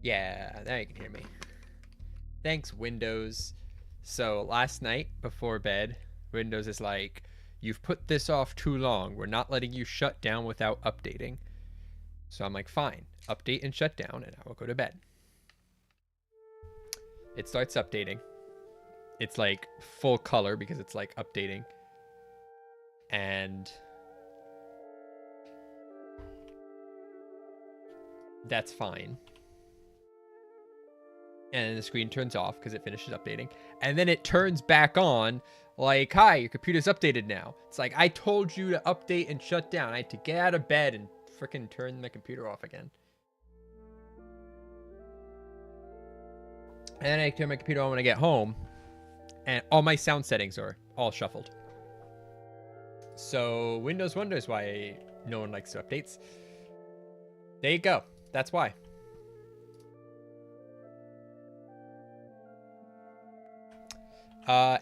Yeah, now you can hear me. Thanks, Windows. So last night before bed, Windows is like, you've put this off too long. We're not letting you shut down without updating. So I'm like, fine, update and shut down, and I will go to bed. It starts updating. It's like full color because it's like updating. And that's fine. And the screen turns off because it finishes updating. And then it turns back on like, hi, your computer's updated now. It's like, I told you to update and shut down. I had to get out of bed and freaking turn the computer off again. And then I turn my computer on when I get home. And all my sound settings are all shuffled. So Windows wonders why no one likes updates. There you go. That's why.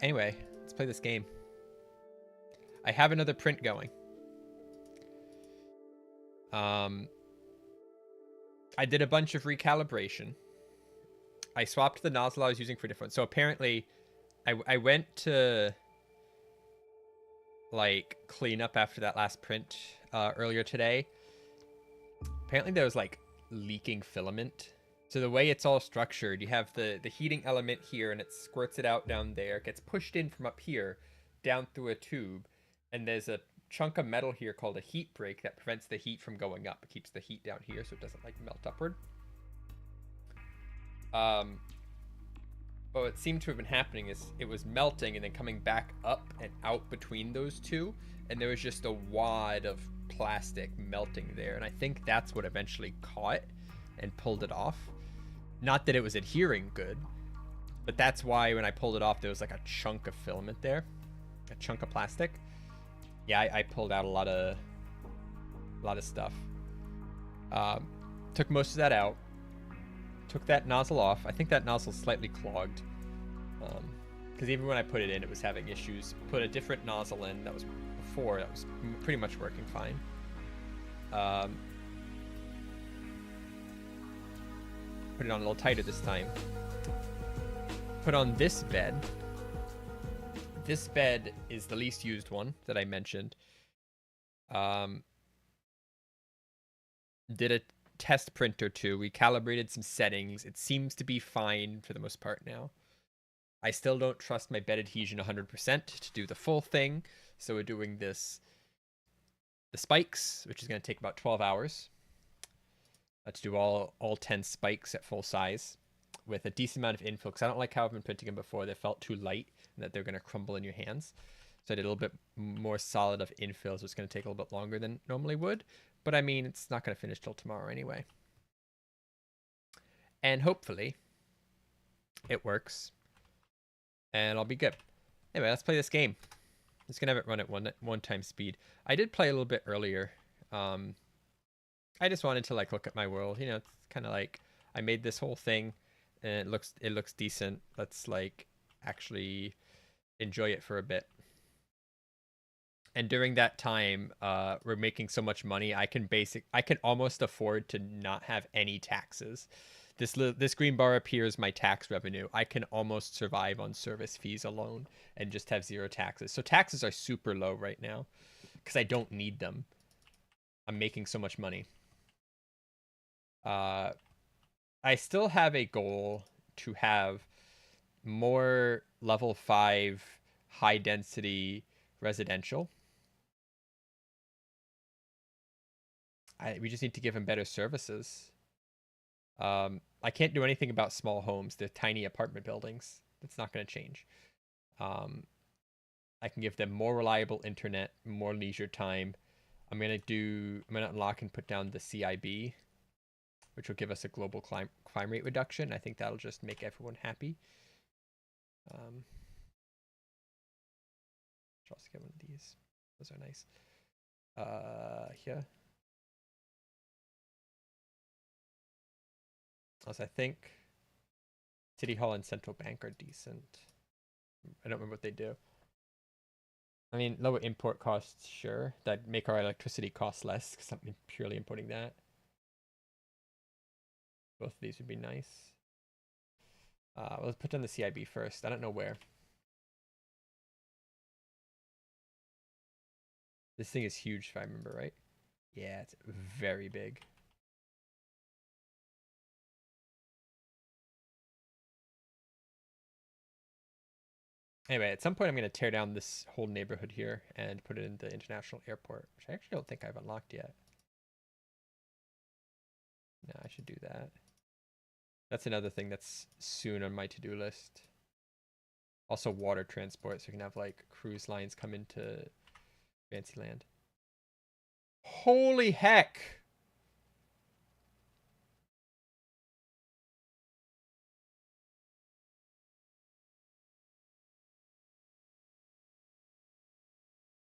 Anyway, let's play this game. I have another print going. I did a bunch of recalibration. I swapped the nozzle I was using for different. So apparently, I went to like clean up after that last print earlier today. Apparently there was like leaking filament. So the way it's all structured, you have the heating element here and it squirts it out down there. It gets pushed in from up here down through a tube. And there's a chunk of metal here called a heat break that prevents the heat from going up. It keeps the heat down here so it doesn't like melt upward. But what seemed to have been happening is it was melting and then coming back up and out between those two. And there was just a wad of plastic melting there. And I think that's what eventually caught and pulled it off. Not that it was adhering good, but that's why when I pulled it off, there was like a chunk of filament there, a chunk of plastic. Yeah, I pulled out a lot of stuff. Took most of that out. Took that nozzle off. I think that nozzle's slightly clogged. Because even when I put it in, it was having issues. Put a different nozzle in that was before. That was pretty much working fine. Put it on a little tighter this time. Put on this bed. This bed is the least used one that I mentioned. Did a test print or two. We calibrated some settings. It seems to be fine for the most part now. I still don't trust my bed adhesion 100% to do the full thing. So we're doing the spikes, which is going to take about 12 hours. To do all 10 spikes at full size with a decent amount of infill. Because I don't like how I've been printing them before. They felt too light and that they're going to crumble in your hands. So I did a little bit more solid of infill. So it's going to take a little bit longer than normally would. But I mean, it's not going to finish till tomorrow anyway. And hopefully it works. And I'll be good. Anyway, let's play this game. I'm just going to have it run at one time speed. I did play a little bit earlier. I just wanted to like look at my world. You know, it's kind of like I made this whole thing and it looks decent. Let's like actually enjoy it for a bit. And during that time, we're making so much money. I can almost afford to not have any taxes. This green bar up here is my tax revenue. I can almost survive on service fees alone and just have zero taxes. So taxes are super low right now because I don't need them. I'm making so much money. I still have a goal to have more level 5 high density residential. We just need to give them better services. I can't do anything about small homes. They're tiny apartment buildings. That's not going to change. I can give them more reliable internet, more leisure time. I'm going to unlock and put down the CIB, which will give us a global crime rate reduction. I think that'll just make everyone happy. I'll also get one of these. Those are nice. Here. As I think City Hall and Central Bank are decent. I don't remember what they do. I mean, lower import costs, sure. That make our electricity cost less because I'm purely importing that. Both of these would be nice. Well, let's put down the CIB first. I don't know where. This thing is huge, if I remember right. Yeah, it's very big. Anyway, at some point I'm going to tear down this whole neighborhood here and put it in the international airport, which I actually don't think I've unlocked yet. No, I should do that. That's another thing that's soon on my to-do list. Also water transport, so you can have like cruise lines come into Fantasyland. Holy heck!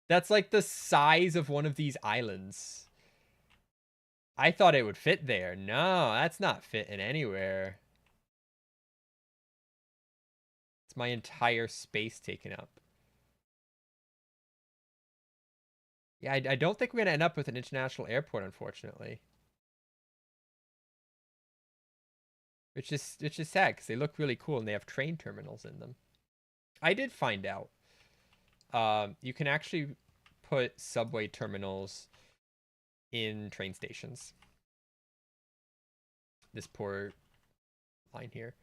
That's like the size of one of these islands. I thought it would fit there. No, that's not fitting anywhere. It's my entire space taken up. Yeah, I don't think we're going to end up with an international airport, unfortunately. Which is sad, because they look really cool, and they have train terminals in them. I did find out. You can actually put subway terminals in train stations. This poor line here.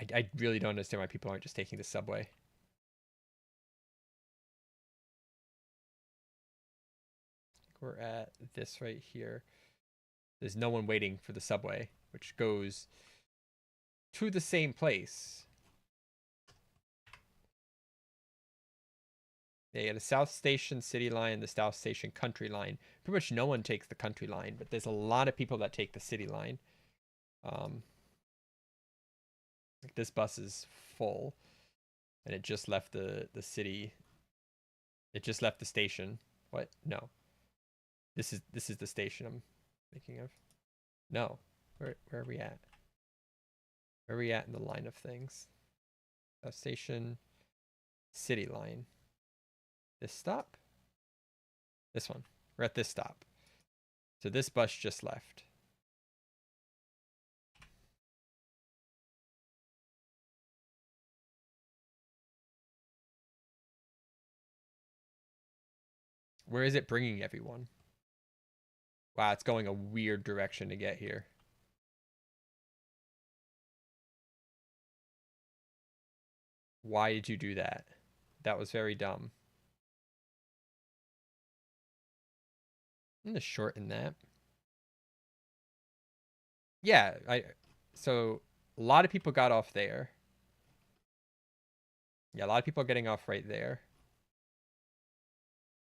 I really don't understand why people aren't just taking the subway. We're at this right here. There's no one waiting for the subway, which goes to the same place. They had a South Station City Line, the South Station Country Line. Pretty much no one takes the Country Line, but there's a lot of people that take the City Line. Like this bus is full, and it just left the city. It just left the station. What? No. This is the station I'm thinking of. No. Where are we at? Where are we at in the line of things? South Station, City Line. This stop? This one. We're at this stop. So this bus just left. Where is it bringing everyone? Wow, it's going a weird direction to get here. Why did you do that? That was very dumb. I'm gonna shorten that. Yeah, so a lot of people got off there. Yeah, a lot of people are getting off right there.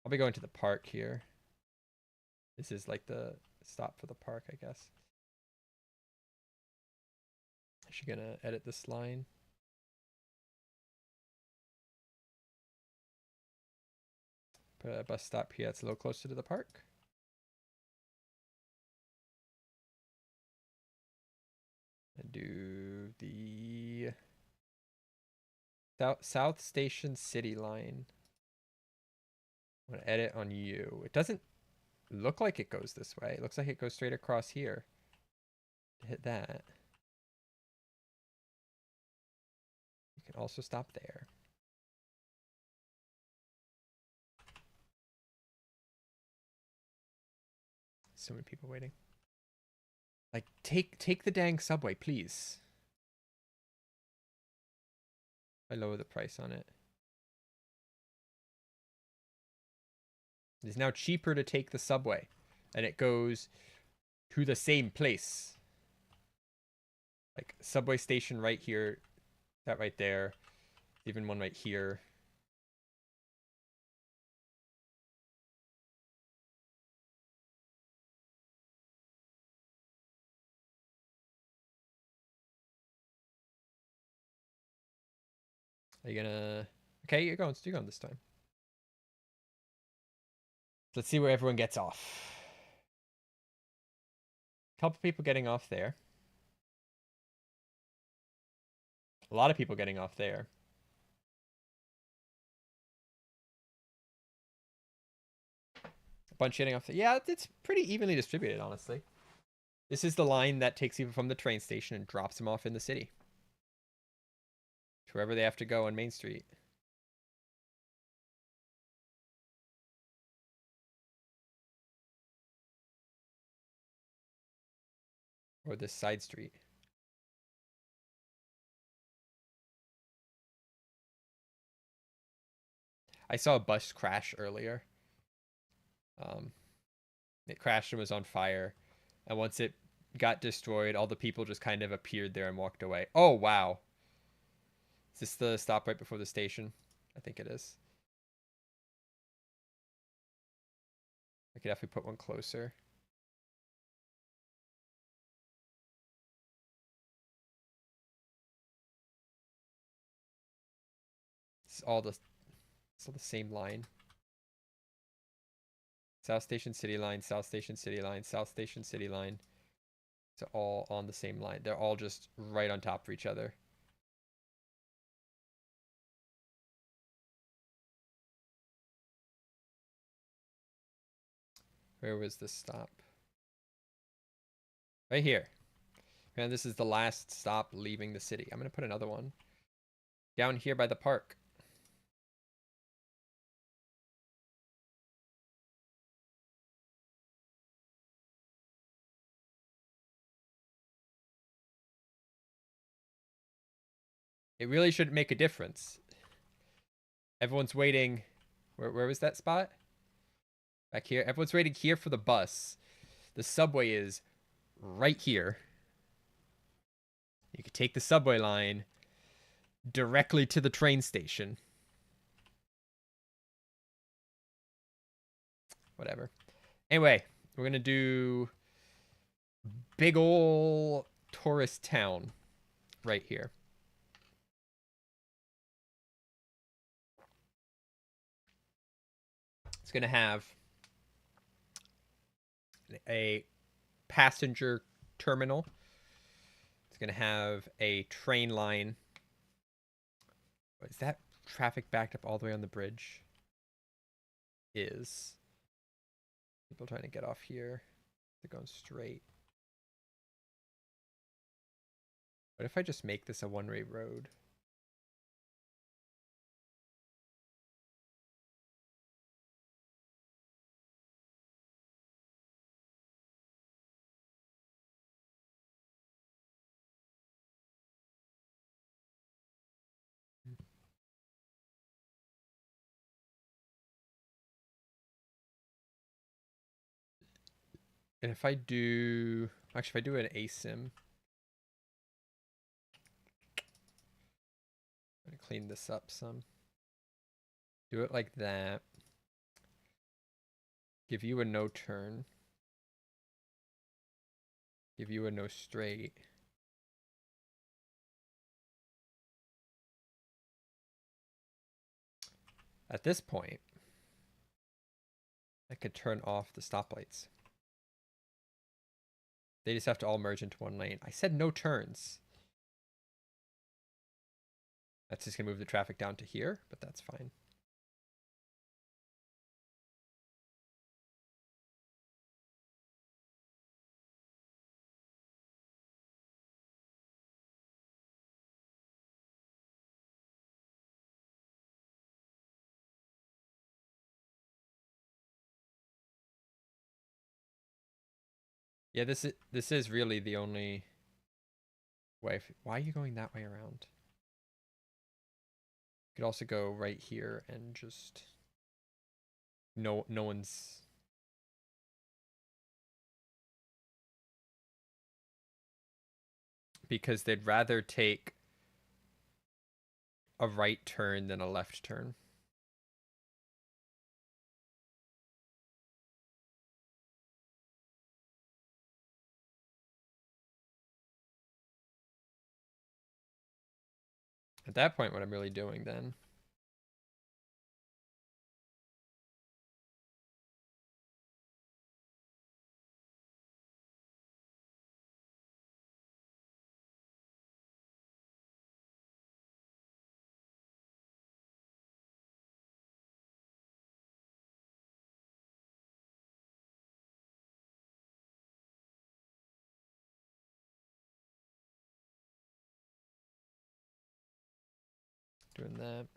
I'll be going to the park here. This is like the stop for the park, I guess. Actually gonna edit this line. Put a bus stop here that's a little closer to the park. And do the South Station City Line. I'm gonna edit on you. It doesn't look like it goes this way. It looks like it goes straight across here. Hit that. You can also stop there. So many people waiting. Like, take the dang subway, please. I lower the price on it. It is now cheaper to take the subway, and it goes to the same place. Like, subway station right here, that right there, even one right here. Are you gonna... Okay, you're going this time. Let's see where everyone gets off. A couple people getting off there. A lot of people getting off there. A bunch getting off there. Yeah, it's pretty evenly distributed, honestly. This is the line that takes people from the train station and drops them off in the city. To wherever they have to go on Main Street. Or this side street. I saw a bus crash earlier. It crashed and was on fire. And once it got destroyed, all the people just kind of appeared there and walked away. Oh, wow. Is this the stop right before the station? I think it is. I could definitely put one closer. It's all the same line. South Station City Line, South Station City Line, South Station City Line. It's all on the same line. They're all just right on top of each other. Where was this stop? Right here. And this is the last stop leaving the city. I'm going to put another one down here by the park. It really shouldn't make a difference. Everyone's waiting. Where was that spot? Back here. Everyone's waiting here for the bus. The subway is right here. You could take the subway line directly to the train station. Whatever. Anyway, we're going to do big ol' tourist town right here. It's going to have a passenger terminal. It's going to have a train line. Is that traffic backed up all the way on the bridge? Is. People trying to get off here. They're going straight. What if I just make this a one-way road? And if I do, actually, if I do an asim, I'm gonna clean this up some. Do it like that. Give you a no turn. Give you a no straight. At this point, I could turn off the stoplights. They just have to all merge into one lane. I said no turns. That's just gonna move the traffic down to here, but that's fine. Yeah, this is really the only way. Why are you going that way around? You could also go right here and just no one's. Because they'd rather take a right turn than a left turn. At that point, what I'm really doing then Doing that.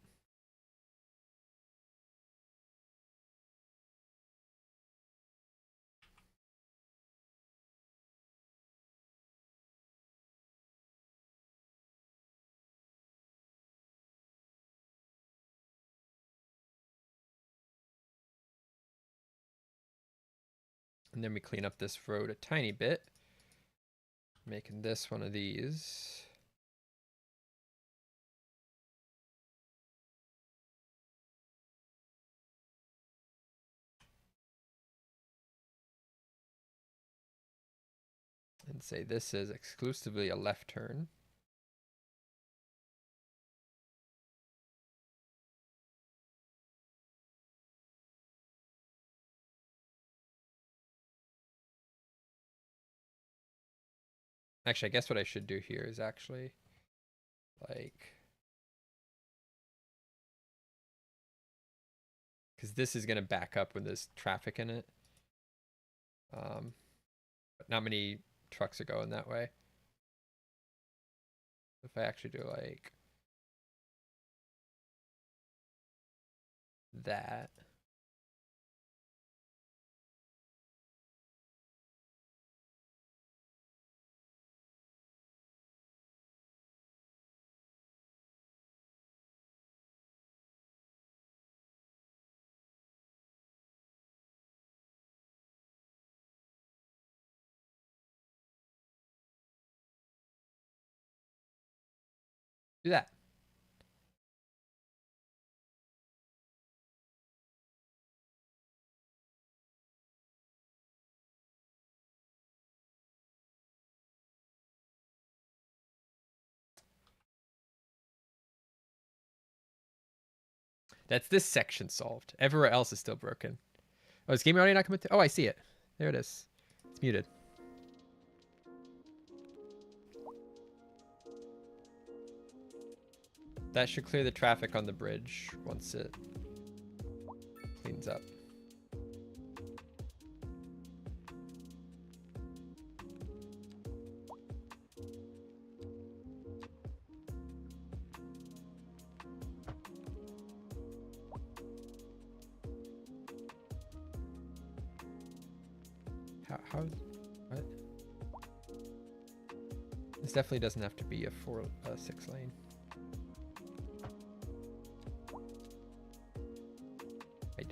And then we clean up this road a tiny bit, making this one of these. And say this is exclusively a left turn. Actually, I guess what I should do here is actually like, because this is going to back up when there's traffic in it. But not many trucks are going that way. If I actually do like that. Do that. That's this section solved. Everywhere else is still broken. Oh, is game already not coming through? Oh, I see it. There it is. It's muted. That should clear the traffic on the bridge once it cleans up. How what? This definitely doesn't have to be a 6 lane.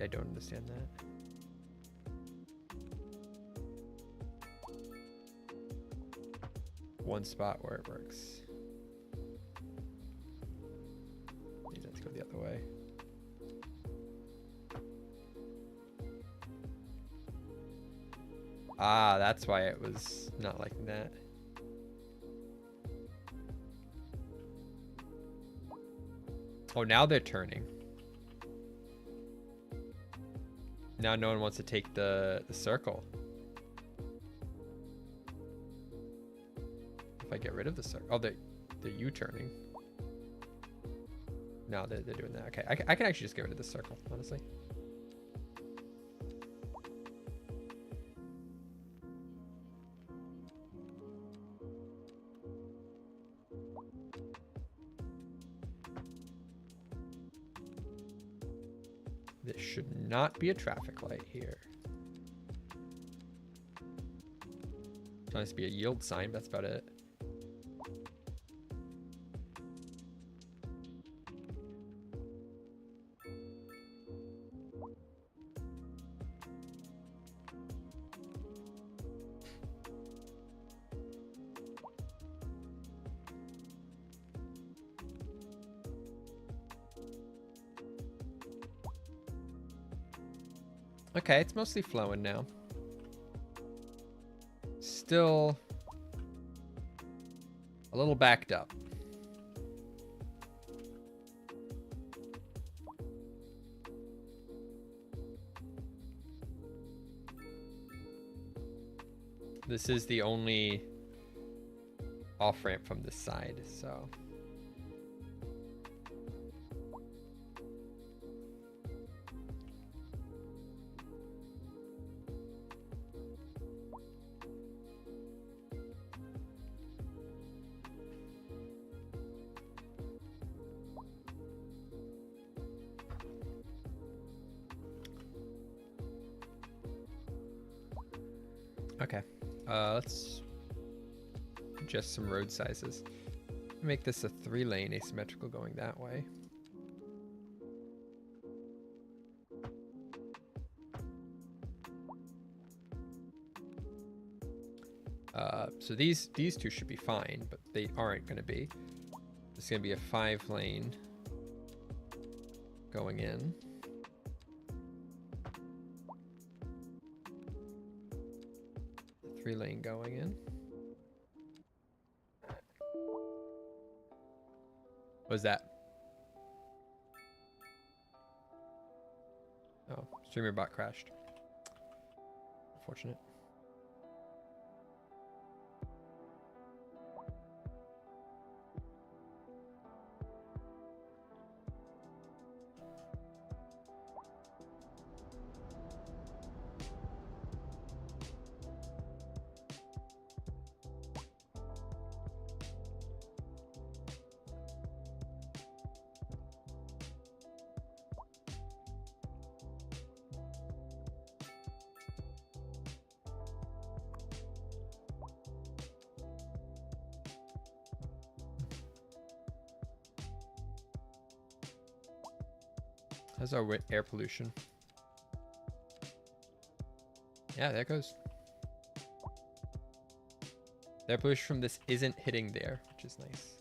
I don't understand that. One spot where it works. Maybe let's go the other way. Ah, that's why it was not like that. Oh, now they're turning. Now no one wants to take the circle. If I get rid of the circle. Oh, they're U-turning. No, they're doing that. Okay, I can actually just get rid of the circle, honestly. There should not be a traffic light here. It's supposed to be a yield sign, but that's about it. Okay, it's mostly flowing now. Still a little backed up. This is the only off-ramp from this side, so. Okay. Let's adjust some road sizes. Make this a 3-lane asymmetrical going that way. So these two should be fine, but they aren't going to be. It's going to be a 5-lane going in. A 3-lane going in. What was that? Oh, streamer bot crashed. Unfortunate. How's our air pollution? Yeah, there it goes. The air pollution from this isn't hitting there, which is nice.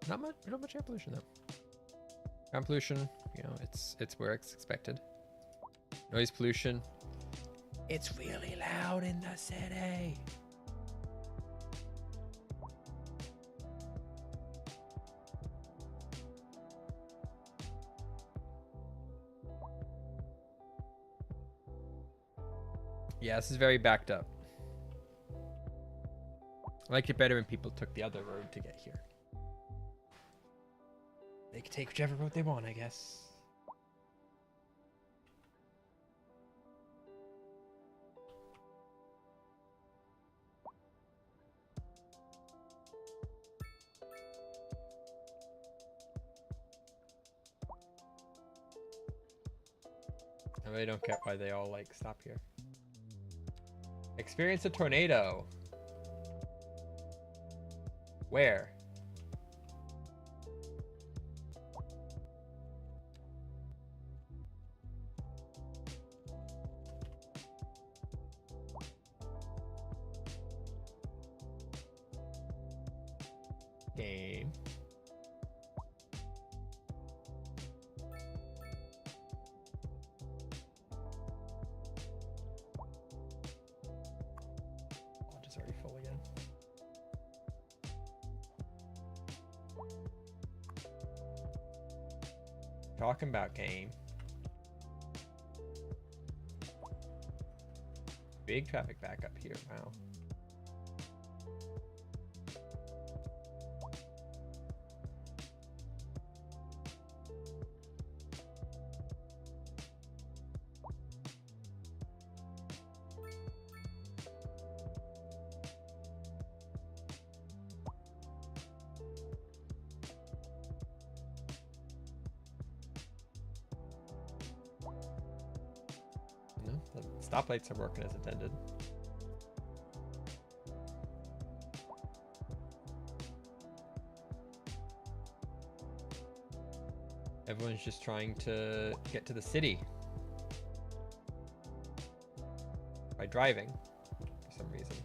Not much air pollution though. Ground pollution, you know, it's where it's expected. Noise pollution. It's really loud in the city. Yeah, this is very backed up. I liked it better when people took the other road to get here. They can take whichever road they want, I guess. I really don't get why they all like stop here. Experience a tornado. Where? Game. Talking about game. Big traffic back up here. Wow. The stoplights are working as intended. Everyone's just trying to get to the city by driving for some reason.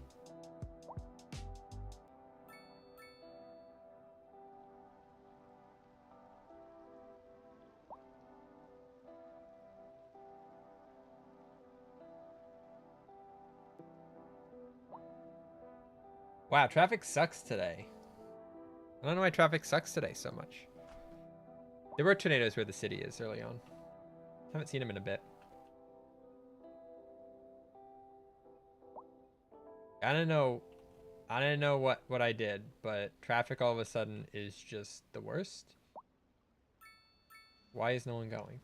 Wow, traffic sucks today. I don't know why traffic sucks today so much. There were tornadoes where the city is early on. Haven't seen them in a bit. I don't know what I did, but traffic all of a sudden is just the worst. Why is no one going?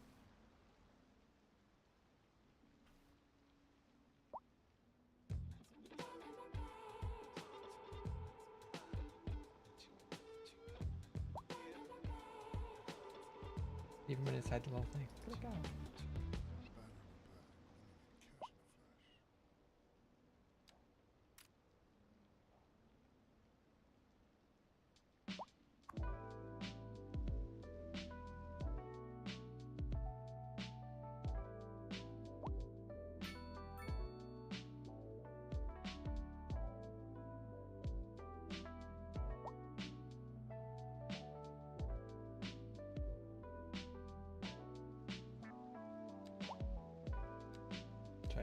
Even when inside the little thing. Click out.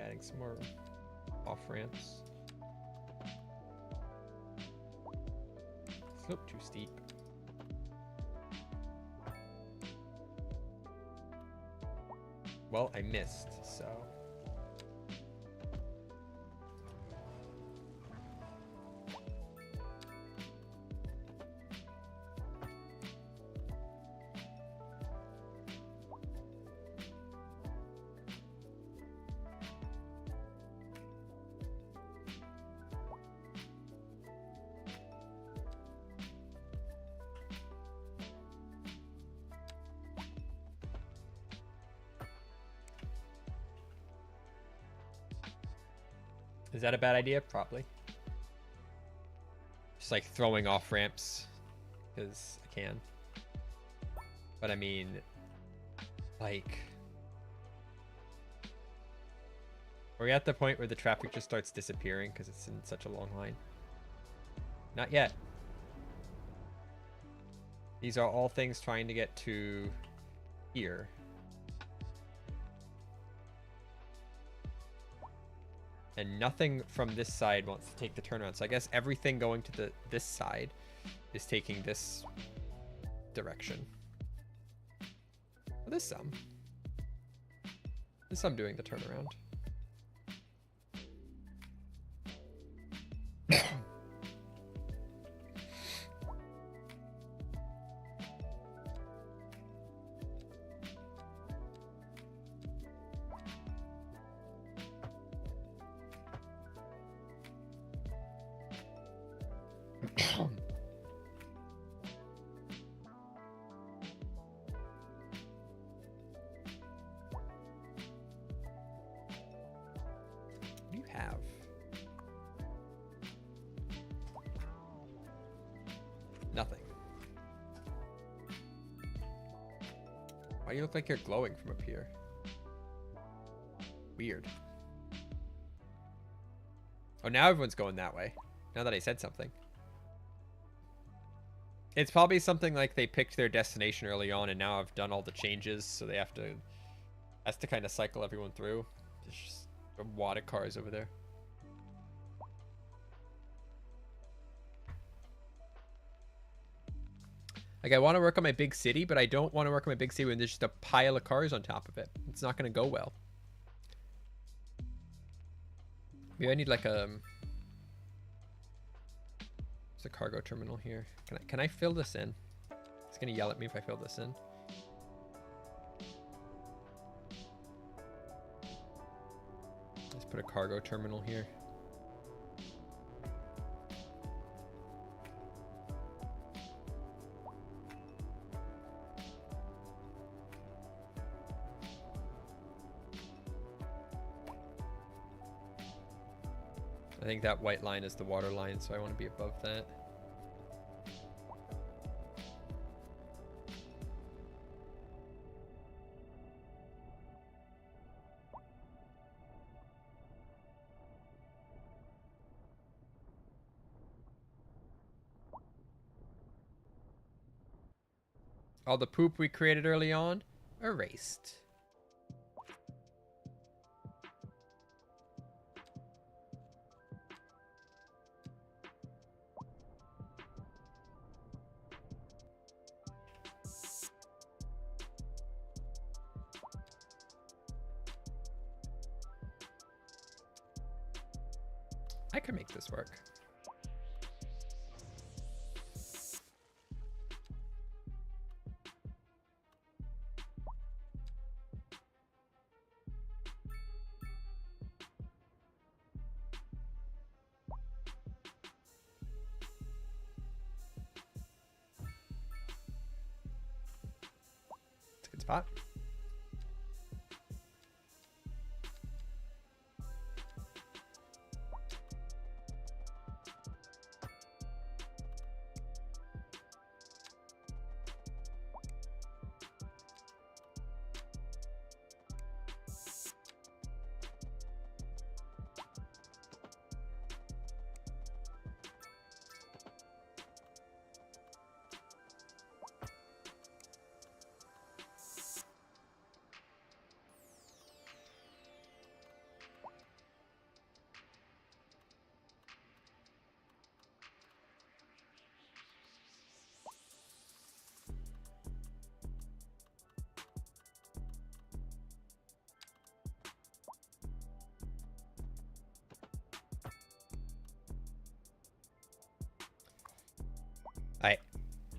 adding some more off ramps. Slope too steep. Well, I missed, so. Is that a bad idea? Probably. Just like throwing off ramps because I can. But I mean, like, are we at the point where the traffic just starts disappearing because it's in such a long line? Not yet. These are all things trying to get to here. And nothing from this side wants to take the turnaround. So I guess everything going to this side is taking this direction. Well, there's some. There's some doing the turnaround. Nothing. Why do you look like you're glowing from up here? Weird. Oh, now everyone's going that way. Now that I said something. It's probably something like they picked their destination early on and now I've done all the changes, so they have to kind of cycle everyone through. There's just a wad of cars over there. Like, I want to work on my big city, but I don't want to work on my big city when there's just a pile of cars on top of it. It's not going to go well. Maybe I need like a... There's a cargo terminal here. Can I fill this in? It's going to yell at me if I fill this in. Let's put a cargo terminal here. I think that white line is the water line, so I want to be above that. All the poop we created early on, erased. I can make this work. It's a good spot.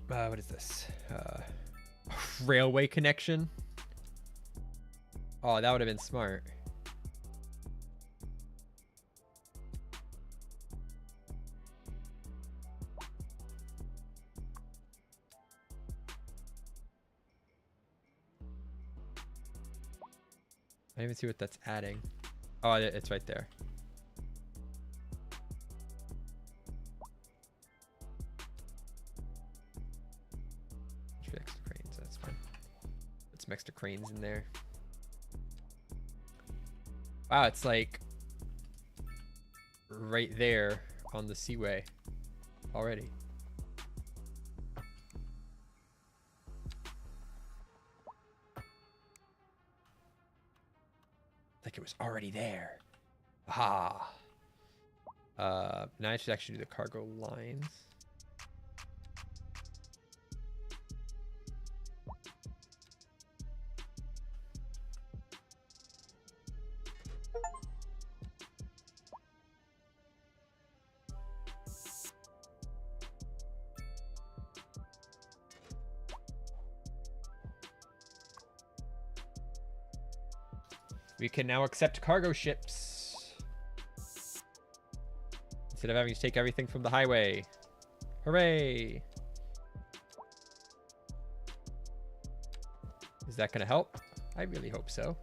What is this? Railway connection. Oh, that would have been smart. I didn't even see what that's adding. Oh, it's right there. Extra cranes, that's fine. Put some extra cranes in there. Wow, it's like right there on the seaway already. Like it was already there. Ah. Now I should actually do the cargo lines. We can now accept cargo ships instead of having to take everything from the highway. Hooray! Is that going to help? I really hope so.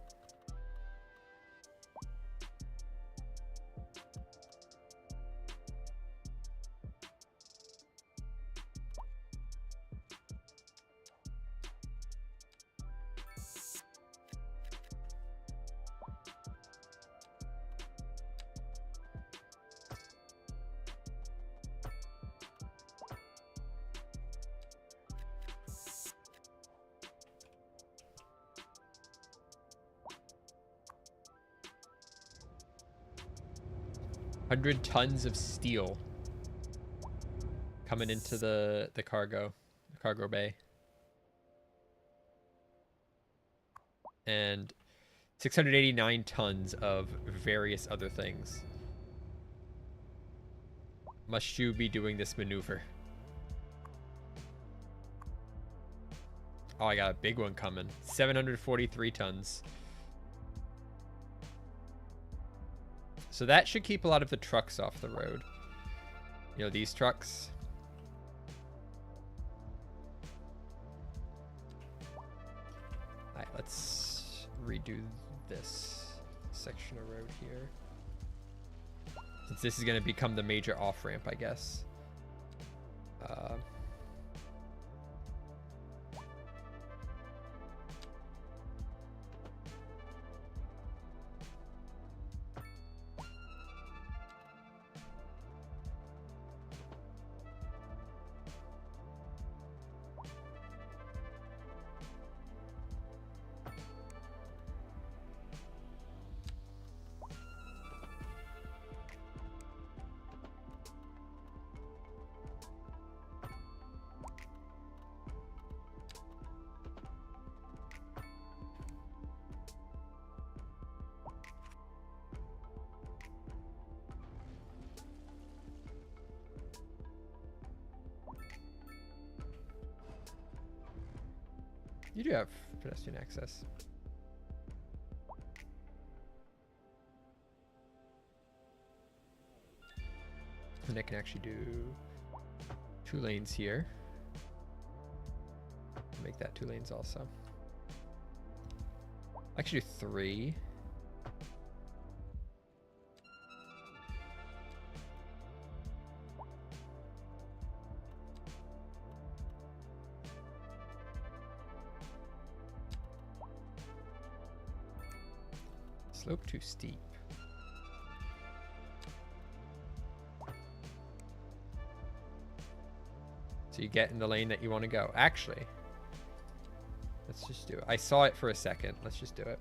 $100 tons of steel coming into the cargo bay, and 689 tons of various other things. Must you be doing this maneuver? Oh, I got a big one coming. 743 tons. So that should keep a lot of the trucks off the road. You know, these trucks. Alright, let's redo this section of road here. Since this is going to become the major off-ramp, I guess. 'You do have pedestrian access. And I can actually do 2 lanes here. Make that 2 lanes also. I can do 3. Slope too steep. So you get in the lane that you want to go. Actually, let's just do it. I saw it for a second. Let's just do it.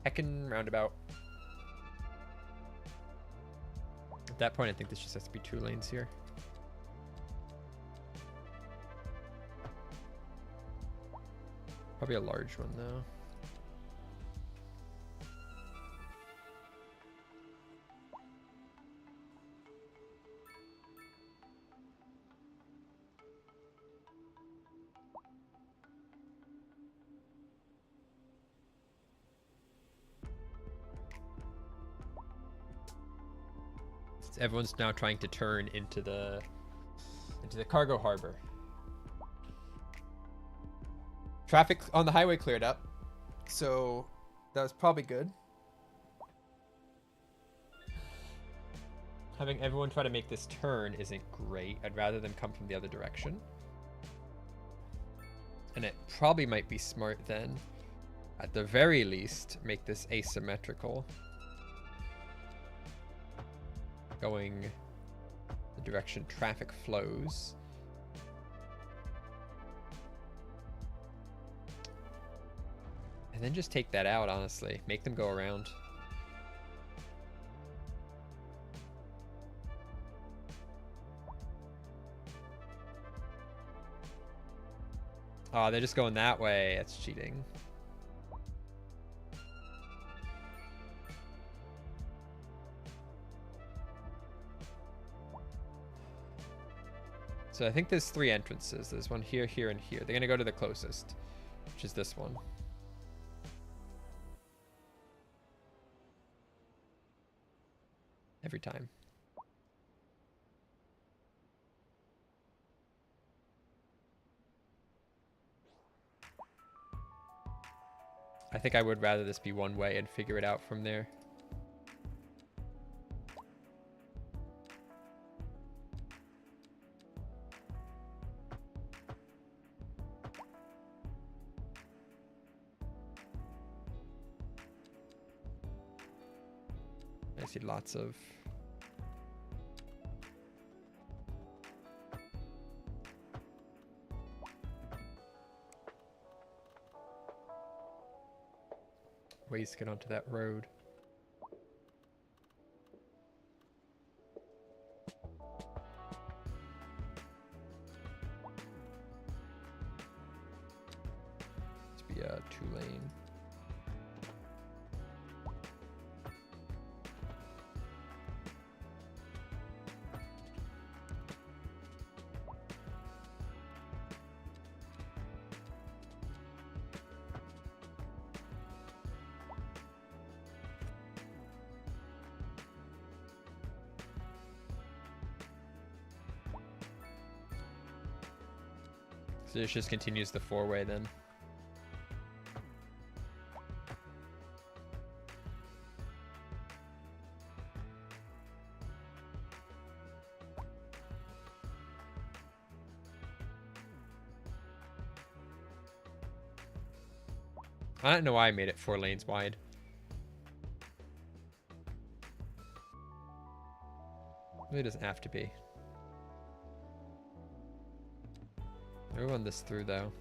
Heckin' roundabout. At that point, I think this just has to be 2 lanes here. Probably a large one, though. So everyone's now trying to turn into the cargo harbor. Traffic on the highway cleared up, so that was probably good. Having everyone try to make this turn isn't great. I'd rather them come from the other direction. And it probably might be smart then, at the very least, make this asymmetrical. Going the direction traffic flows. And then just take that out, honestly. Make them go around. Oh, they're just going that way. That's cheating. So I think there's 3 entrances. There's one here, here, and here. They're going to go to the closest, which is this one. Every time. I think I would rather this be one way and figure it out from there. I see lots of ways to get onto that road. To be a 2-lane. So this just continues the 4-way then. I don't know why I made it 4 lanes wide. Really doesn't have to be. I'll run this through though.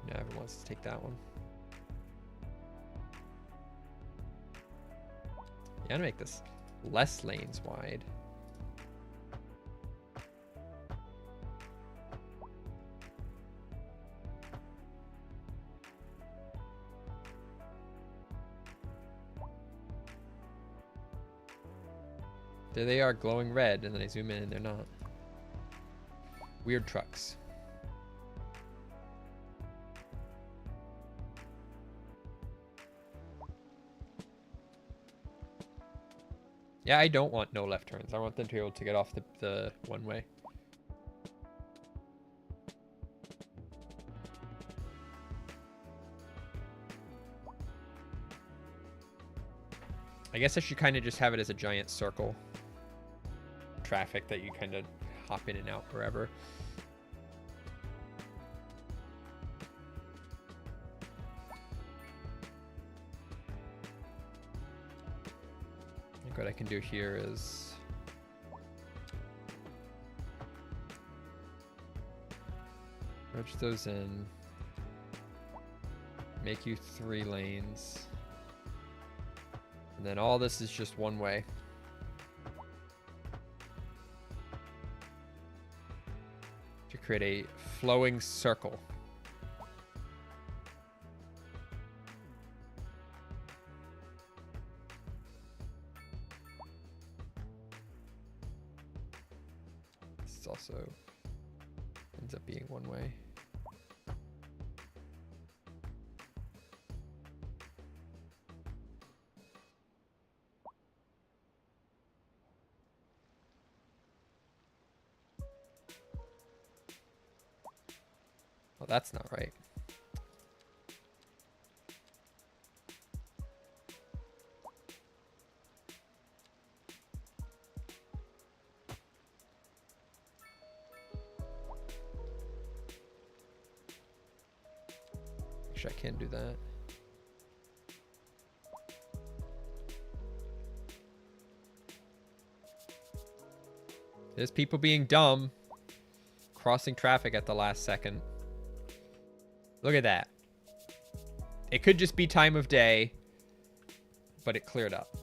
No, everyone wants to take that one. Yeah, I'm gonna make this less lanes wide. There they are, glowing red, and then I zoom in and they're not. Weird trucks. Yeah, I don't want no left turns. I want them to be able to get off the 1-way. I guess I should kind of just have it as a giant circle. Traffic that you kind of hop in and out wherever. I think what I can do here is merge those in, make you 3 lanes, and then all this is just 1-way. To create a flowing circle. This also ends up being 1-way. Well, that's not right. Actually, I can't do that. There's people being dumb. Crossing traffic at the last second. Look at that. It could just be time of day, but it cleared up.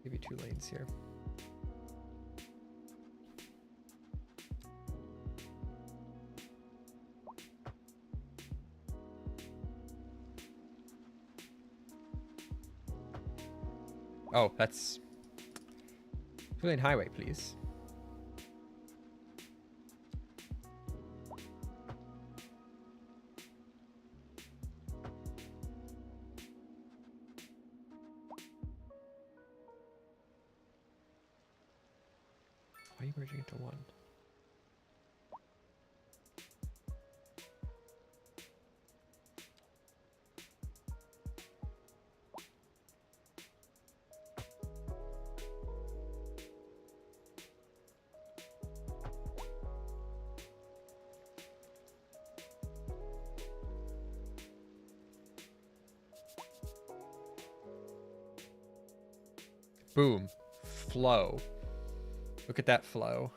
Maybe 2 lanes here. Oh, that's 2-lane highway, please. Why are you merging into one? Boom. Flow. Look at that flow.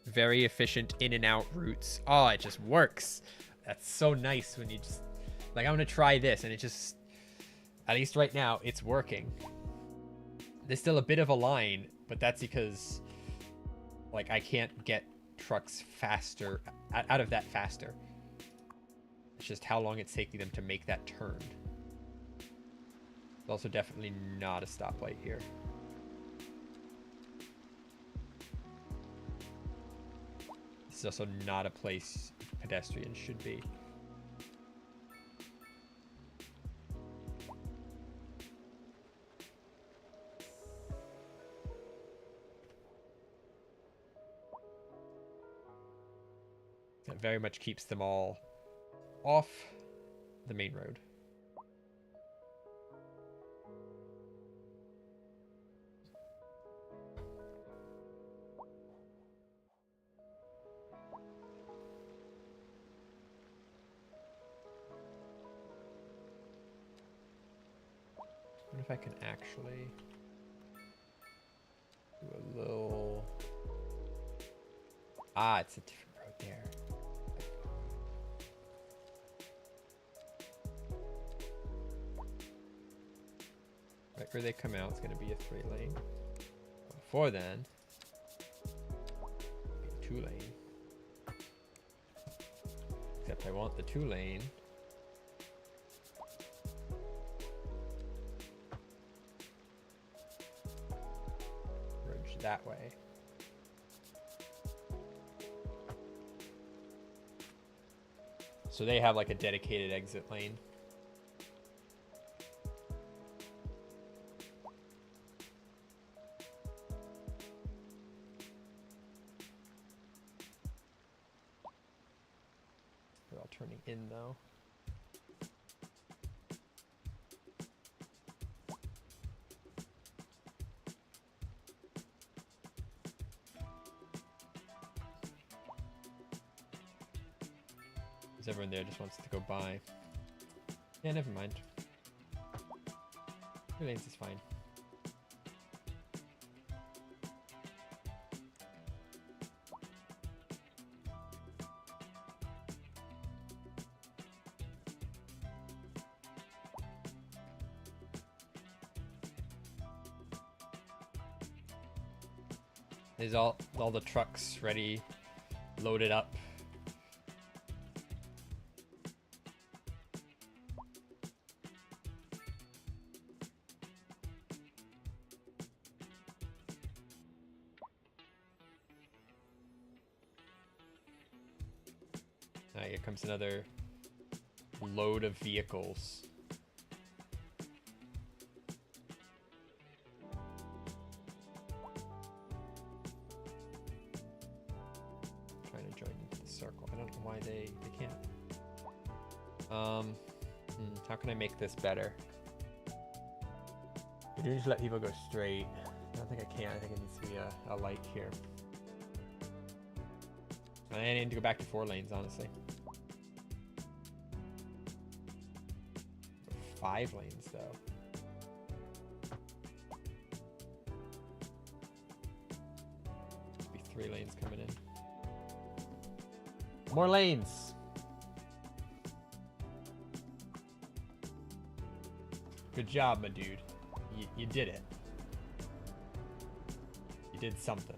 Very efficient in and out routes. Oh, it just works. That's so nice when you just... Like, I'm going to try this, and it just... At least right now, it's working. There's still a bit of a line, but that's because... Like, I can't get trucks faster... out of that faster. It's just how long it's taking them to make that turn. It's also definitely not a stoplight here. This is also not a place pedestrians should be. That very much keeps them all off the main road. I wonder if I can actually do a little... Ah, it's a different road there. Right where they come out, it's going to be a 3-lane. Before then, it'll be a 2-lane. Except I want the 2-lane. Merge that way. So they have like a dedicated exit lane. They're all turning in though. Everyone there just wants to go by. Yeah, never mind. 2 lanes is fine. Is all the trucks ready, loaded up? Here comes another load of vehicles. Trying to join into the circle. I don't know why they can't. How can I make this better? I do just let people go straight. I don't think I can. I think it needs to be a light here. I need to go back to 4 lanes, honestly. 5 lanes, though. There'll be 3 lanes coming in. More lanes! Good job, my dude. You did it. You did something.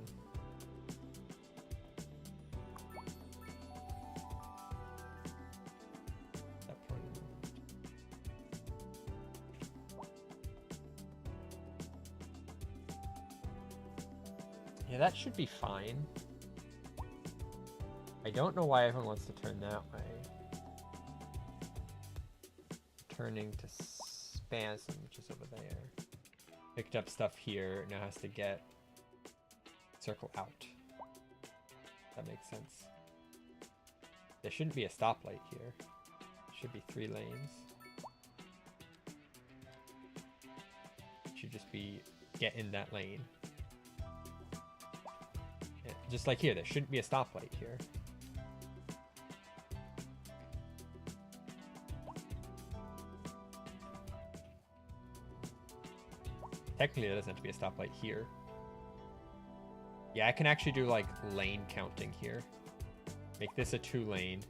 Yeah, that should be fine. I don't know why everyone wants to turn that way. Turning to Spasm, which is over there. Picked up stuff here, now has to get circle out. That makes sense. There shouldn't be a stoplight here. Should be 3 lanes. Should just be get in that lane. Yeah, just like here, there shouldn't be a stoplight here. Technically, there doesn't have to be a stoplight here. Yeah, I can actually do like lane counting here. Make this a 2 lane.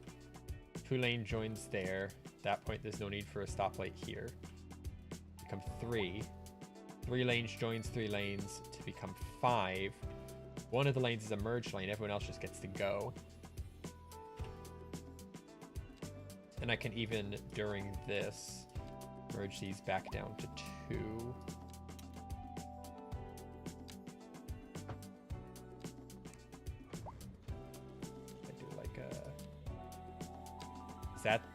2 lane joins there. At that point, there's no need for a stoplight here. Become 3. 3 lanes joins 3 lanes to become 5. One of the lanes is a merge lane. Everyone else just gets to go. And I can even, during this, merge these back down to 2.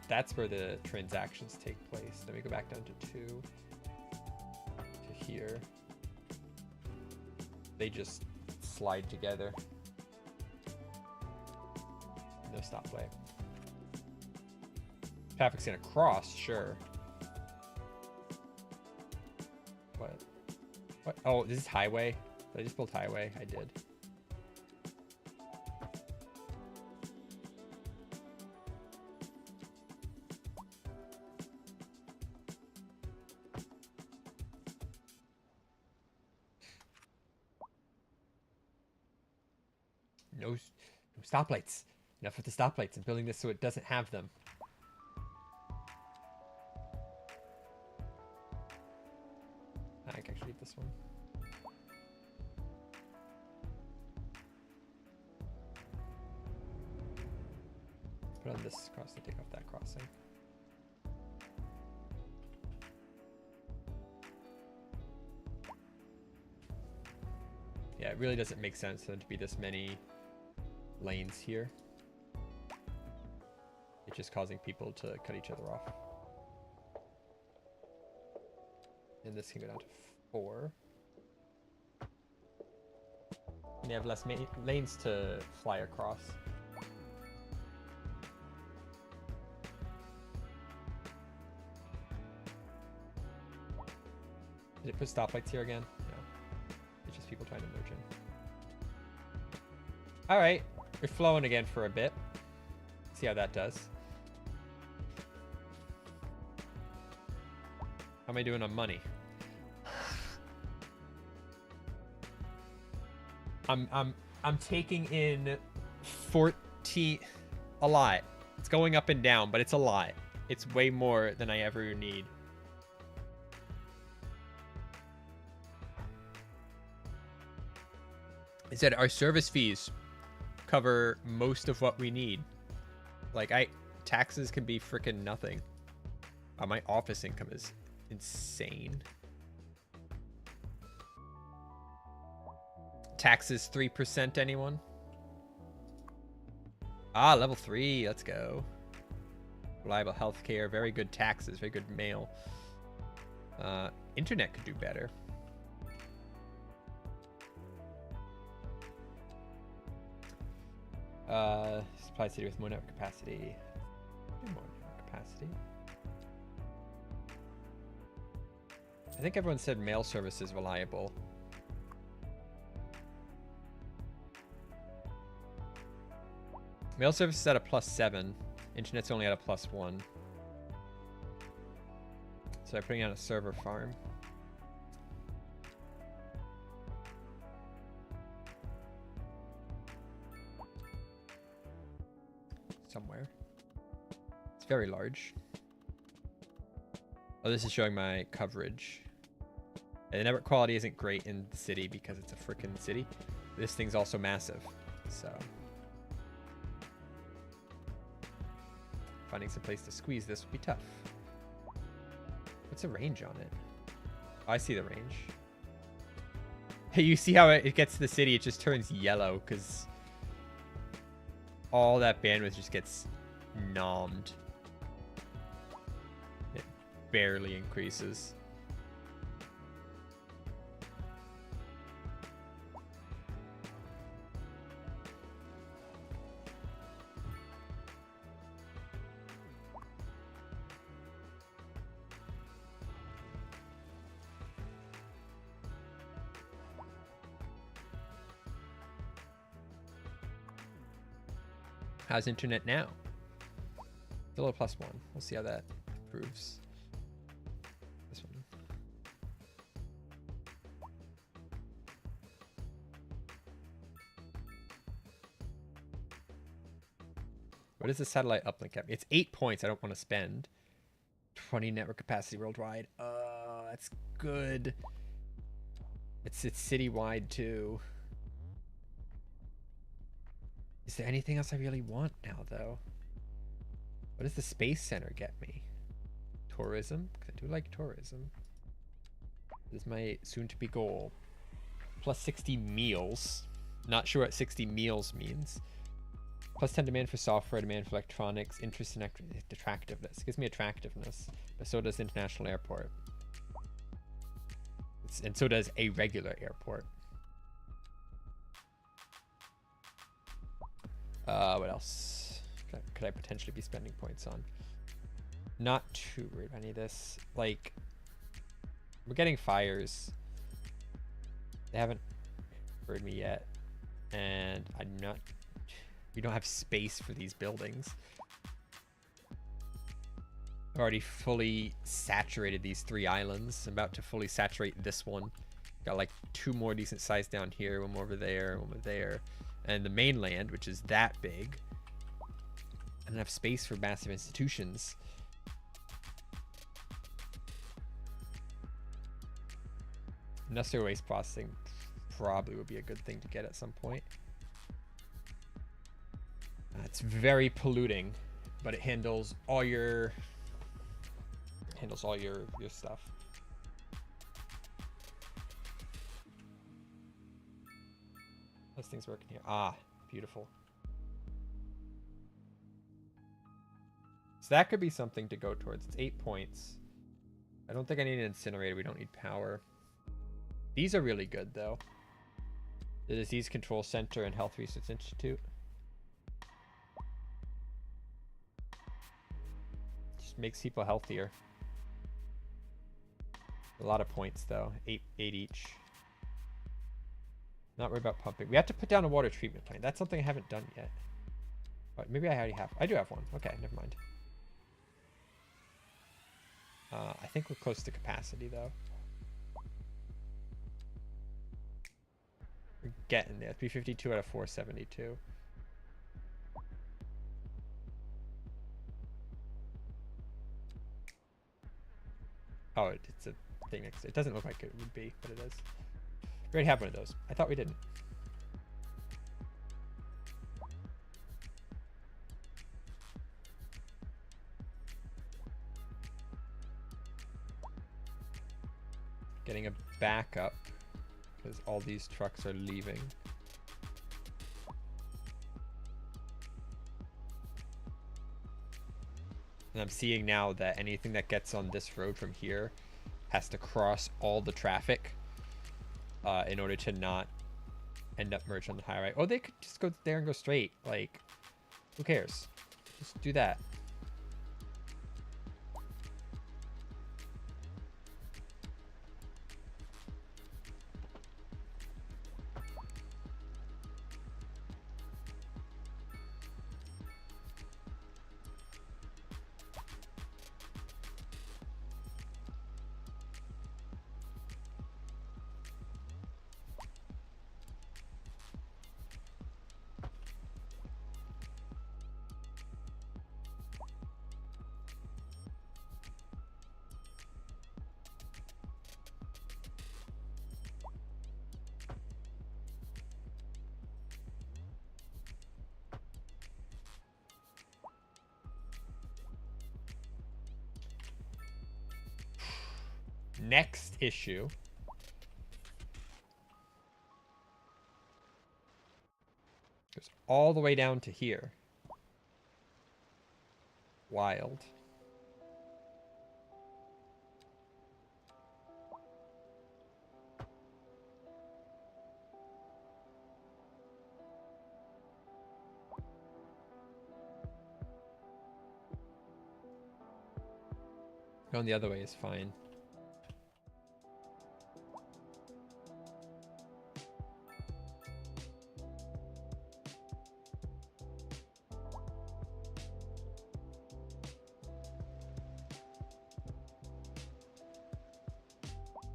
That's where the transactions take place. Then we go back down to 2 to here. They just slide together. No stoplight. Traffic's gonna cross, sure. What? What? Oh, this is highway. Did I just build highway? I did. No stoplights. Enough with the stoplights. I'm building this so it doesn't have them. I can actually eat this one. Put on this crossing, take off that crossing. Yeah, it really doesn't make sense for there to be this many lanes here. It's just causing people to cut each other off. And this can go down to 4. And they have less lanes to fly across. Did it put stoplights here again? No. It's just people trying to merge in. Alright, we're flowing again for a bit. See how that does. How am I doing on money? I'm taking in 14, a lot. It's going up and down, but it's a lot. It's way more than I ever need. It said our service fees cover most of what we need. Like taxes can be freaking nothing. My office income is insane. Taxes 3%, anyone? Ah, level 3, let's go. reliable healthcare, very good taxes, very good mail. Internet could do better. Supply city with more network capacity. Do more network capacity. I think everyone said mail service is reliable. Mail service is at a +7. Internet's only at a +1. So I'm putting on a server farm. Somewhere. It's very large. Oh, this is showing my coverage. And the network quality isn't great in the city because it's a freaking city. This thing's also massive, so finding some place to squeeze this would be tough. What's the range on it? Oh, I see the range. Hey, you see how it gets to the city, it just turns yellow because all that bandwidth just gets nommed. It barely increases. How's internet now? It's a little +1. We'll see how that proves. This one. What is the satellite uplink at? It's 8 points I don't want to spend. 20 network capacity worldwide. That's good. It's citywide too. Is there anything else I really want now, though? What does the Space Center get me? Tourism? Because I do like tourism. This is my soon-to-be goal. Plus 60 meals. Not sure what 60 meals means. Plus 10 demand for software, demand for electronics, interest in attractiveness. It gives me attractiveness. But so does International Airport. And so does a regular airport. What else could I potentially be spending points on? Not too worried about any of this. Like, we're getting fires. They haven't heard me yet. And we don't have space for these buildings. I've already fully saturated these 3 islands. I'm about to fully saturate this one. Got like 2 more decent sized down here, 1 more over there, 1 over there. And the mainland, which is that big. I don't have space for massive institutions. Industrial waste processing probably would be a good thing to get at some point. It's very polluting, but it handles all your stuff. Those things working here. Ah, beautiful. So that could be something to go towards. It's 8 points. I don't think I need an incinerator. We don't need power. These are really good, though. The Disease Control Center and Health Research Institute. Just makes people healthier. A lot of points, though. 8 each. Not worried about pumping. We have to put down a water treatment plant. That's something I haven't done yet. But maybe I already have. I do have one. Okay, never mind. I think we're close to capacity, though. We're getting there. 352 out of 472. Oh, it's a thing next to it. It doesn't look like it would be, but it is. We already have one of those. I thought we didn't. Getting a backup because all these trucks are leaving. And I'm seeing now that anything that gets on this road from here has to cross all the traffic in order to not end up merged on the highway. Oh, they could just go there and go straight. Like, who cares? Just do that. Next issue. Goes all the way down to here. Wild. Going the other way is fine.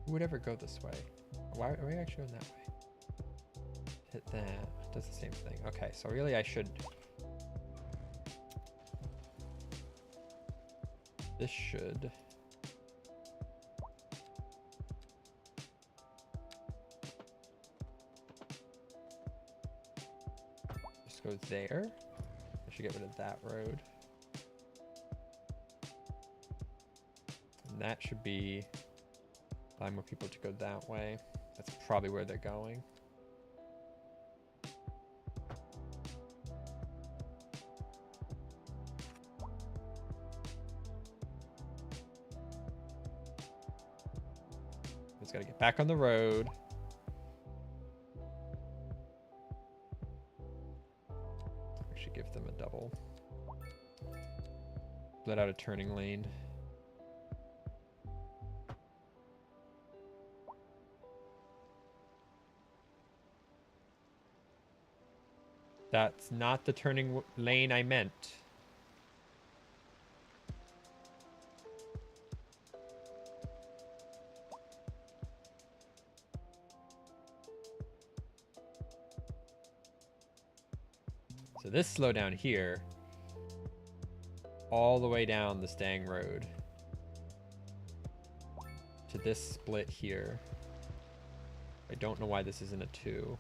Who would ever go this way? Why are we actually going that way? Hit that. Does the same thing. Okay, so really I should... This should... Just go there. I should get rid of that road. And that should be... Allow more people to go that way. That's probably where they're going. Just gotta get back on the road. I should give them a double. Let out a turning lane. That's not the turning lane I meant. So this slowdown here, all the way down the Stang Road to this split here. I don't know why this isn't a 2.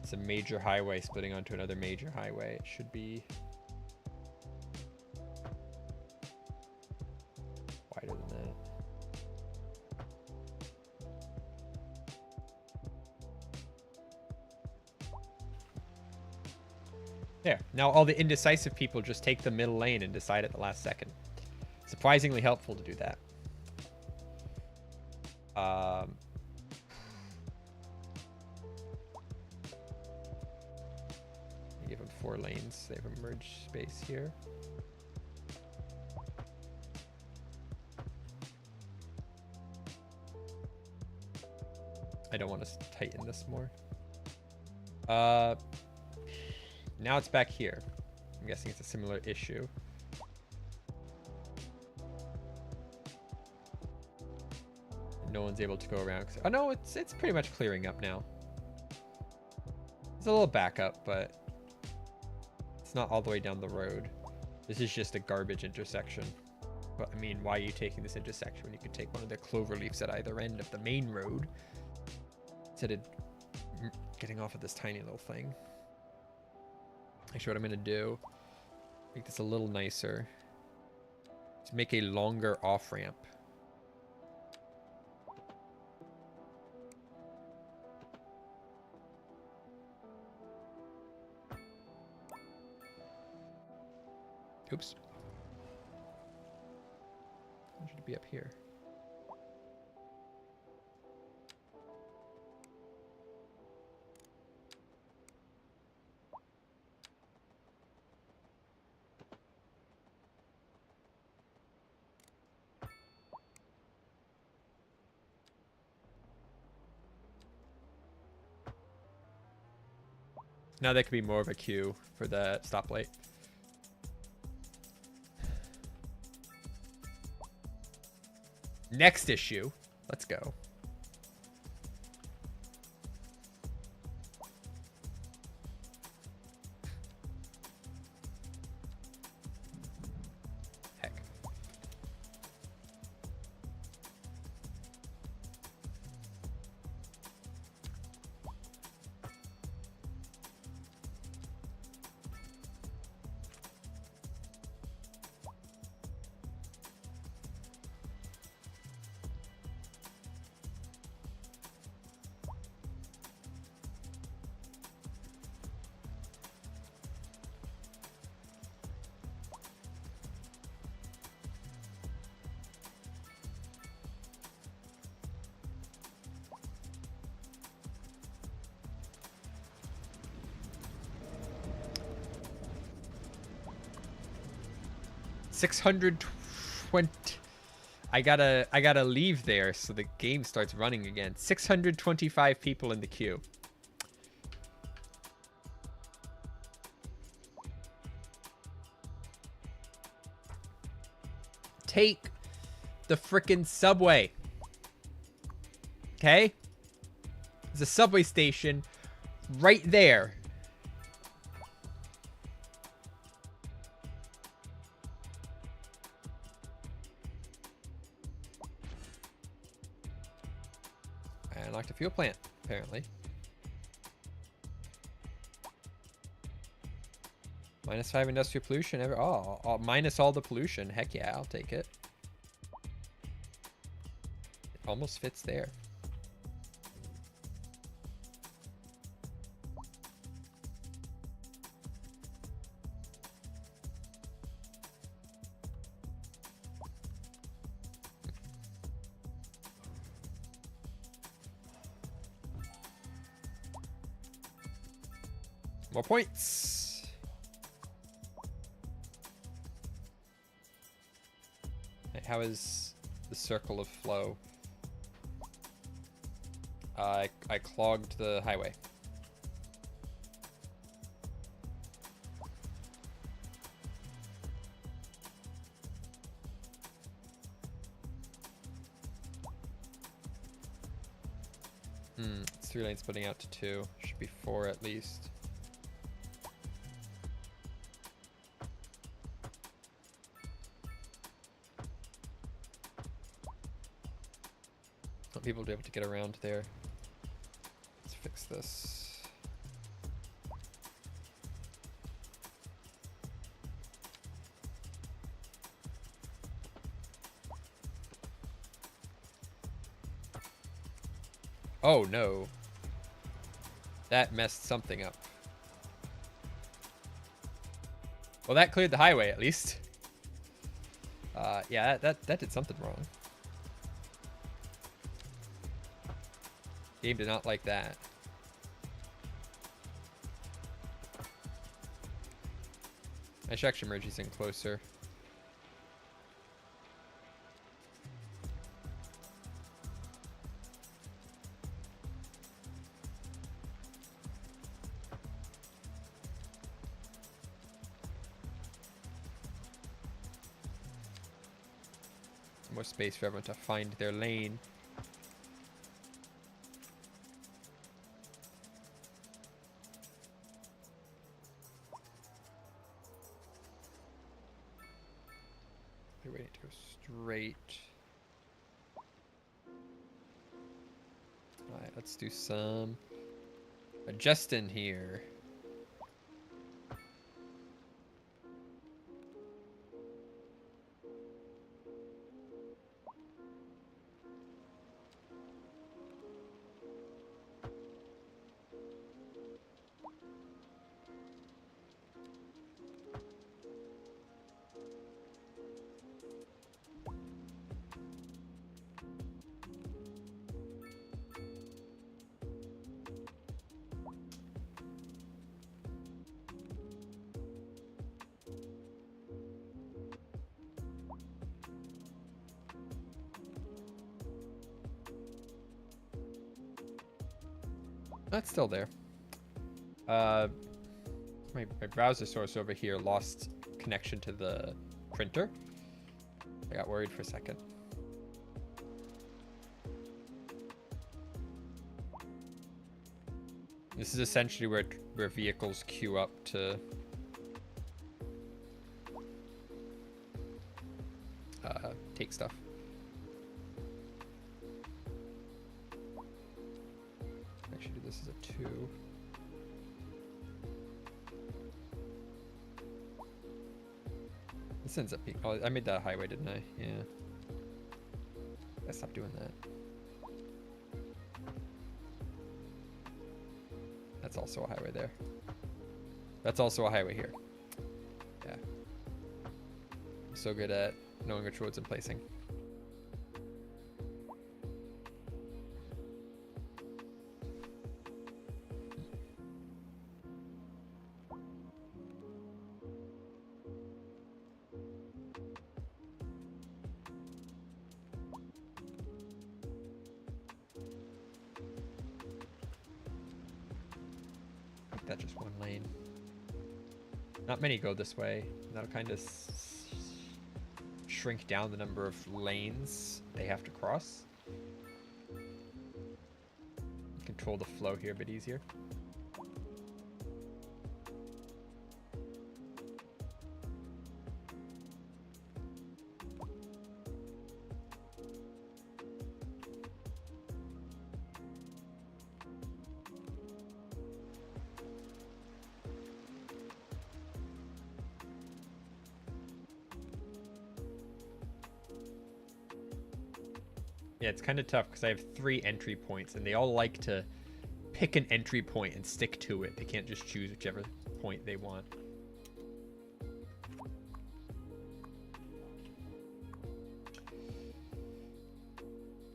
It's a major highway splitting onto another major highway. It should be wider than that. There. Now all the indecisive people just take the middle lane and decide at the last second. Surprisingly helpful to do that. Give them 4 lanes. They have a merge space here. I don't want to tighten this more. Now it's back here. I'm guessing it's a similar issue. No one's able to go around. Oh no, it's pretty much clearing up now. It's a little backup, but it's not all the way down the road. This is just a garbage intersection. But I mean, why are you taking this intersection when you could take one of the clover leaves at either end of the main road instead of getting off of this tiny little thing? Actually, what I'm going to do, make this a little nicer, is make a longer off-ramp. Oops. I should be up here. Now there could be more of a queue for the stoplight. Next issue. Let's go. Heck. $620. I gotta leave there so the game starts running again. 625 people in the queue. Take the frickin' subway. Okay? There's a subway station right there. I unlocked a fuel plant, apparently. -5 industrial pollution. Minus all the pollution. Heck yeah, I'll take it. It almost fits there. More points. How is the circle of flow? I clogged the highway. It's 3 lanes splitting out to 2. Should be 4 at least. People will be able to get around there. Let's fix this. Oh no. That messed something up. Well, that cleared the highway at least. Yeah, that did something wrong. Game did not like that. I should actually merge these in closer. More space for everyone to find their lane. We're waiting to go straight. Alright, let's do some adjusting here. That's still there. My browser source over here lost connection to the printer. I got worried for a second. This is essentially where vehicles queue up to take stuff. Actually, do this as a 2. This ends up being... Oh, I made that a highway, didn't I? Yeah. I stopped doing that. That's also a highway there. That's also a highway here. Yeah. I'm so good at knowing which roads I'm placing. That just one lane. Not many go this way. That'll kind of shrink down the number of lanes they have to cross. Control the flow here a bit easier. Yeah, it's kind of tough because I have 3 entry points and they all like to pick an entry point and stick to it. They can't just choose whichever point they want.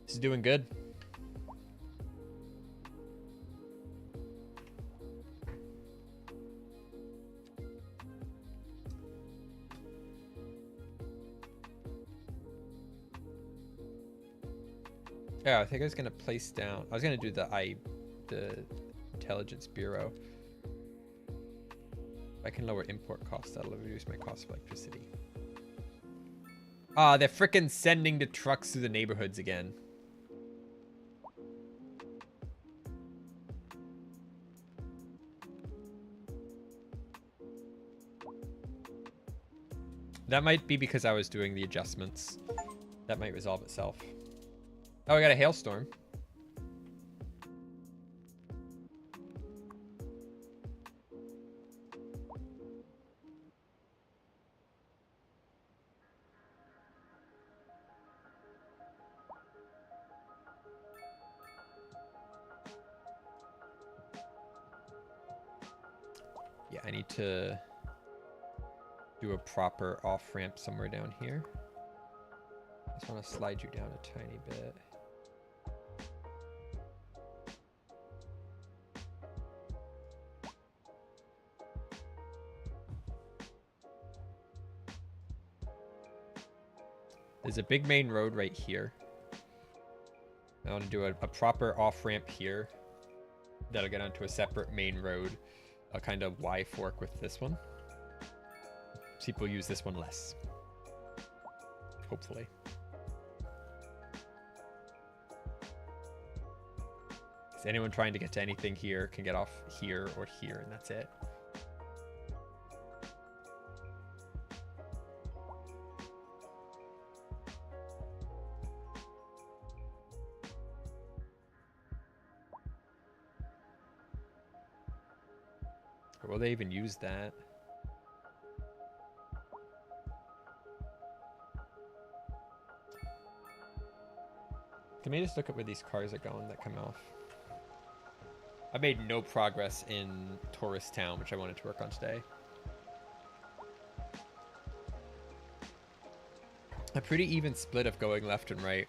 This is doing good. Yeah, I think I was gonna place down. I was gonna do the Intelligence Bureau. If I can lower import costs, that'll reduce my cost of electricity. Ah, they're frickin' sending the trucks to the neighborhoods again. That might be because I was doing the adjustments. That might resolve itself. Oh, we got a hailstorm. Yeah, I need to do a proper off-ramp somewhere down here. I just want to slide you down a tiny bit. There's a big main road right here. I want to do a proper off-ramp here. That'll get onto a separate main road. I'll kind of Y-fork with this one. People use this one less. Hopefully. So anyone trying to get to anything here can get off here or here, and that's it. Will they even use that? Can we just look at where these cars are going that come off? I made no progress in Tourist Town, which I wanted to work on today. A pretty even split of going left and right.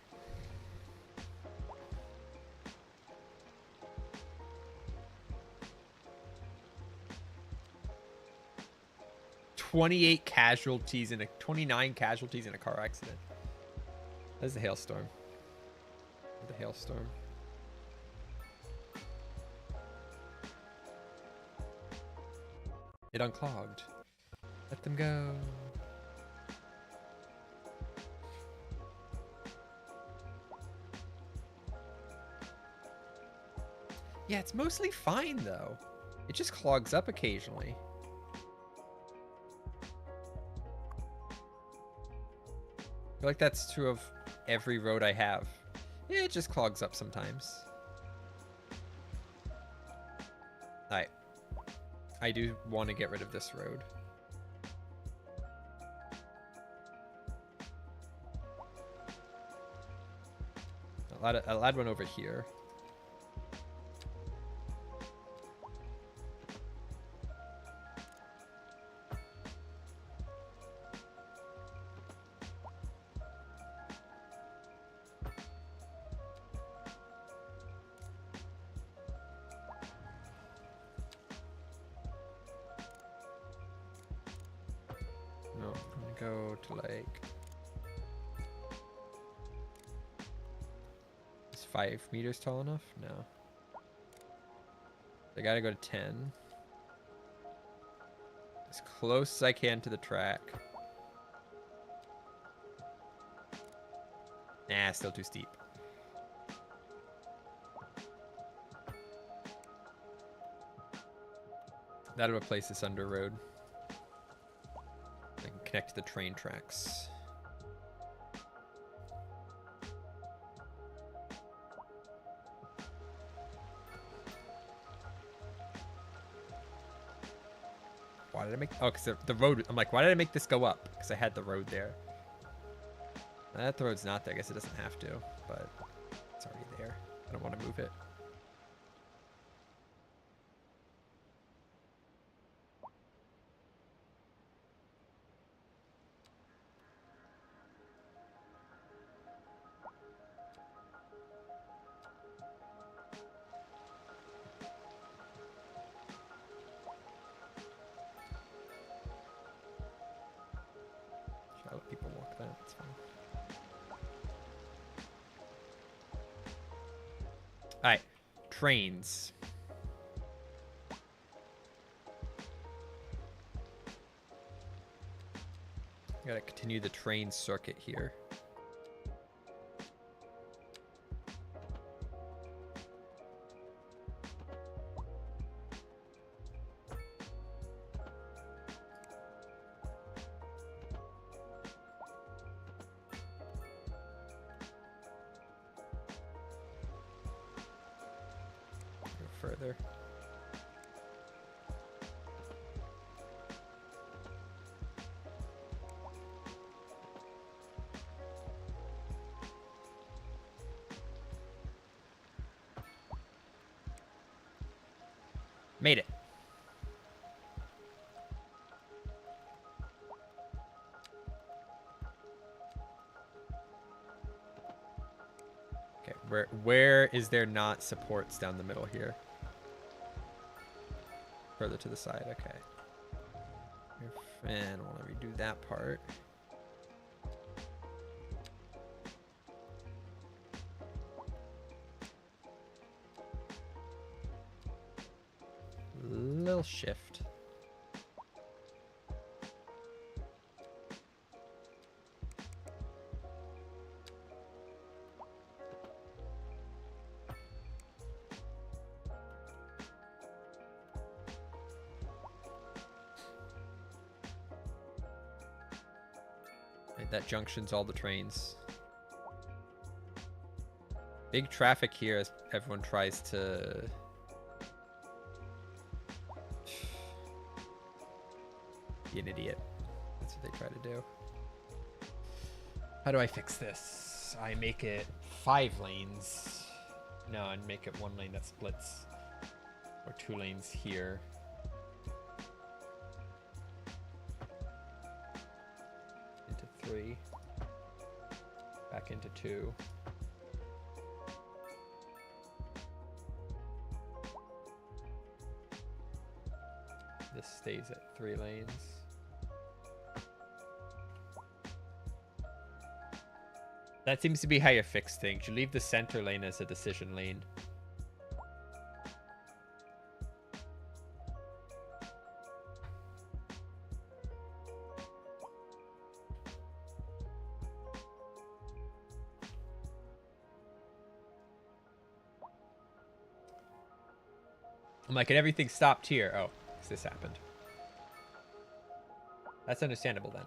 $28 casualties in a 29 casualties in a car accident. That's a hailstorm. The hailstorm. It unclogged. Let them go. Yeah, it's mostly fine though. It just clogs up occasionally. I feel like that's true of every road I have. Yeah, it just clogs up sometimes. Alright. I do want to get rid of this road. I'll add one over here. No, I'm gonna go to like... Is 5 meters tall enough? No. I gotta go to 10. As close as I can to the track. Nah, still too steep. That'll replace this under road. I can connect to the train tracks. Why did I make... Oh, because the road... I'm like, why did I make this go up? Because I had the road there. Now that the road's not there, I guess it doesn't have to. But it's already there. I don't want to move it. I'll let people walk that. It's fine. Alright. Trains. Gotta continue the train circuit here. Further. Made it. Okay, where is there not supports down the middle here? Further to the side, okay. And I want to redo that part. Little shift. That junctions all the trains. Big traffic here as everyone tries to... be an idiot. That's what they try to do. How do I fix this? I make it 5 lanes. No, I'd make it 1 lane that splits. Or 2 lanes here. Into 3. Back into 2. This stays at 3 lanes. That seems to be how you fix things. You leave the center lane as a decision lane. I'm like, and everything stopped here. Oh, 'cause this happened. That's understandable then.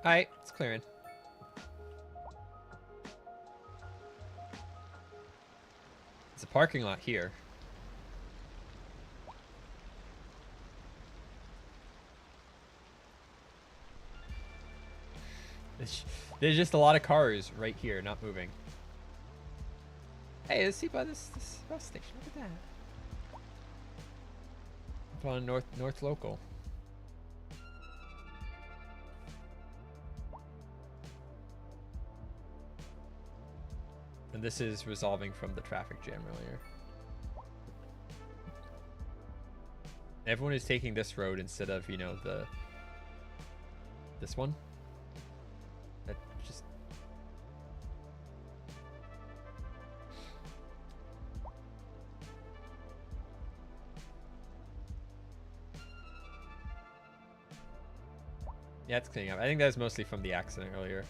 Alright, it's clearing. It's a parking lot here. There's just a lot of cars right here, not moving. Hey, let's see by this bus station. Look at that. Up on North Local. And this is resolving from the traffic jam earlier. Everyone is taking this road instead of, you know, this one. That just... Yeah, it's cleaning up. I think that was mostly from the accident earlier.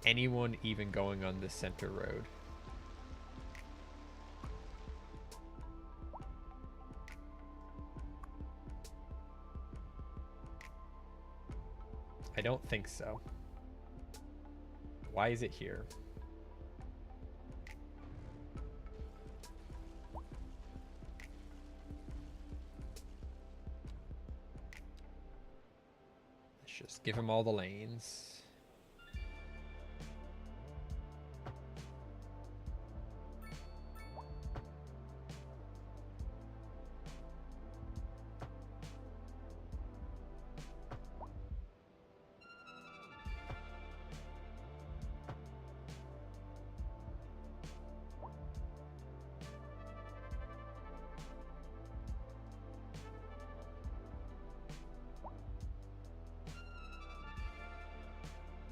Anyone even going on this center road? I don't think so. Why is it here? Let's just give him all the lanes.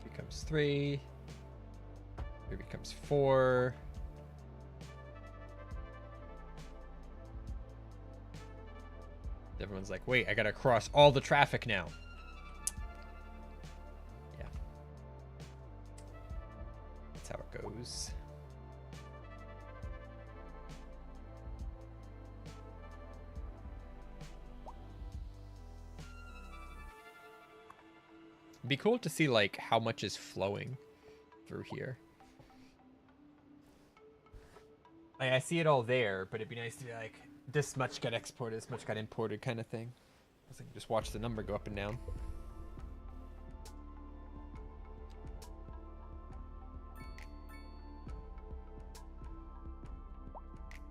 Becomes 3. Here becomes 4. Everyone's like, wait, I gotta cross all the traffic now. Yeah. That's how it goes. It'd be cool to see like how much is flowing through here. Like, I see it all there, but it'd be nice to be like, this much got exported, this much got imported kind of thing. I can just watch the number go up and down.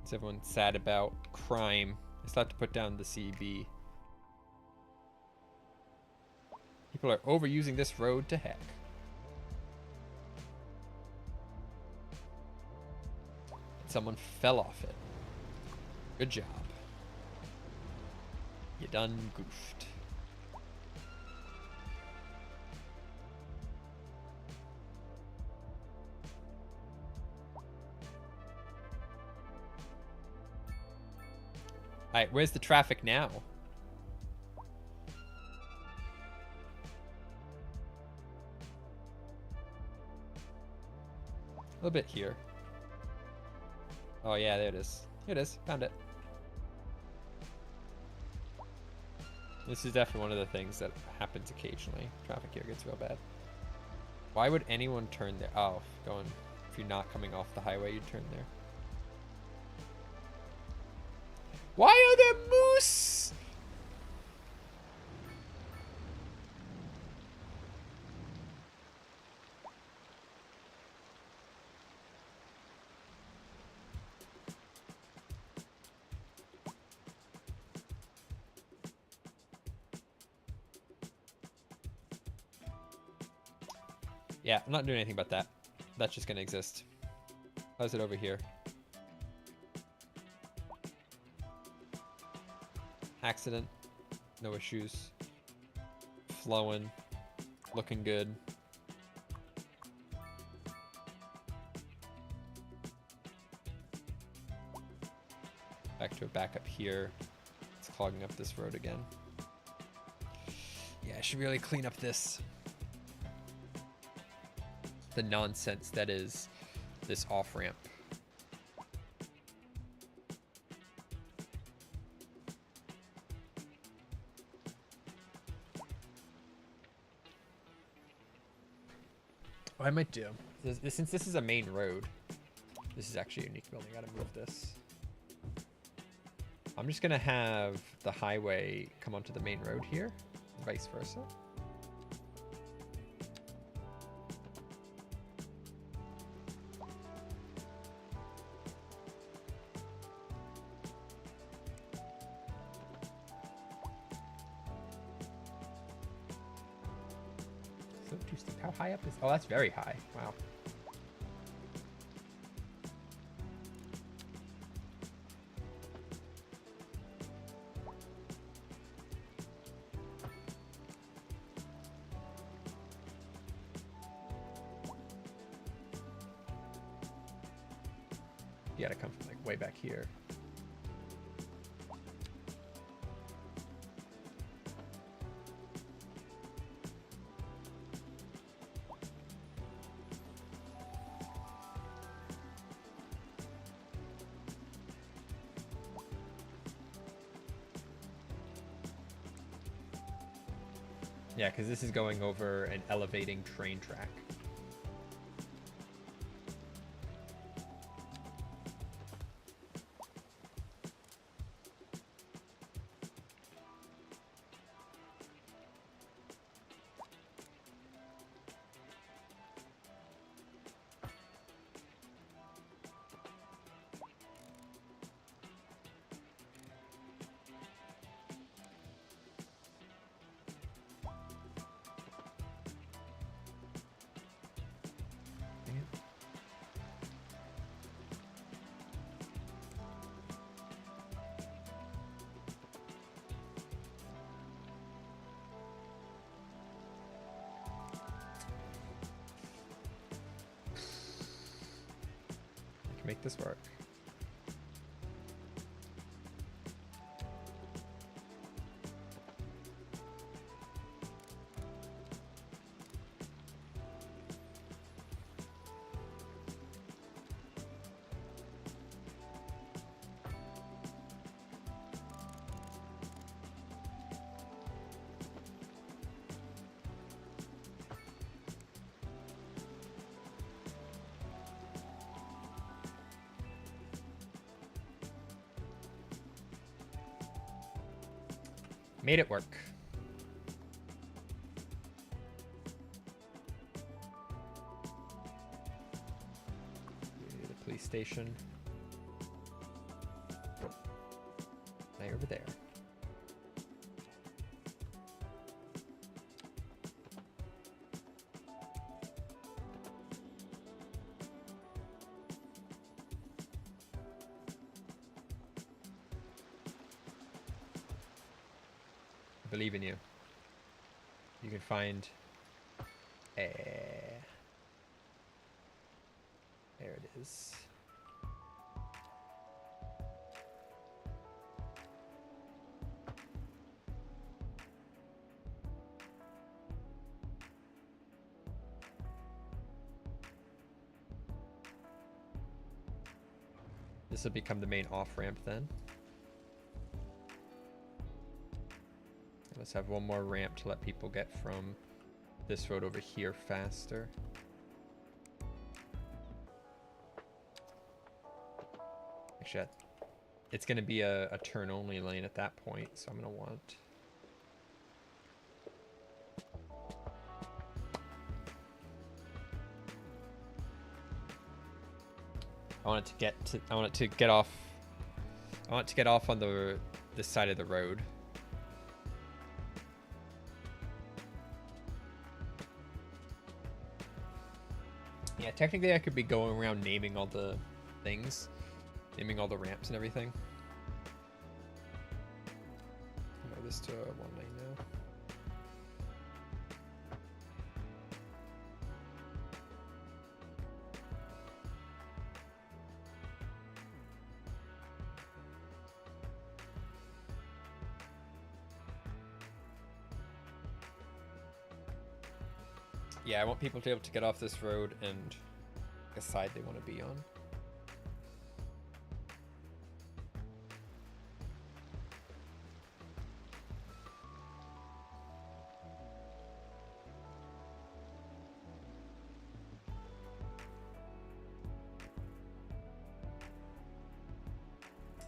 Is everyone sad about crime? I still have to put down the CB. People are overusing this road to heck. Someone fell off it. Good job. You done goofed. Alright, where's the traffic now? A little bit here. Oh yeah, there it is. Here it is. Found it. This is definitely one of the things that happens occasionally. Traffic here gets real bad. Why would anyone turn there? Oh, if you're not coming off the highway, you'd turn there. Why are there moose? Yeah, I'm not doing anything about that. That's just gonna exist. How's it over here? Accident. No issues. Flowing. Looking good. Back to a backup here. It's clogging up this road again. Yeah, I should really clean up this. The nonsense that is this off-ramp. What I might do, since this is a main road, this is actually a unique building, I gotta move this. I'm just gonna have the highway come onto the main road here, and vice versa. So too steep. How high up is? Oh, that's very high. Wow. You gotta come from like way back here. Yeah, because this is going over an elevating train track. Make this work. Made it work. The police station. Now you're over there. Believe in you. You can find a... There it is. This will become the main off-ramp then. Let's have one more ramp to let people get from this road over here faster. Actually, it's going to be a turn-only lane at that point, so I'm going to want... I want it to get off on this side of the road. Technically, I could be going around naming all the things. Naming all the ramps and everything. Move this to 1 lane now. Yeah, I want people to be able to get off this road and decide they want to be on.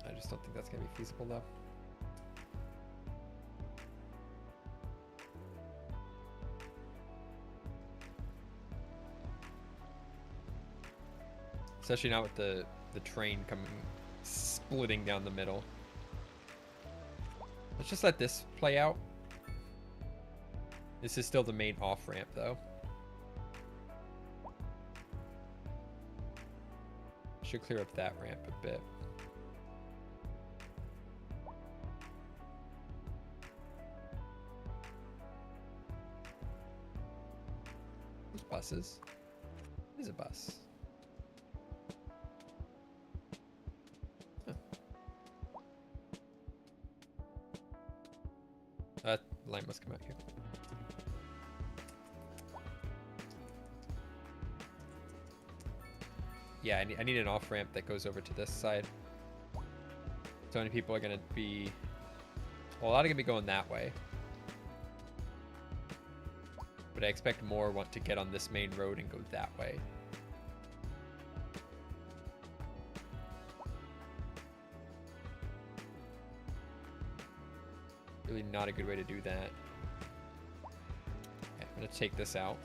I just don't think that's going to be feasible though. Especially not with the train coming, splitting down the middle. Let's just let this play out. This is still the main off-ramp though. Should clear up that ramp a bit. There's buses. There's a bus. Line must come out here. Yeah, I need an off-ramp that goes over to this side. So many people are going to be... Well, a lot are going to be going that way. But I expect more want to get on this main road and go that way. Really not a good way to do that. Okay, I'm gonna take this out.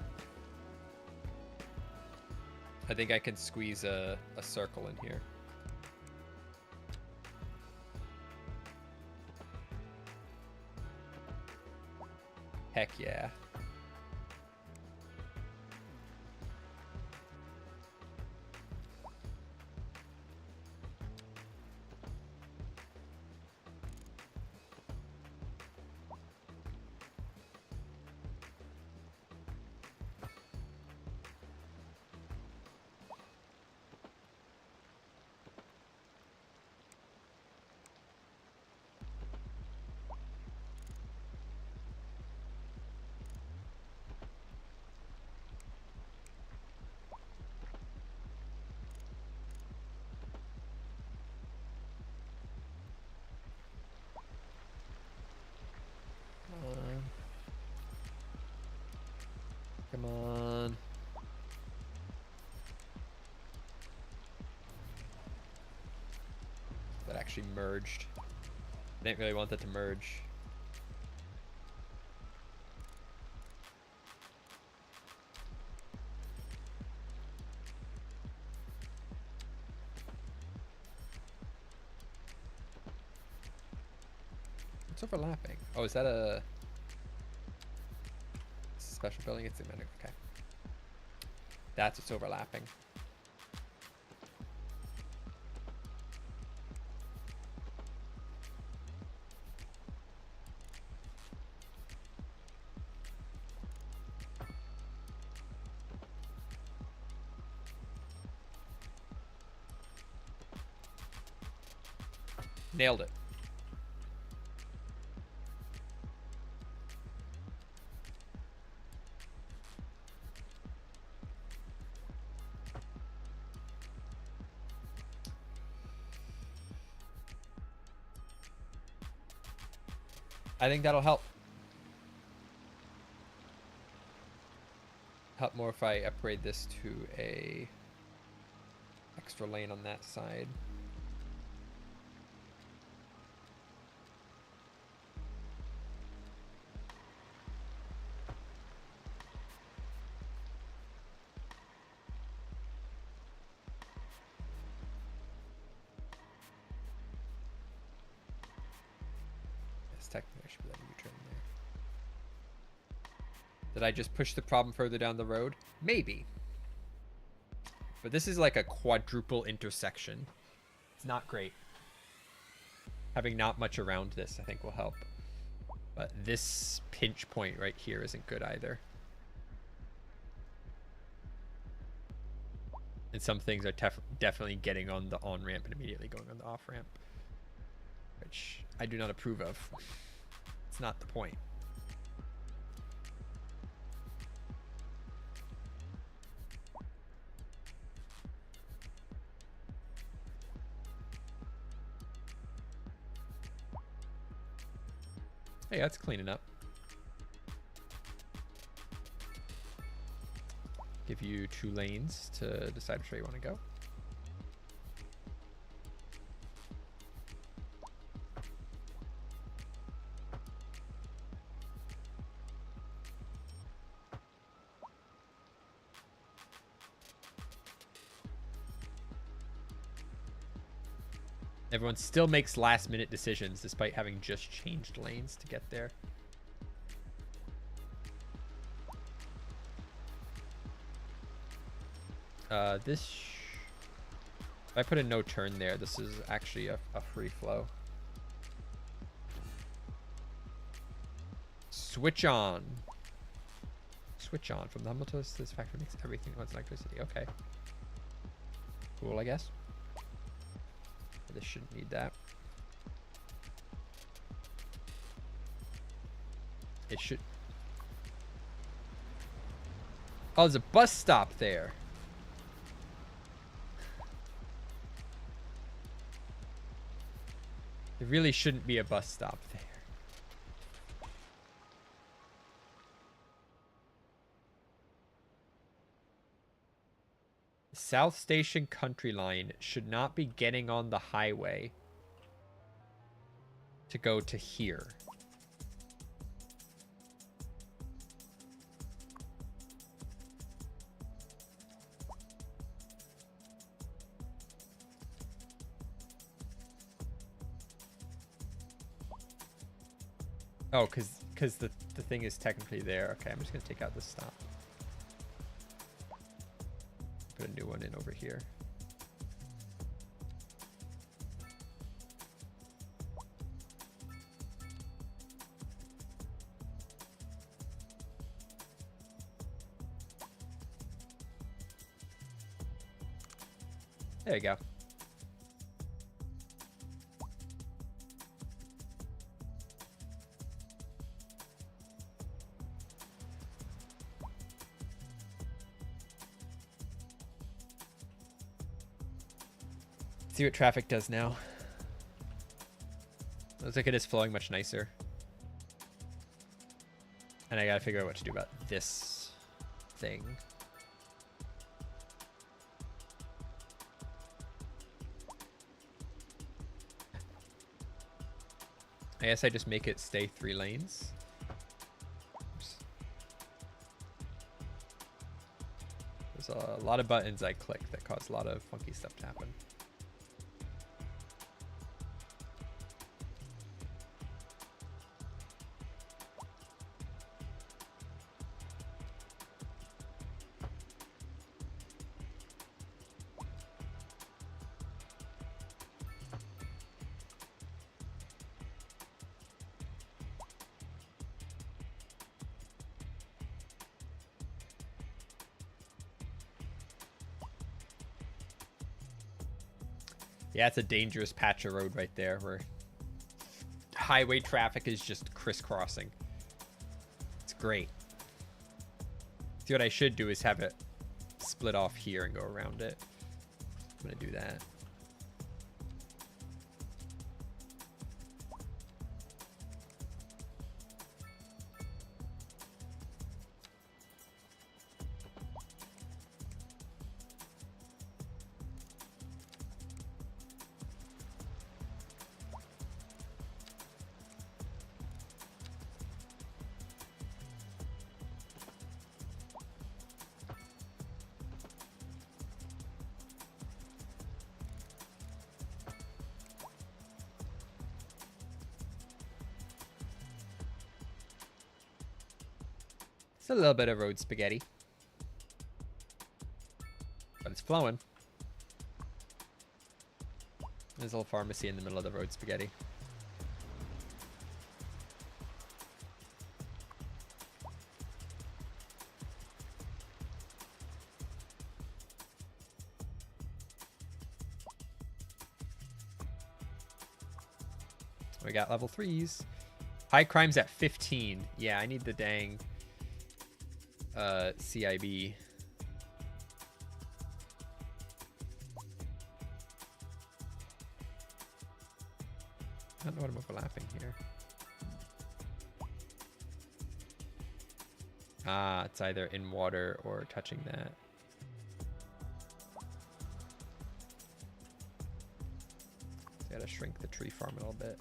I think I can squeeze a circle in here. Heck yeah. Come on. That actually merged. I didn't really want that to merge. It's overlapping. Oh, is that a special building? It's amendment. Okay. That's what's overlapping. Nailed it. I think that'll help. Help more if I upgrade this to a extra lane on that side. Technically, I should be letting you turn there. Did I just push the problem further down the road? Maybe. but this is like a quadruple intersection. It's not great. Having not much around this, I think, will help. But this pinch point right here isn't good either. And some things are definitely getting on the on-ramp and immediately going on the off-ramp, which I do not approve of. It's not the point. Hey, that's cleaning up. Give you 2 lanes to decide which way you want to go. Everyone still makes last-minute decisions despite having just changed lanes to get there. If I put a no turn there, this is actually a free flow. Switch on. Switch on. From the humble to this factory makes everything runs electricity. Okay. Cool, I guess. This shouldn't need that. It should. Oh, there's a bus stop there. There really shouldn't be a bus stop there. South Station Country Line should not be getting on the highway to go to here. Oh, because the thing is technically there. Okay, I'm just going to take out this stop. Put a new one in over here. There you go. See what traffic does now. Looks like it is flowing much nicer. And I gotta figure out what to do about this thing. I guess I just make it stay 3 lanes. Oops. There's a lot of buttons I click that cause a lot of funky stuff to happen. Yeah, it's a dangerous patch of road right there where highway traffic is just crisscrossing. It's great. See, what I should do is have it split off here and go around it. I'm going to do that. It's a little bit of road spaghetti, but it's flowing. There's a little pharmacy in the middle of the road, spaghetti. We got level 3s. High crime's at 15. Yeah, I need the dang CIB. I don't know what I'm overlapping here. Ah, it's either in water or touching that. So I gotta shrink the tree farm a little bit.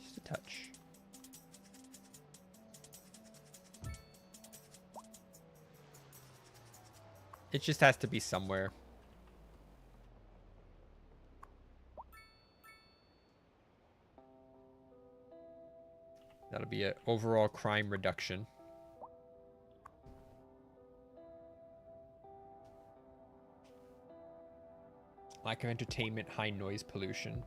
Just a touch. It just has to be somewhere. That'll be an overall crime reduction. Lack of entertainment, high noise pollution.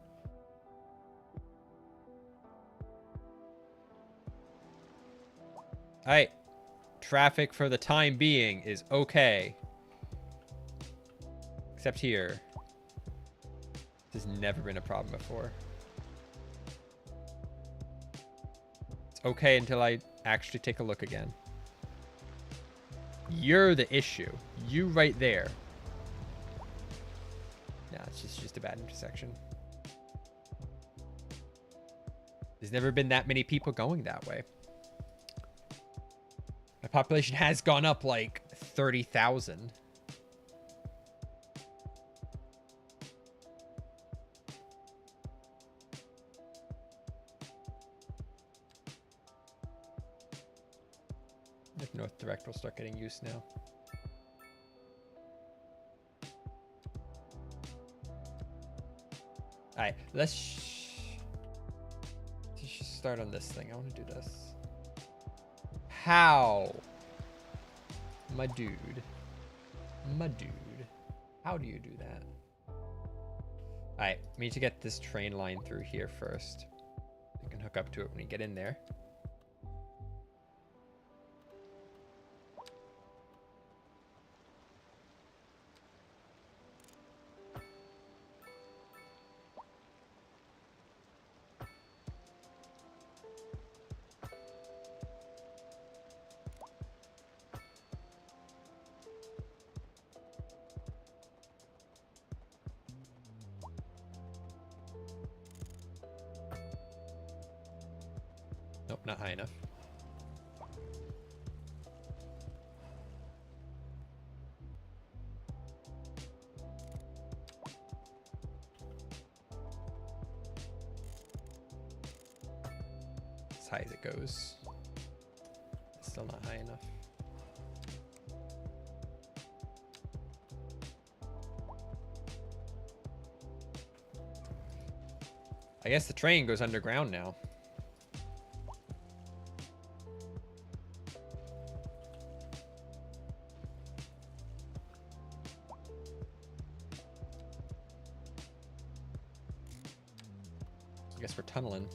Alright. Traffic for the time being is okay. Except here. This has never been a problem before. It's okay until I actually take a look again. You're the issue. You right there. Yeah, it's just a bad intersection. There's never been that many people going that way. My population has gone up like 30,000. If North Direct will start getting used now. Alright, let's just start on this thing. I want to do this. How? My dude. My dude. How do you do that? Alright, we need to get this train line through here first. You can hook up to it when you get in there. Nope, not high enough. As high as it goes. It's still not high enough. I guess the train goes underground now. I guess we're tunneling.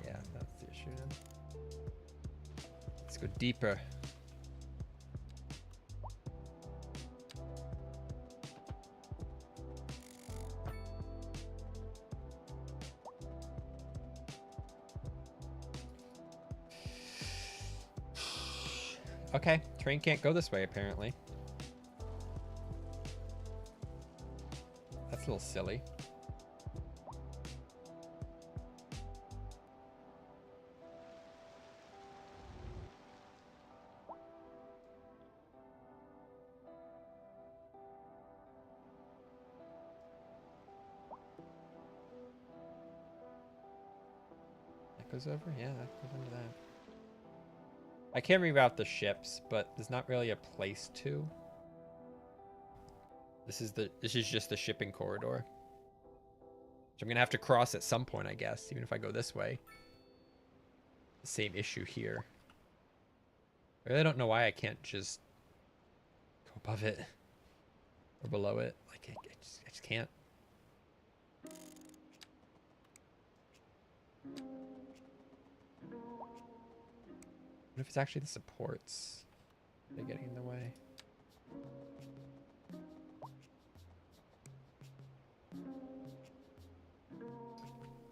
Yeah, that's the issue then. Let's go deeper. Okay, train can't go this way apparently. That's a little silly. goes over? Yeah, that goes under that. I can reroute the ships, but there's not really a place to. This is just the shipping corridor. So I'm gonna have to cross at some point, I guess, even if I go this way. The same issue here. I really don't know why I can't just go above it or below it. Like I just can't. What if it's actually the supports? They're getting in the way.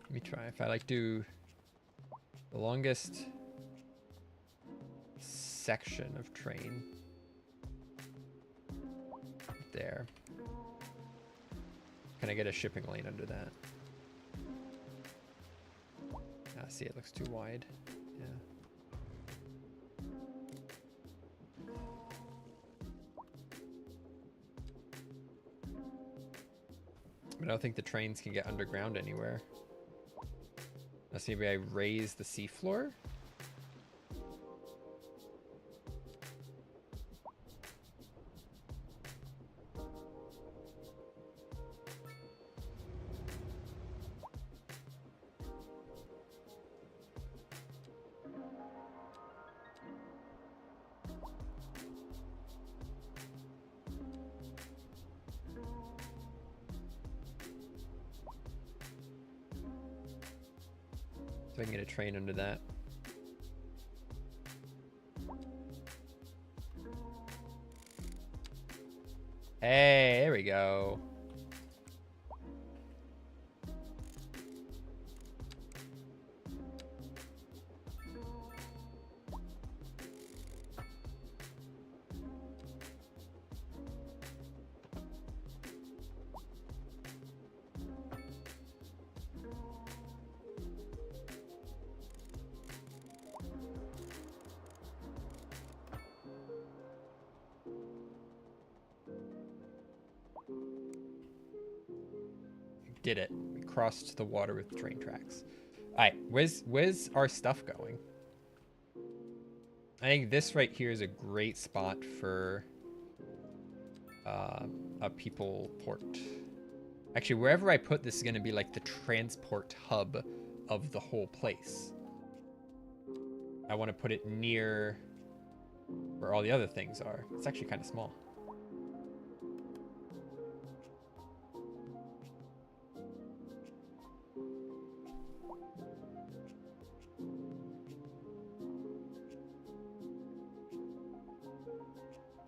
Let me try. If I like do the longest section of train there. Can I get a shipping lane under that? Ah, see, it looks too wide. Yeah. But I don't think the trains can get underground anywhere. Unless maybe I raise the seafloor? So I can get a train under that. Hey, there we go. Did it. We crossed the water with train tracks. Alright, where's our stuff going? I think this right here is a great spot for a people port. Actually, wherever I put this is going to be like the transport hub of the whole place. I want to put it near where all the other things are. It's actually kind of small.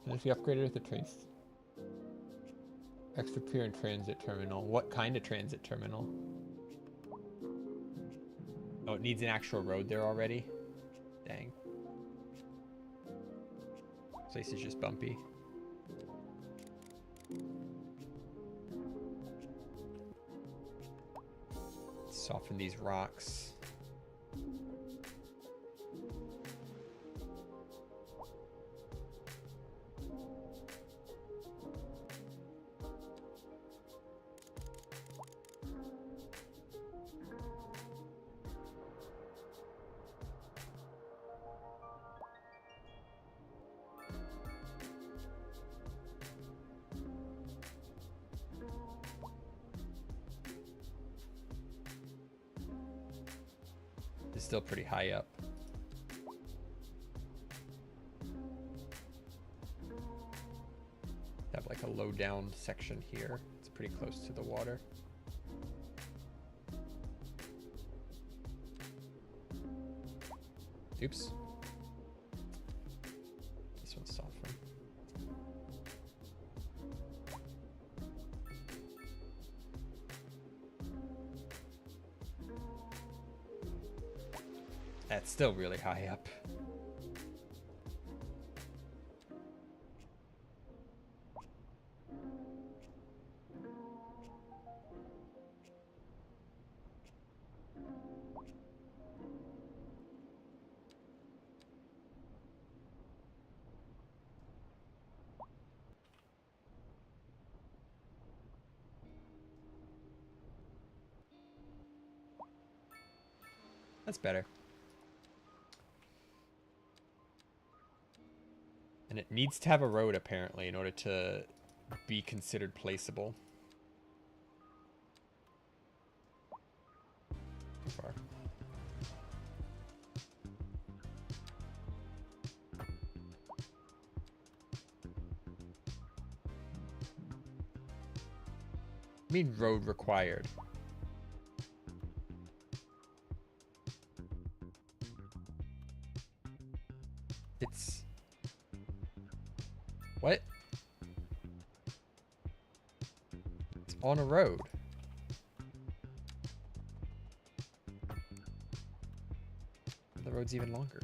And if you upgraded the trains, extra pier and transit terminal. What kind of transit terminal? Oh, it needs an actual road there already? Dang. This place is just bumpy. Soften these rocks. It's still pretty high up. Have like a low down section here. It's pretty close to the water. Oops. This one's softer. That's still really high up. That's better. And it needs to have a road, apparently, in order to be considered placeable. So far. I mean road required. It's... What? It's on a road. The road's even longer.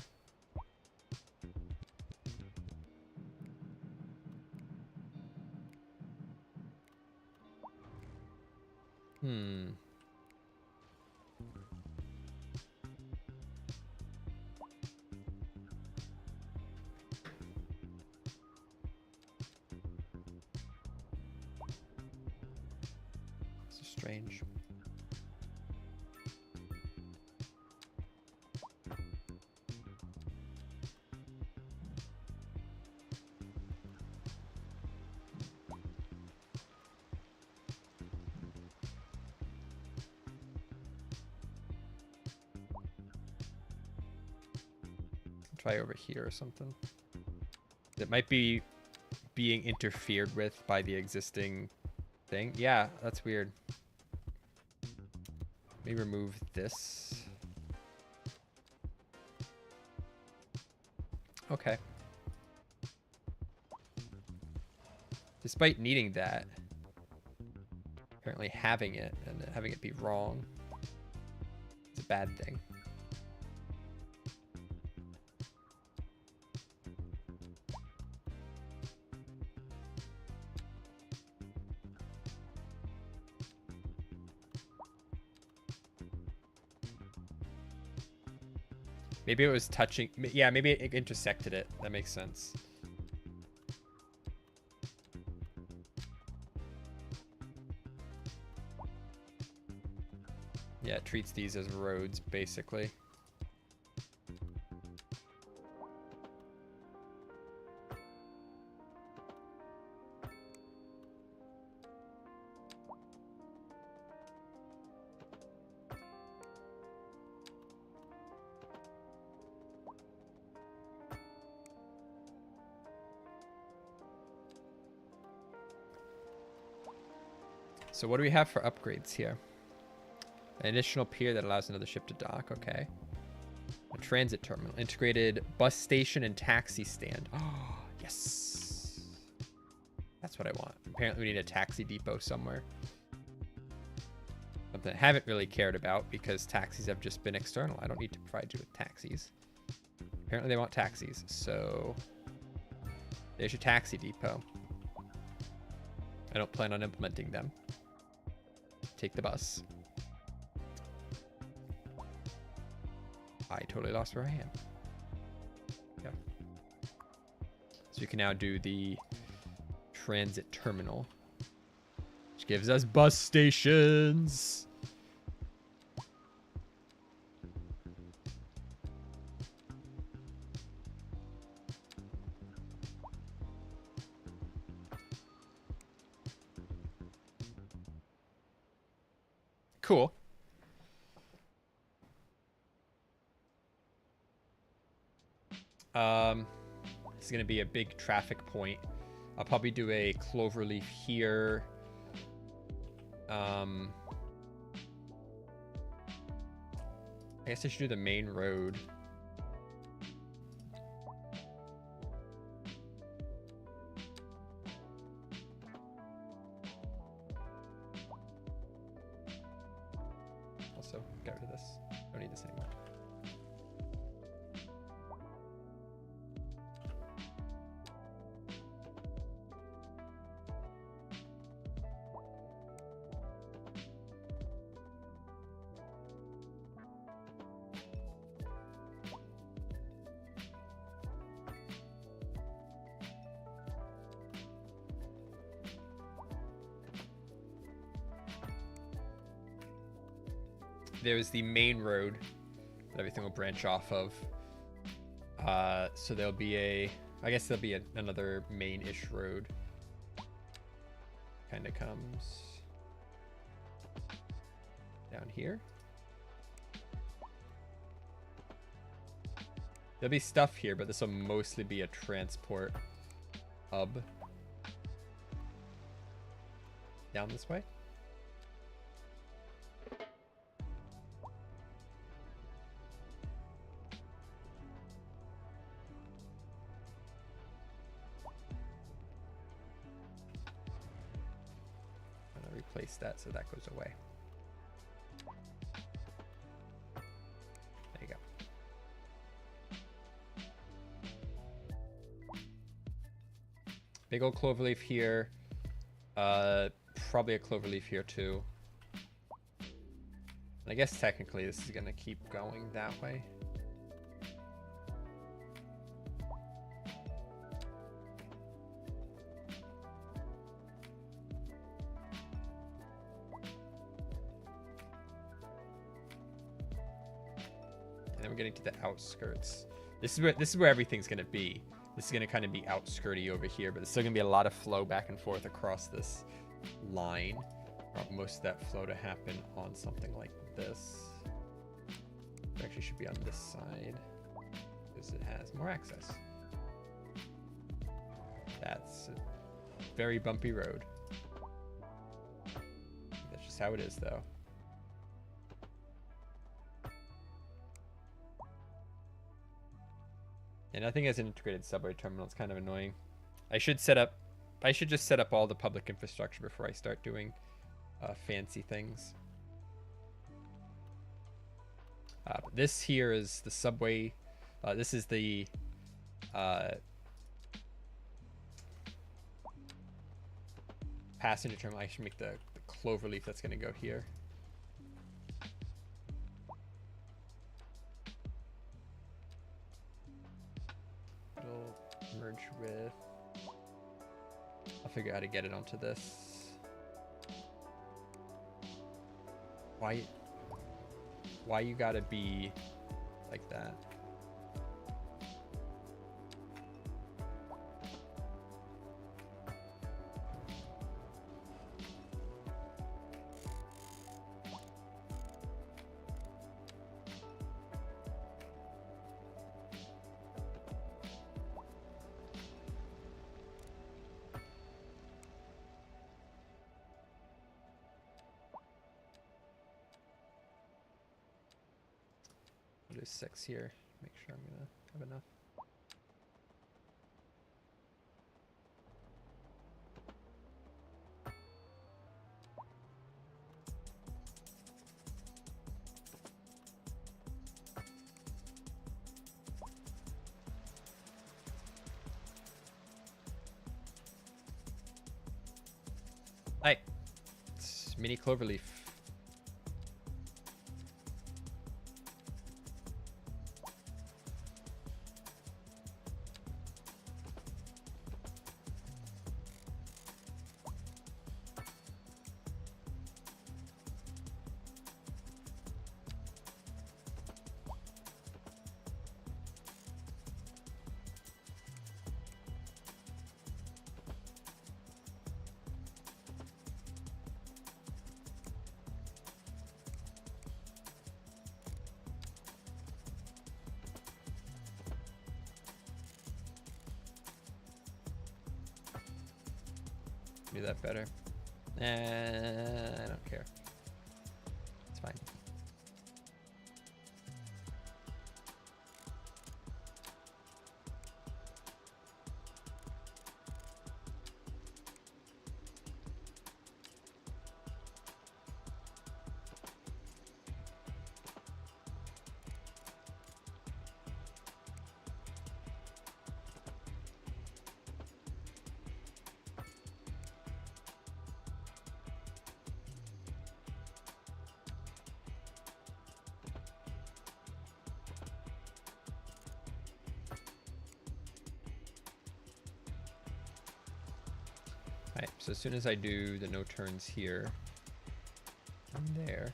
This is strange. Try over here or something. It might be being interfered with by the existing thing. Yeah, that's weird. Let me remove this. Okay. Despite needing that, apparently having it and having it be wrong is a bad thing. Maybe it was touching. Yeah, maybe it intersected it. That makes sense. Yeah, it treats these as roads, basically. So what do we have for upgrades here? An additional pier that allows another ship to dock. Okay. A transit terminal. Integrated bus station and taxi stand. Oh, yes. That's what I want. Apparently we need a taxi depot somewhere. Something I haven't really cared about because taxis have just been external. I don't need to provide you with taxis. Apparently they want taxis. So there's your taxi depot. I don't plan on implementing them. Take the bus. I totally lost where I am. Yeah. So you can now do the transit terminal, which gives us bus stations. Cool. This is going to be a big traffic point. I'll probably do a cloverleaf here. I guess I should do the main road. Also, get rid of this. Don't need this anymore. There's the main road, that everything will branch off of. So there'll be I guess there'll be another main-ish road. Kind of comes down here. There'll be stuff here, but this will mostly be a transport hub. Down this way. I'm gonna replace that so that goes away. There you go. Big old cloverleaf here. Probably a cloverleaf here too. And I guess technically this is gonna keep going that way. And then we're getting to the outskirts. This is where everything's gonna be. This is gonna kind of be outskirty over here, but there's still gonna be a lot of flow back and forth across this line. I want most of that flow to happen on something like this. It actually should be on this side because it has more access. That's a very bumpy road. That's just how it is though. And nothing has an integrated subway terminal. It's kind of annoying. I should just set up all the public infrastructure before I start doing fancy things. This here is the subway. This is the passenger terminal. I should make the cloverleaf that's going to go here. It'll merge with... I'll figure out how to get it onto this. Why you gotta be like that? I'll do 6 here. Make sure I'm gonna have enough. Hi, it's mini cloverleaf. Do that better. I don't care. It's fine. Alright, so as soon as I do the no turns here and there,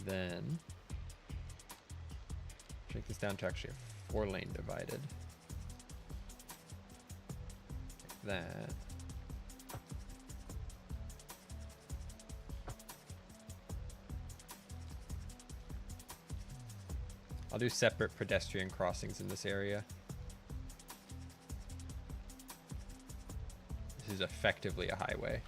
then take this down to actually a 4-lane divided. Like that. I'll do separate pedestrian crossings in this area. This is effectively a highway.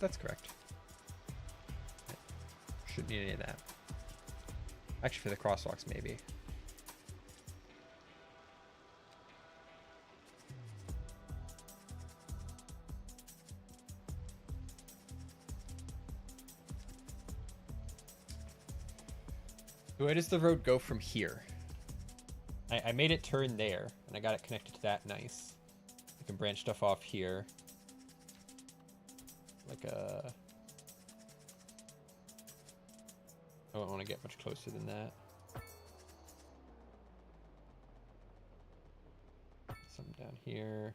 That's correct. Shouldn't need any of that. Actually, for the crosswalks, maybe. Where does the road go from here? I made it turn there, and I got it connected to that. Nice. I can branch stuff off here. Like a... I don't want to get much closer than that. Some down here.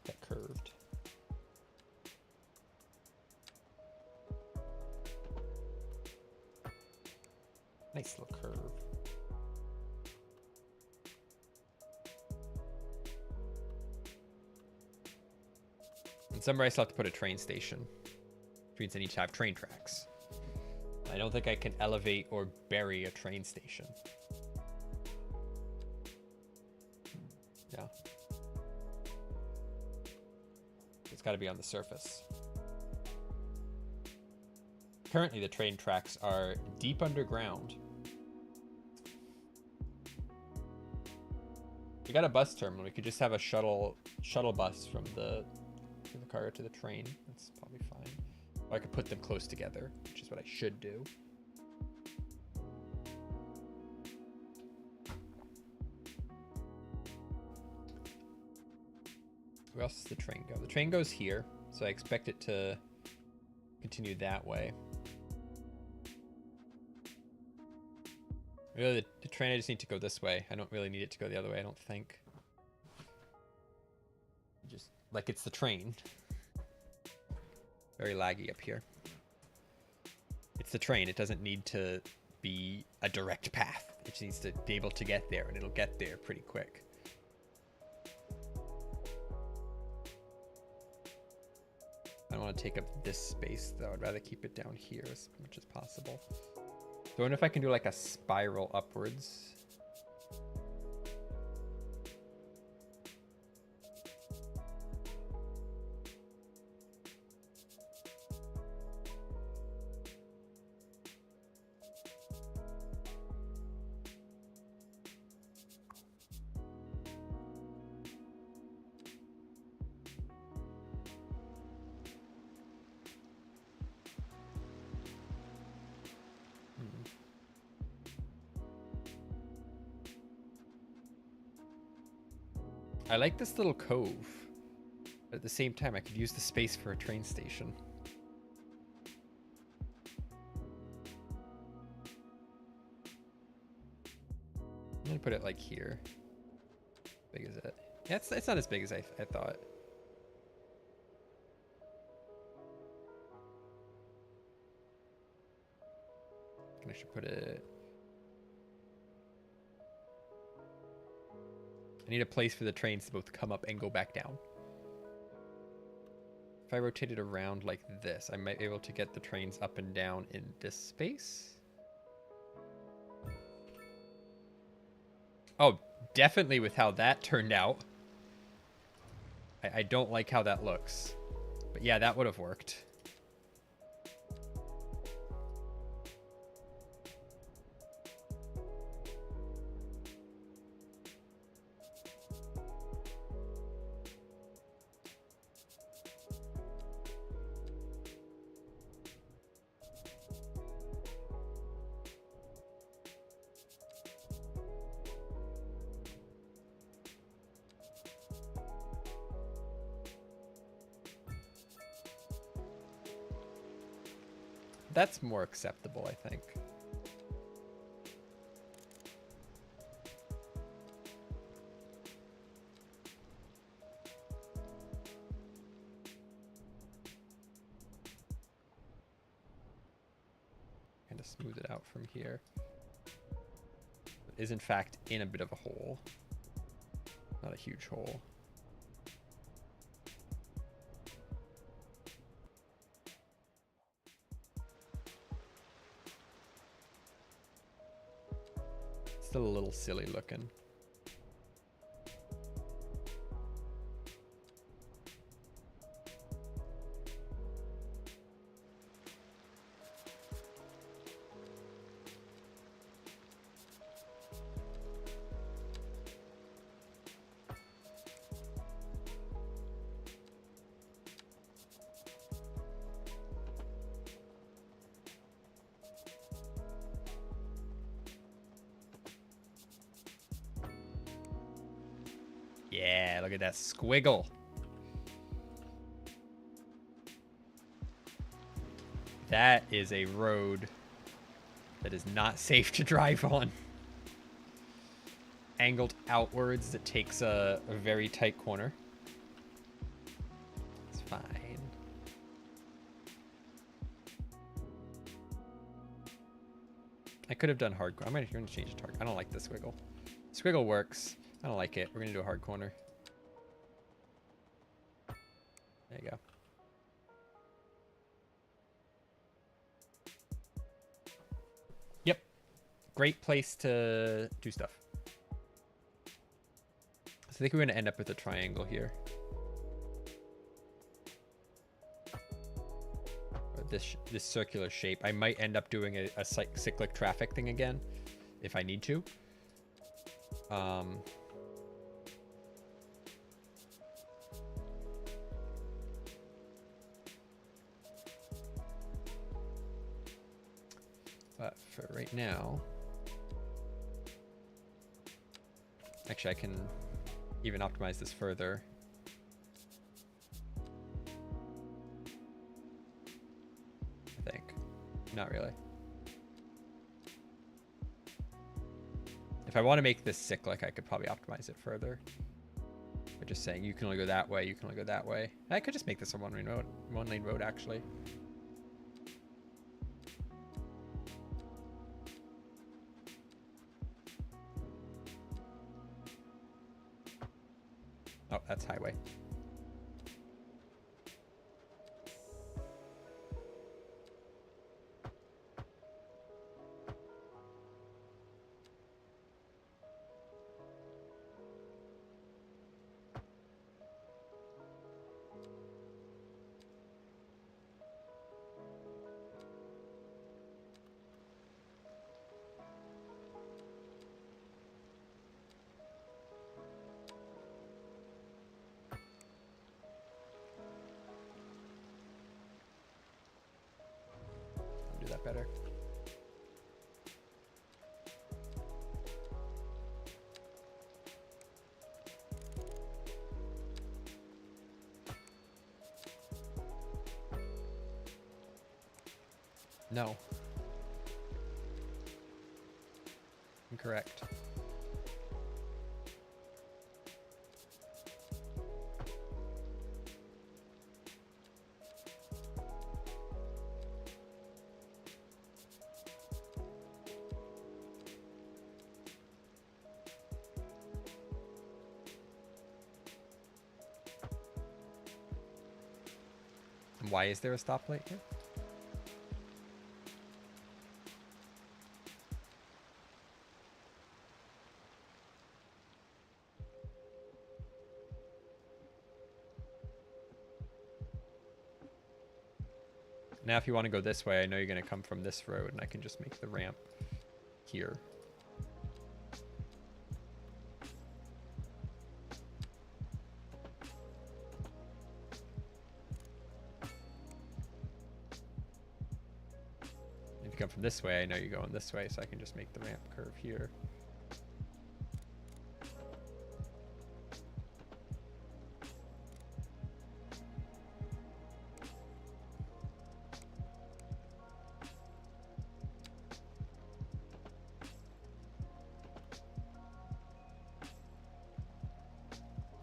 That curved. Nice little curve. And somewhere I still have to put a train station, which means I need to have train tracks. I don't think I can elevate or bury a train station. Yeah. It's got to be on the surface. Currently, the train tracks are deep underground. We got a bus terminal. We could just have a shuttle bus from the car to the train. That's probably fine. Or I could put them close together, which is what I should do. Where else does the train go? The train goes here, so I expect it to continue that way. Really, the train, I just need to go this way. I don't really need it to go the other way, I don't think. Just like it's the train. Very laggy up here. It's the train. It doesn't need to be a direct path. It just needs to be able to get there, and it'll get there pretty quick. I don't want to take up this space, though. I'd rather keep it down here as much as possible. So I wonder if I can do like a spiral upwards. I like this little cove, but at the same time I could use the space for a train station. I'm gonna put it like here. How big is it? Yeah, it's not as big as I thought. I should put it... I need a place for the trains to both come up and go back down. If I rotate it around like this, I might be able to get the trains up and down in this space. Oh, definitely with how that turned out. I don't like how that looks. But yeah, that would have worked. That's more acceptable, I think. Kind of smooth it out from here. It is in fact in a bit of a hole. Not a huge hole. Still a little silly looking. Yeah, look at that squiggle. That is a road that is not safe to drive on. Angled outwards that takes a very tight corner. It's fine. I could have done hardcore. I'm going to change the target. I don't like the squiggle. Squiggle works. I don't like it. We're going to do a hard corner. There you go. Yep. Great place to do stuff. So I think we're going to end up with a triangle here. Or this circular shape. I might end up doing a cyclic traffic thing again if I need to. But for right now, actually I can even optimize this further. I think. Not really. If I want to make this cyclic, I could probably optimize it further. But just saying, you can only go that way, you can only go that way. I could just make this a one-lane road, actually. Oh, that's highway. Do that better. No. Incorrect. Why is there a stoplight here? Now if you want to go this way, I know you're going to come from this road, and I can just make the ramp here. If you come from this way, I know you're going this way, so I can just make the ramp curve here.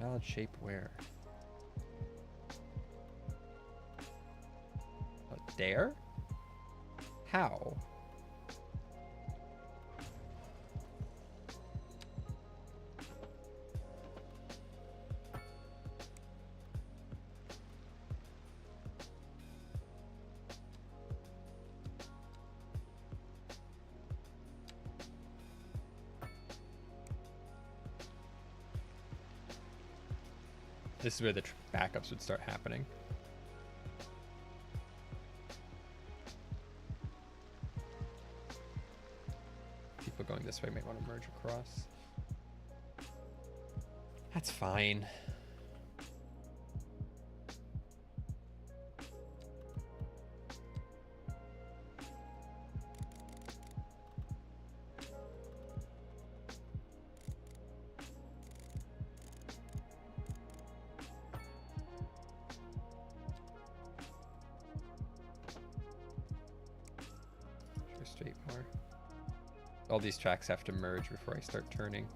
Valid shape where? Oh, there? How? This is where the backups would start happening. People going this way might want to merge across. That's fine. Straight more. All these tracks have to merge before I start turning.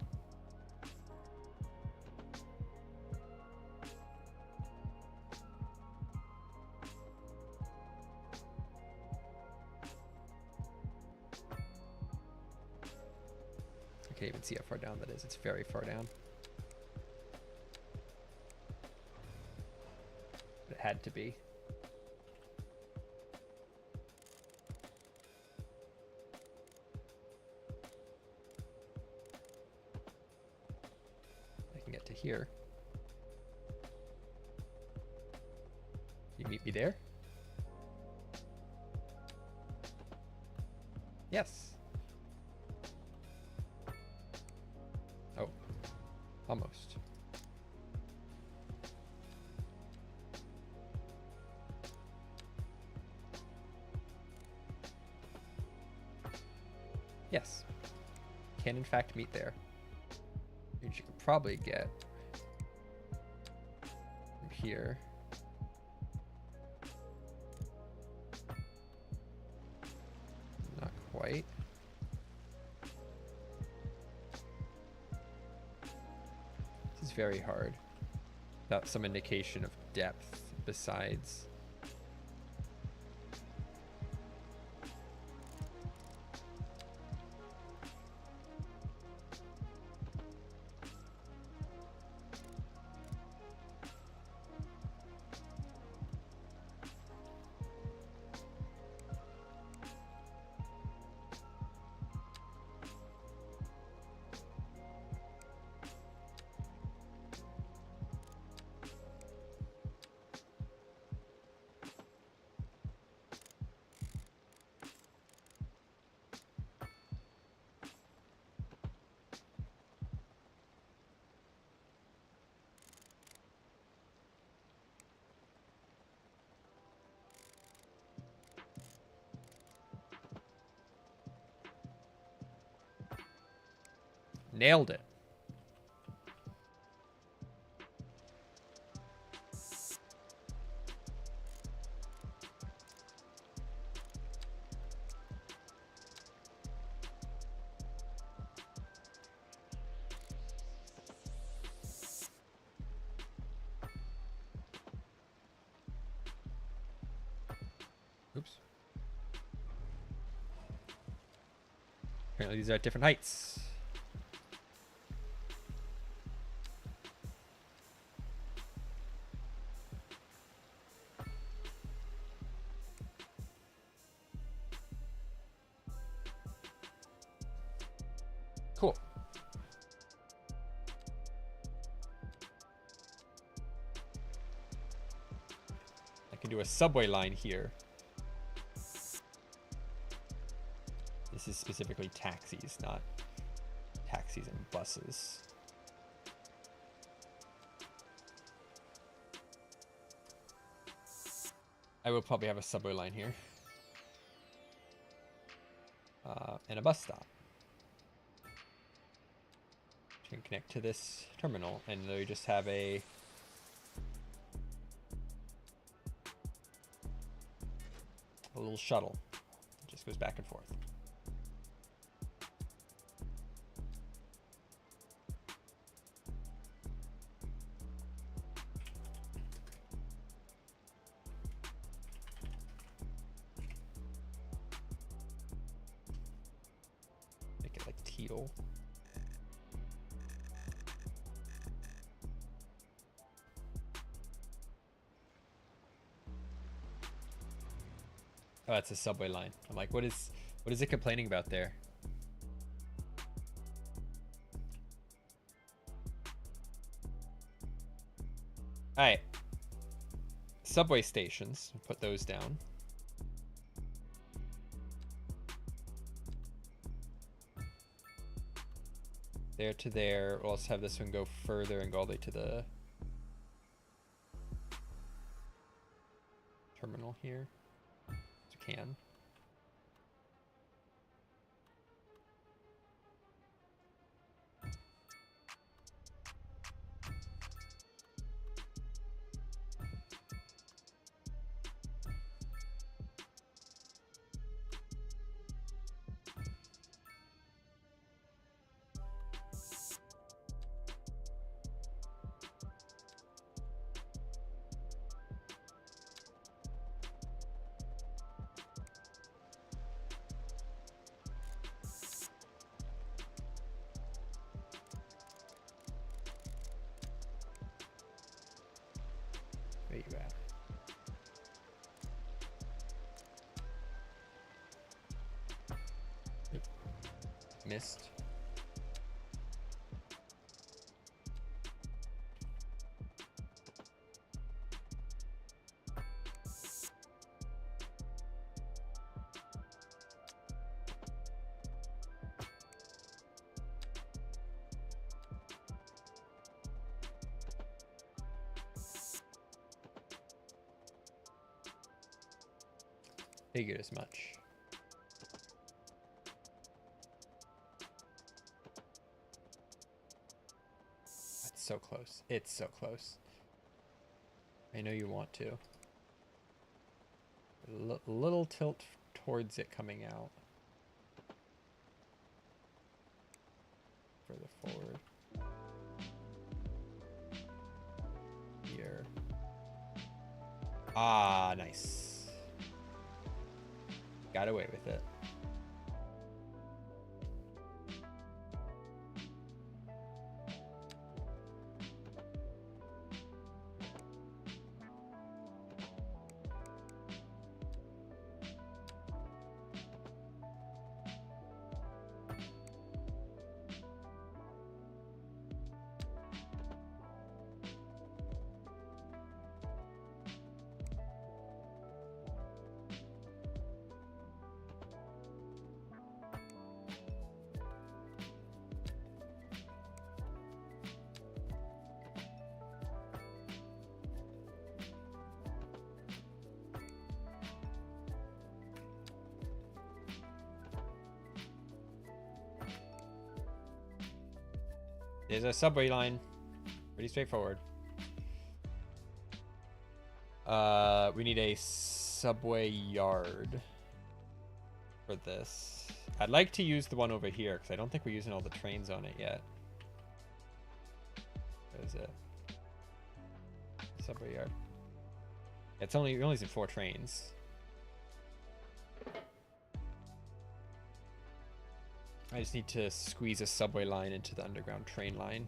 I can't even see how far down that is. It's very far down. It had to be. To here. You meet me there? Yes. Oh, almost. Yes. Can in fact meet there. You could probably get from here. Not quite. This is very hard. Without some indication of depth besides. Nailed it. Oops. Apparently these are at different heights. do a subway line here. This is specifically taxis, not taxis and buses. I will probably have a subway line here. And a bus stop. Which can connect to this terminal, and they just have a little shuttle. It just goes back and forth. Make it like teal. Oh, that's a subway line. I'm like, what is it complaining about there? All right. Subway stations. Put those down. There to there. We'll also have this one go further and go all the way to the terminal here. Can. Where you at? Missed. Figured as much. That's so close. It's so close. I know you want to. A little tilt towards it coming out. Further forward. Here. Ah, nice. Got away with it. There's a subway line. Pretty straightforward. We need a subway yard for this. I'd like to use the one over here because I don't think we're using all the trains on it yet. What is it? Subway yard. It's only, we're only using 4 trains. I just need to squeeze a subway line into the underground train line.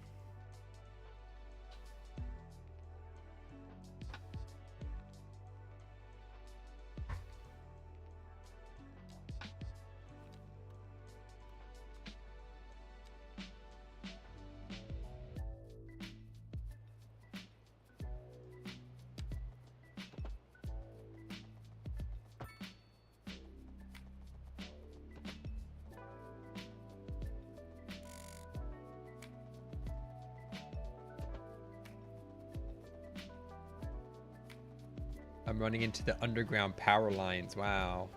I'm running into the underground power lines. Wow.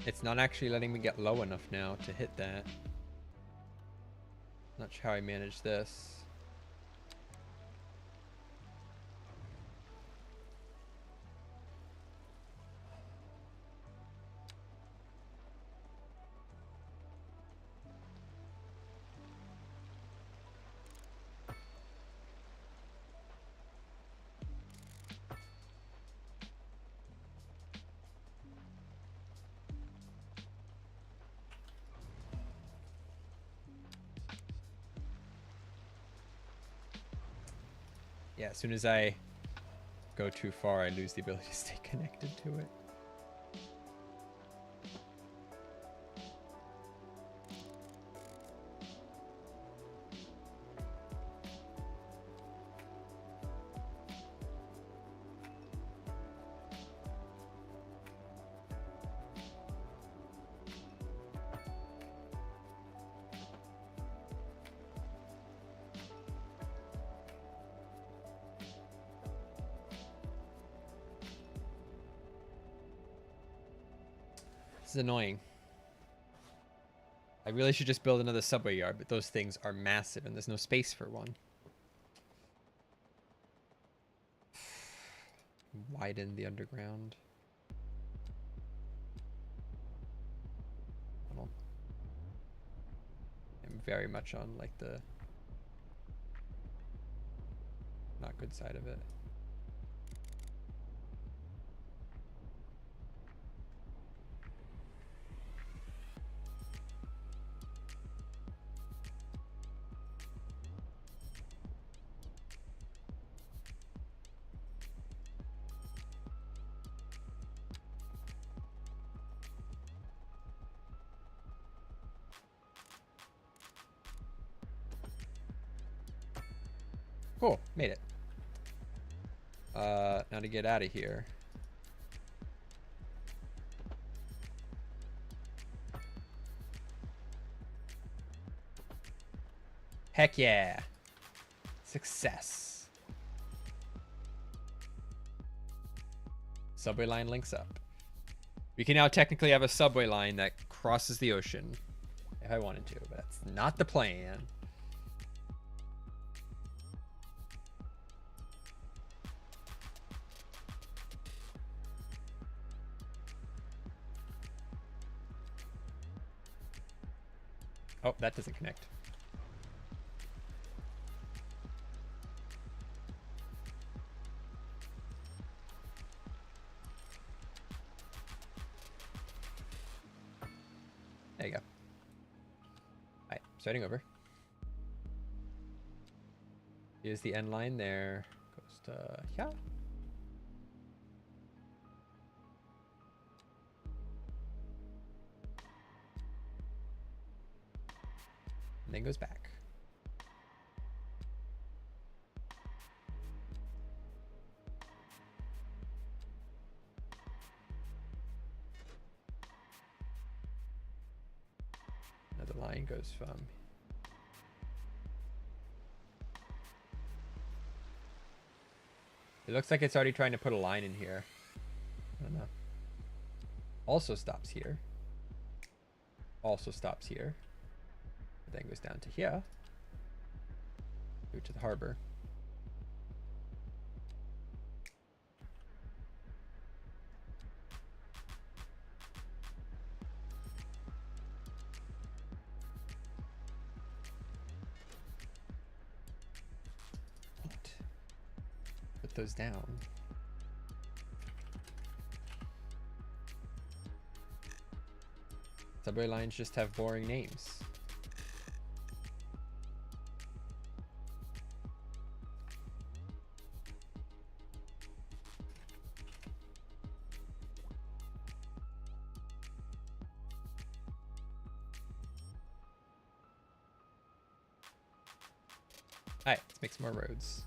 It's not actually letting me get low enough now to hit that. Not sure how I manage this. Yeah, as soon as I go too far, I lose the ability to stay connected to it. This is annoying. I really should just build another subway yard, but those things are massive and there's no space for one. Widen the underground. Tunnel. I'm very much on like the not good side of it. Cool, made it. Now to get out of here. Heck yeah. Success. Subway line links up. We can now technically have a subway line that crosses the ocean if I wanted to, but that's not the plan. Oh, that doesn't connect. There you go. Alright, starting over. Here's the end line there. Goes to here. And then goes back. Another line goes from it looks like it's already trying to put a line in here. I don't know. Also stops here. Also stops here. But then goes down to here. Go to the harbor. Neat. Put those down. Subway lines just have boring names. Alright, let's make some more roads.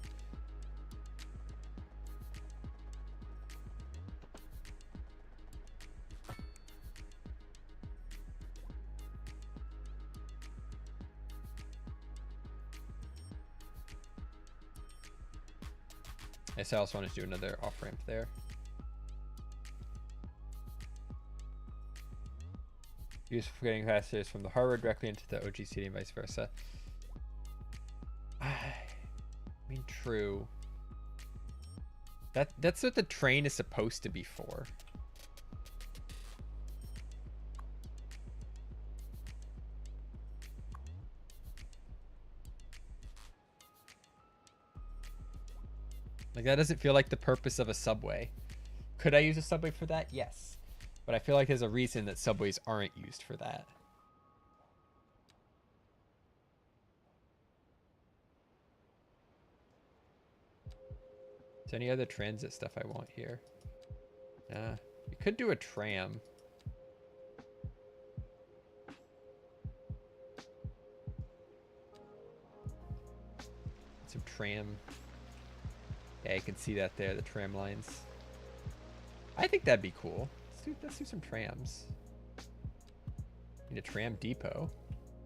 I also want to do another off-ramp there. Useful for getting passengers from the harbor directly into the OG city and vice versa. I mean, true. That's what the train is supposed to be for. Like, that doesn't feel like the purpose of a subway. Could I use a subway for that? Yes. But I feel like there's a reason that subways aren't used for that. Is there any other transit stuff I want here? We could do a tram. Some tram. Yeah, you can see that there, the tram lines. I think that'd be cool. Let's do some trams. Need a tram depot,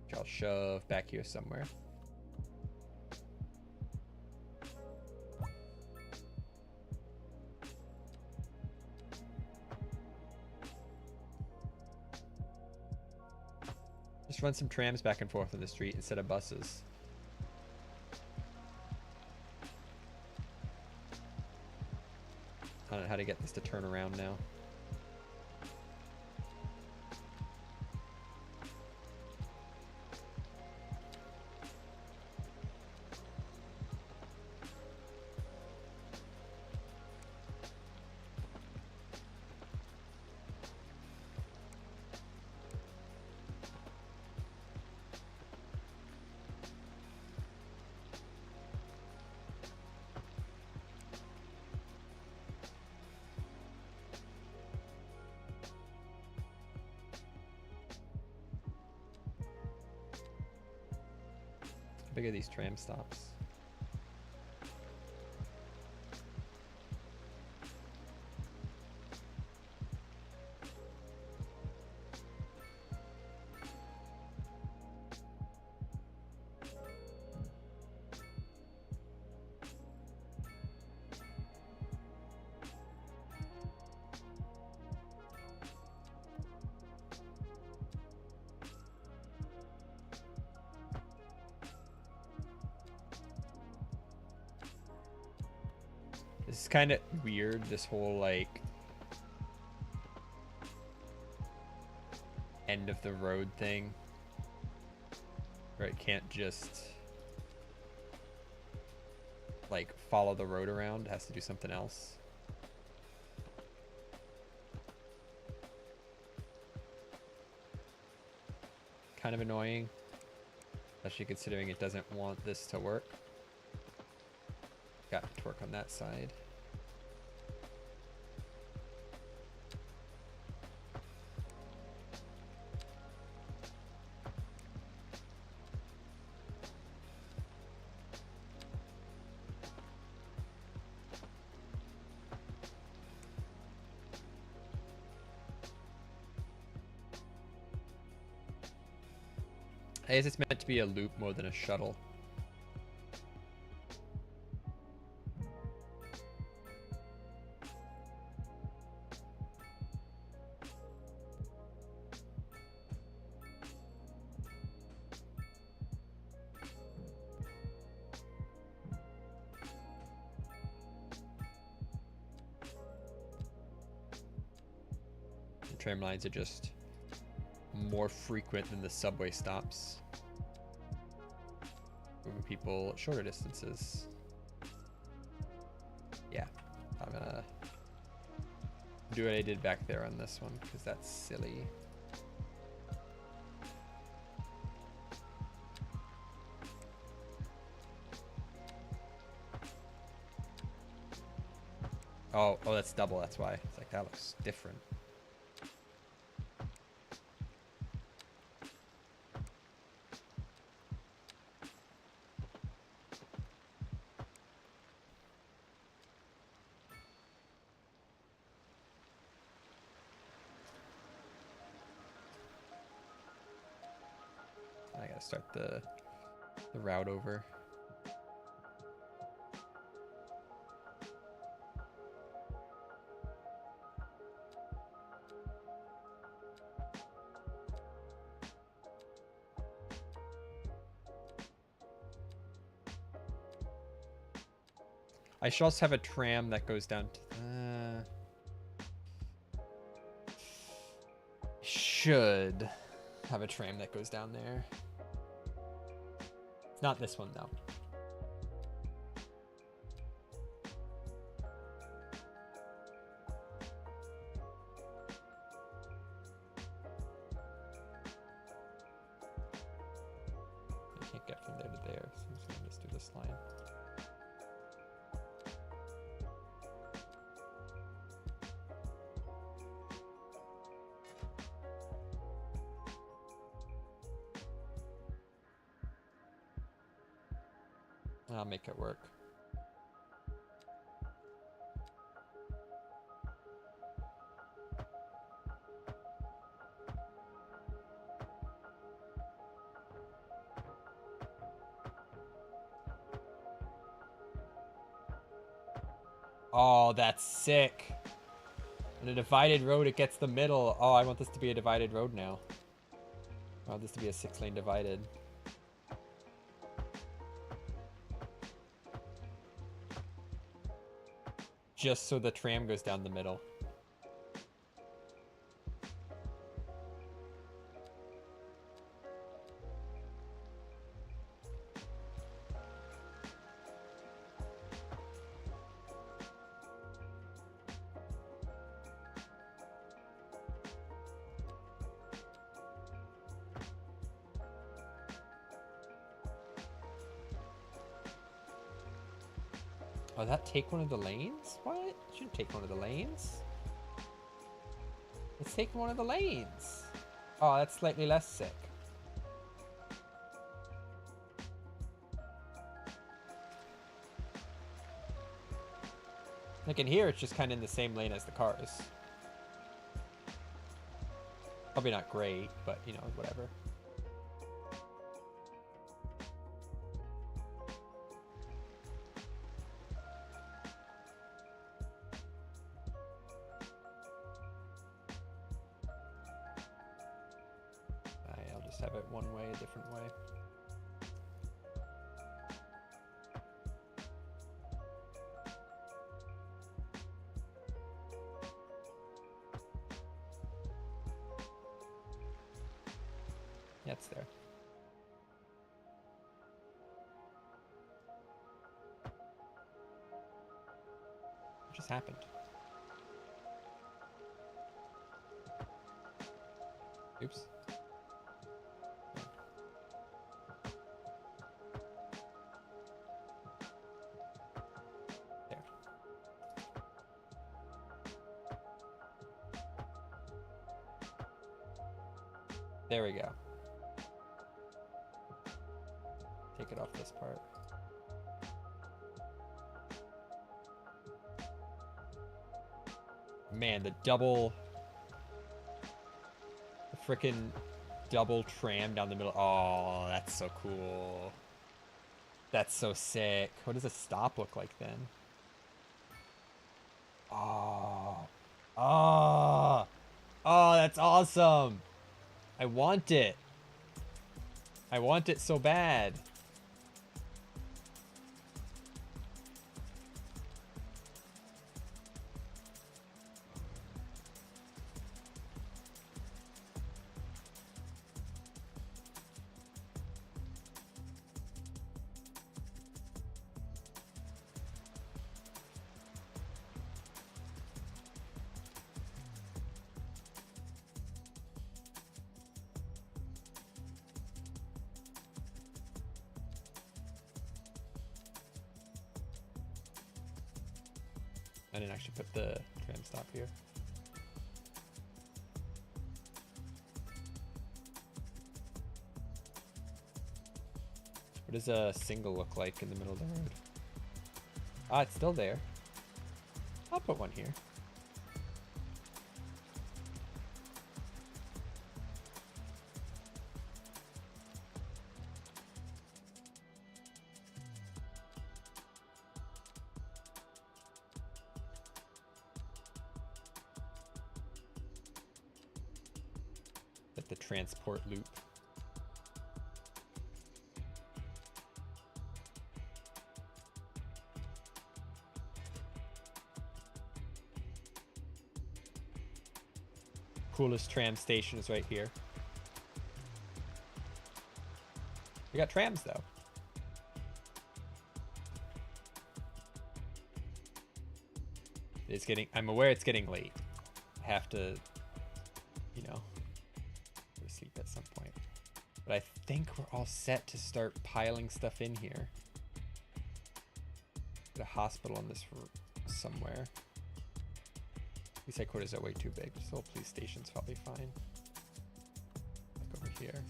which I'll shove back here somewhere. Just run some trams back and forth on the street instead of buses. I don't know how to get this to turn around now. How big are these tram stops? This is kind of weird, this whole, like, end of the road thing. Where it can't just, like, follow the road around. It has to do something else. Kind of annoying. Especially considering it doesn't want this to work. Got to work on that side. I guess it's meant to be a loop more than a shuttle. The tram lines are just more frequent than the subway stops. Moving people shorter distances. Yeah, I'm gonna do what I did back there on this one, because that's silly. Oh, that's double, that's why. It's like, that looks different. gotta start the route over. I should also have a tram that goes down to... should have a tram that goes down there. It's not this one, though. I can't get from there to there, so I'm just going to just do this line. I'll make it work. Oh, that's sick. On a divided road, it gets the middle. Oh, I want this to be a divided road now. I want this to be a 6-lane divided. Just so the tram goes down the middle. Oh, that take one of the lanes? What? Shouldn't take one of the lanes. It's taking one of the lanes. Oh, that's slightly less sick. Like in here, it's just kind of in the same lane as the cars. Probably not great, but you know, whatever. Have it one way, a different way. Yeah, it's there. What just happened? Oops. There we go. Take it off this part. Man, the frickin' double tram down the middle. Oh, that's so cool. That's so sick. What does a stop look like then? Oh. Oh. Oh, that's awesome. I want it. I want it so bad. I didn't actually put the tram stop here. What does a single look like in the middle of the road? Ah, it's still there. I'll put one here. Like the transport loop. Coolest tram station is right here. We got trams though. It's getting, I'm aware it's getting late. I have to, you know, go to sleep at some point. But I think we're all set to start piling stuff in here. Get a hospital on this somewhere. These headquarters are way too big. This little police station's probably fine. Like over here.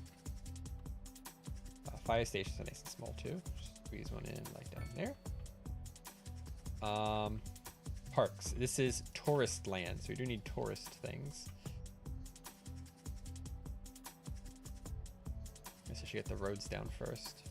Fire stations are nice and small too. Just squeeze one in like down there. Parks. This is tourist land, so we do need tourist things. Guess I should get the roads down first.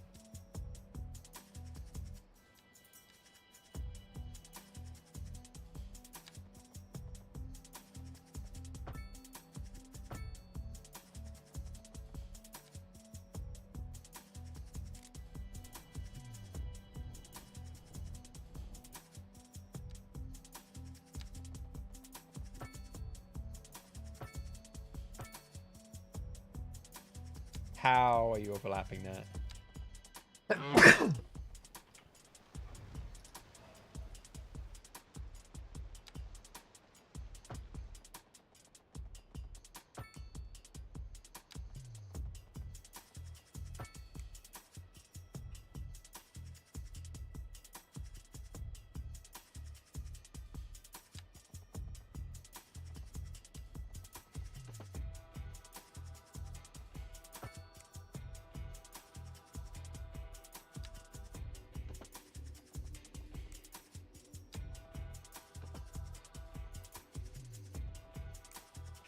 How are you overlapping that?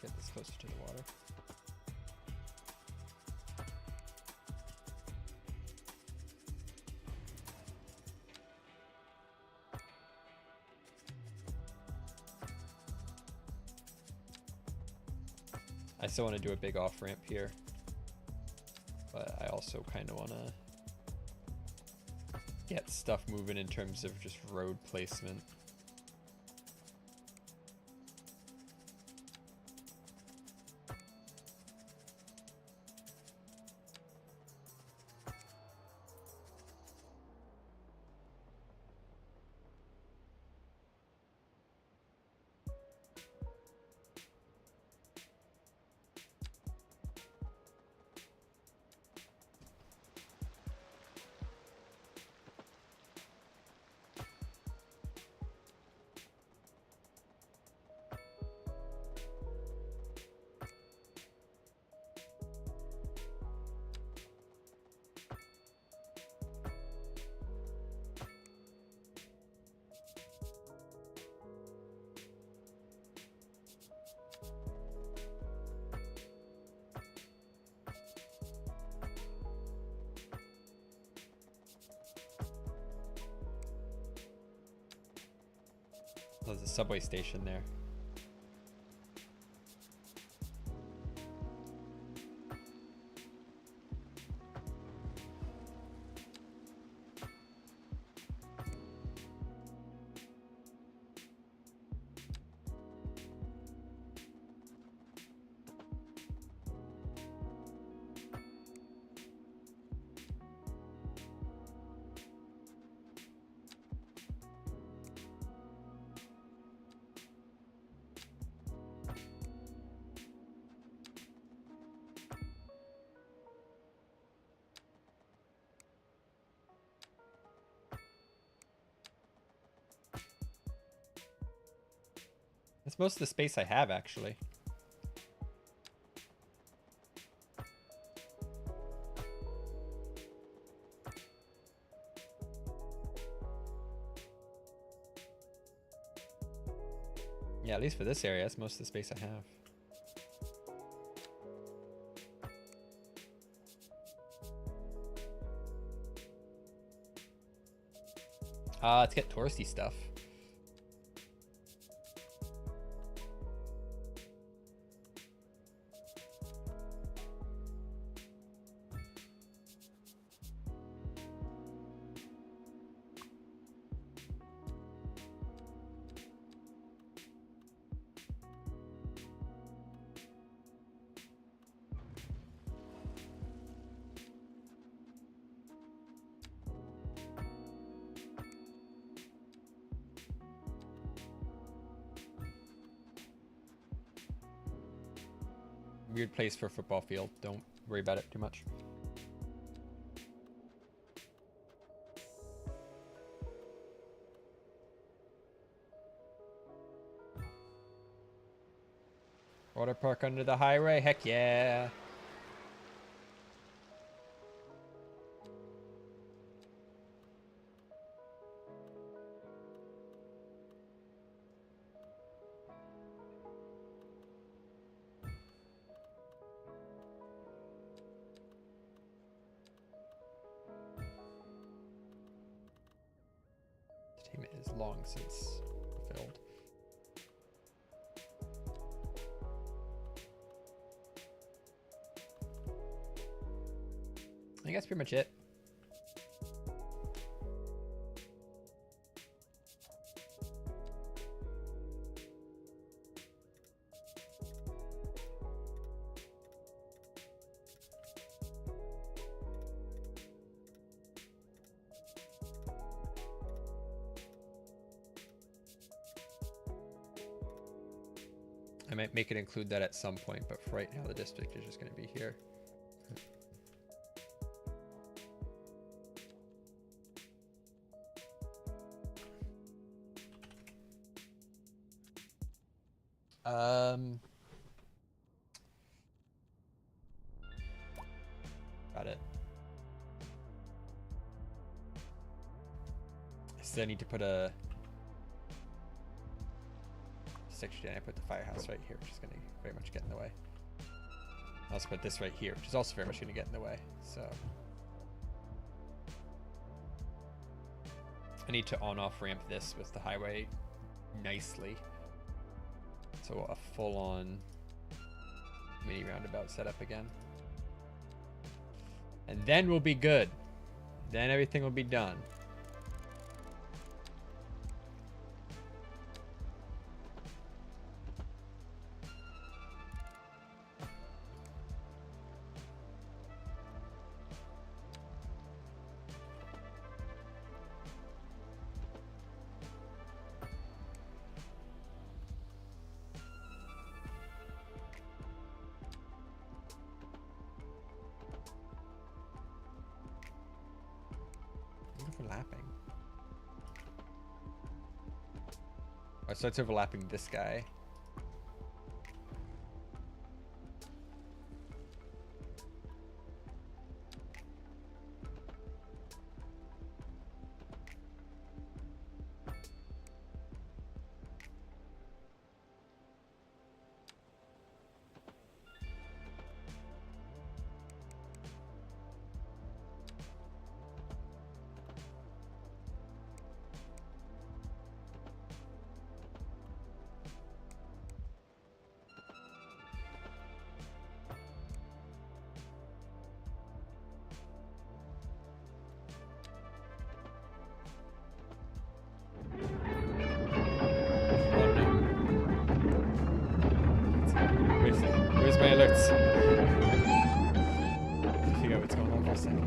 Get this closer to the water. I still want to do a big off ramp here, but I also kind of want to get stuff moving in terms of just road placement. There's a subway station there. That's most of the space I have, actually. Yeah, at least for this area, that's most of the space I have. Let's get touristy stuff. weird place for a football field. Don't worry about it too much. Water park under the highway? Heck yeah. Entertainment is long since filled. I think that's pretty much it. I might make it include that at some point, but for right now the district is just going to be here. Got it. I still need to put a section. I put the firehouse right here, which is going to very much get in the way. I also put this right here, which is also very much going to get in the way. So I need to on-off ramp this with the highway nicely. So a full-on mini roundabout setup again. And then we'll be good. Then everything will be done. Overlapping. Oh, so it's overlapping this guy. Where's my alerts? Figure out what's going on for a second.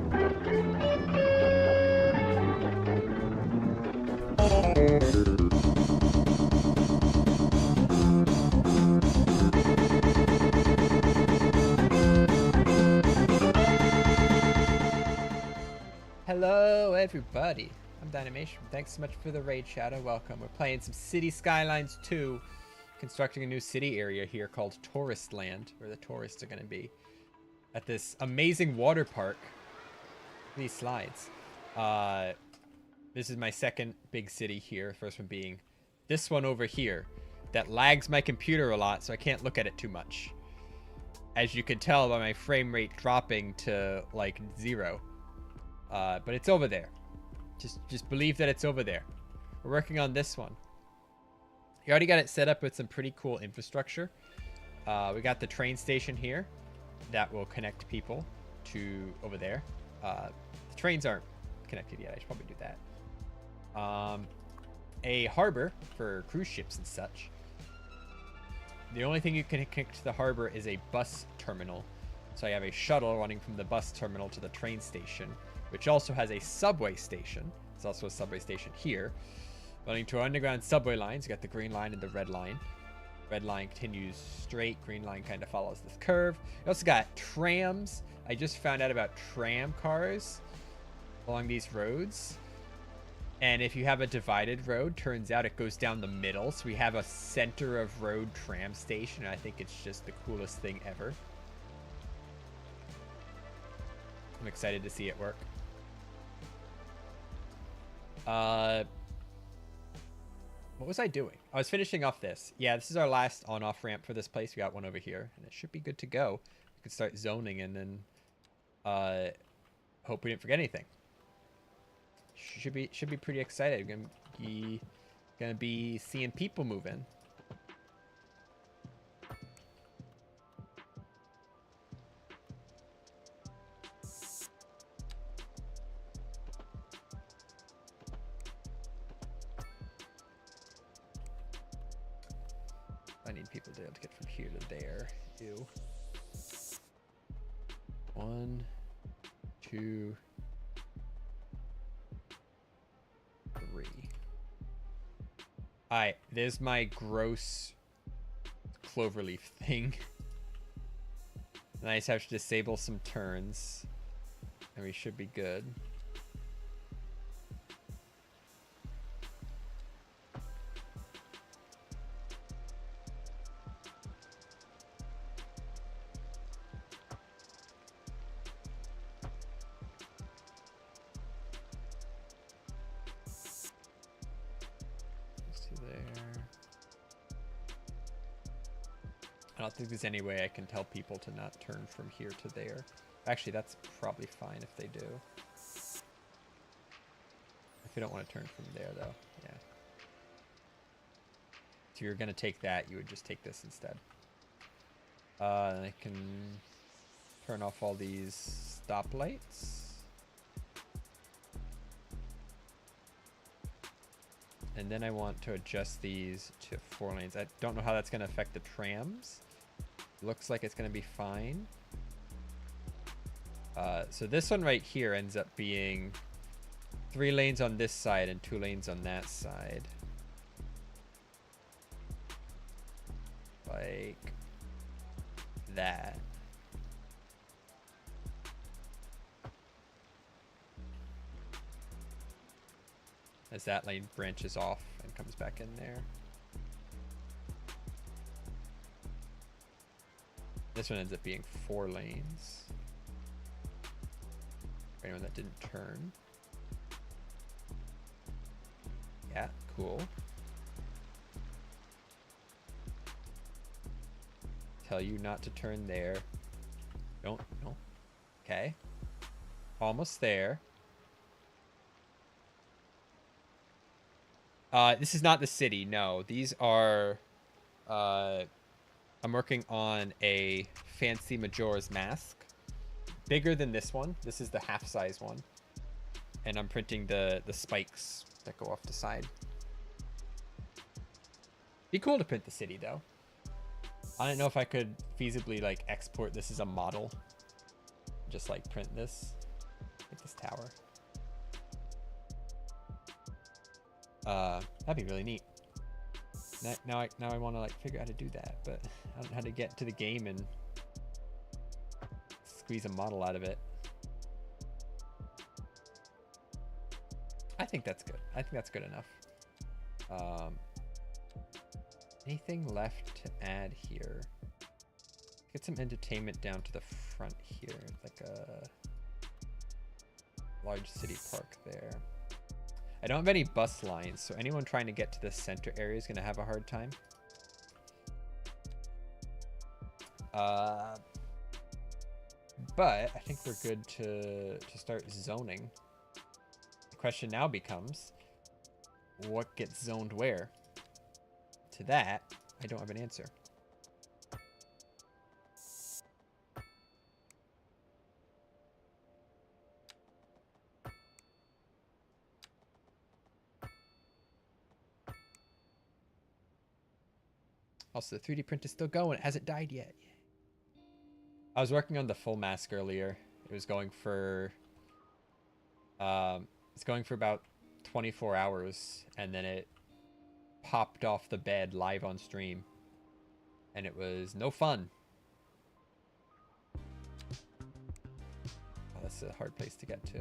Hello, everybody. I'm Dynamation. Thanks so much for the raid, Shadow. Welcome. We're playing some City Skylines 2. Constructing a new city area here called Tourist Land, where the tourists are going to be at this amazing water park. These slides. This is my second big city here. First one being this one over here that lags my computer a lot, so I can't look at it too much. As you can tell by my frame rate dropping to like 0. But it's over there. Just believe that it's over there. We're working on this one. We already got it set up with some pretty cool infrastructure. We got the train station here that will connect people to over there. The trains aren't connected yet. I should probably do that. A harbor for cruise ships and such. The only thing you can connect to the harbor is a bus terminal. So I have a shuttle running from the bus terminal to the train station, which also has a subway station. There's also a subway station here. Running to our underground subway lines. You got the green line and the red line. Red line continues straight. Green line kind of follows this curve. We also got trams. I just found out about tram cars along these roads. And if you have a divided road, turns out it goes down the middle. So we have a center of road tram station. And I think it's just the coolest thing ever. I'm excited to see it work. What was I doing? I was finishing off this. Yeah, this is our last on-off ramp for this place. We got one over here, and it should be good to go. We could start zoning and then hope we didn't forget anything. Should be pretty excited. Gonna be seeing people moving. I need people to be able to get from here to there. Ew. 1, 2, 3. Alright, there's my gross cloverleaf thing. Nice, I have to disable some turns. And we should be good. I don't think there's any way I can tell people to not turn from here to there. Actually, that's probably fine if they do. If you don't want to turn from there, though. Yeah. So you're going to take that, you would just take this instead. And I can turn off all these stoplights. And then I want to adjust these to 4 lanes. I don't know how that's going to affect the trams. Looks like it's going to be fine. So this one right here ends up being 3 lanes on this side and 2 lanes on that side. Like that. As that lane branches off and comes back in there. This one ends up being 4 lanes. For anyone that didn't turn. Yeah, cool. Tell you not to turn there. Don't, no. Okay. Almost there. This is not the city, no. These are, I'm working on a fancy Majora's Mask. Bigger than this one. This is the half-size one. And I'm printing the spikes that go off the side. Be cool to print the city, though. I don't know if I could feasibly, like, export this as a model. Just, like, print this. Like this tower. That'd be really neat. Now I want to, like, figure out how to do that, but I don't know how to get to the game and squeeze a model out of it. I think that's good. I think that's good enough. Anything left to add here? Get some entertainment down to the front here, like a large city park there. I don't have any bus lines, so anyone trying to get to the center area is going to have a hard time. But I think we're good to start zoning. The question now becomes, what gets zoned where? To that, I don't have an answer. Also, the 3D print is still going. It hasn't died yet. I was working on the full mask earlier. It was going for... it's going for about 24 hours, and then it popped off the bed live on stream. And it was no fun. Oh, that's a hard place to get to.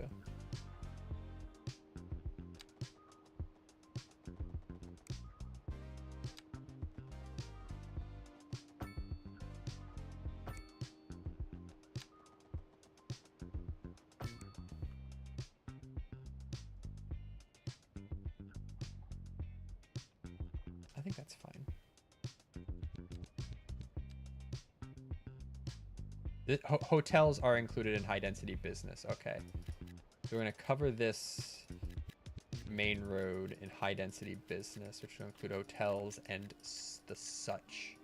I think that's fine. Hotels are included in high density business. Okay. So we're going to cover this main road in high density business, which will include hotels and the such.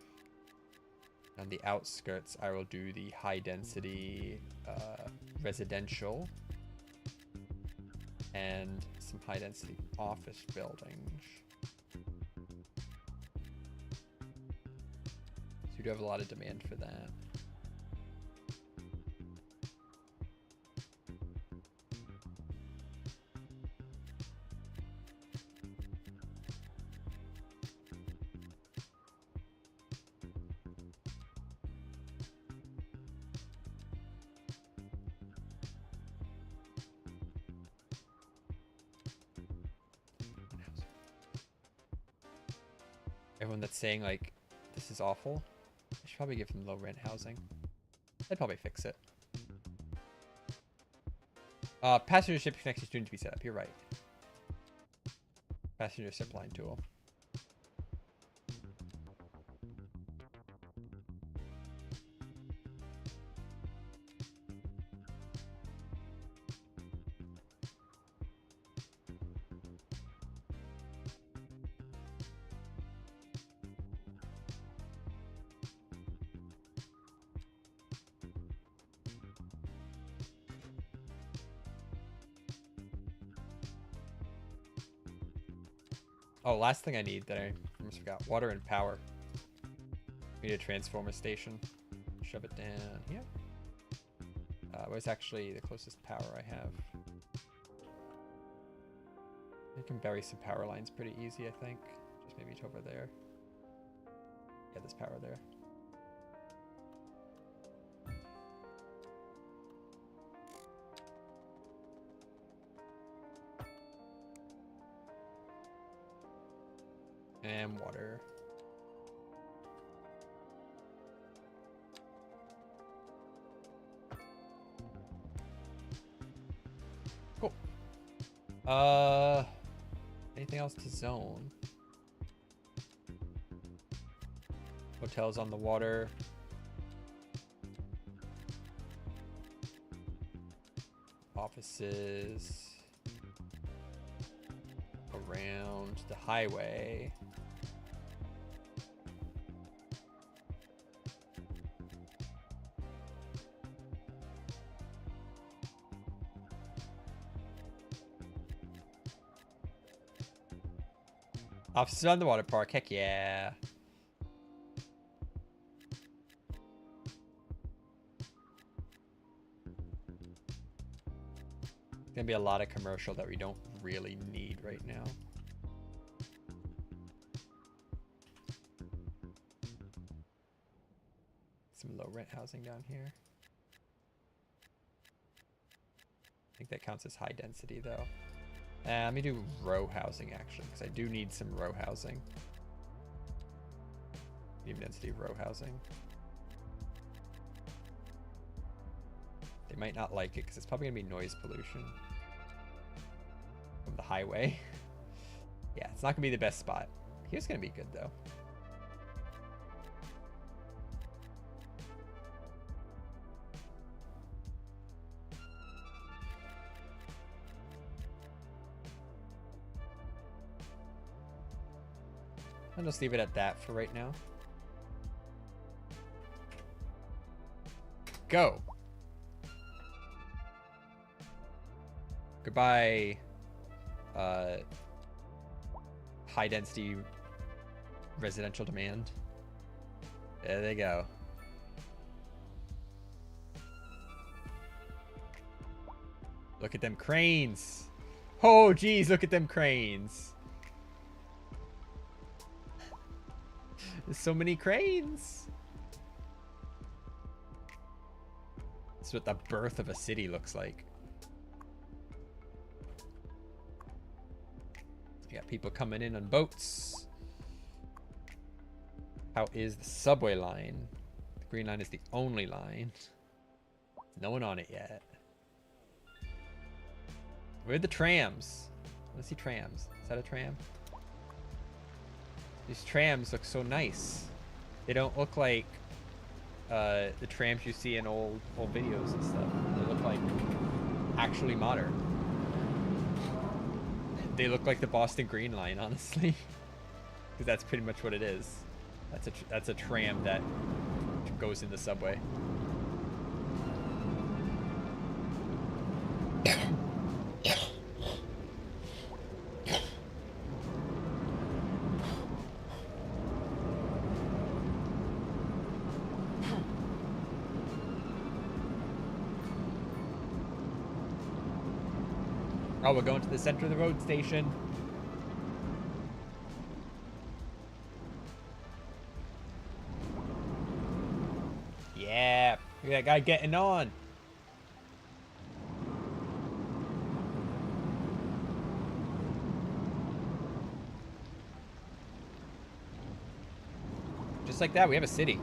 On the outskirts, I will do the high density residential and some high density office buildings. So you do have a lot of demand for that. Everyone that's saying like this is awful, I should probably give them low rent housing. I'd probably fix it. Passenger ship connection soon to be set up. You're right. Passenger ship line tool. Oh, last thing I need that I almost forgot. Water and power. We need a transformer station. Shove it down here. Where's actually the closest power I have? I can bury some power lines pretty easy, I think. Just maybe over there. Yeah, there's power there. And water. Cool. Anything else to zone? Hotels on the water. Offices. Around the highway. Offices on the water park, heck yeah. Gonna be a lot of commercial that we don't really need right now. Some low rent housing down here. I think that counts as high density though. Let me do row housing actually, because I do need some row housing. Medium density row housing. They might not like it because it's probably gonna be noise pollution from the highway. Yeah, it's not gonna be the best spot. Here's gonna be good though. I'll just leave it at that for right now. Go. Goodbye, high density residential demand. There they go. Look at them cranes. Oh, geez, look at them cranes. There's so many cranes. This is what the birth of a city looks like. You got people coming in on boats. How is the subway line? The green line is the only line. No one on it yet. Where are the trams? Let's see trams. Is that a tram? These trams look so nice. They don't look like the trams you see in old videos and stuff. They look like actually modern. They look like the Boston Green Line, honestly, because that's pretty much what it is. That's a tram that goes in the subway. Oh, we're going to the center of the road station. Yeah, look at that guy getting on. Just like that, we have a city.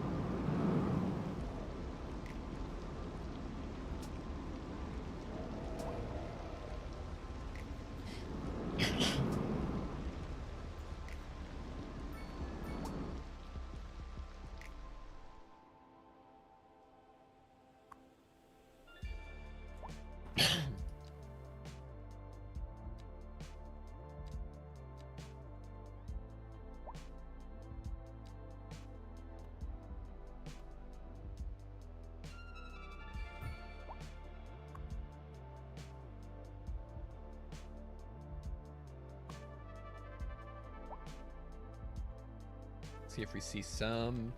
See if we see some.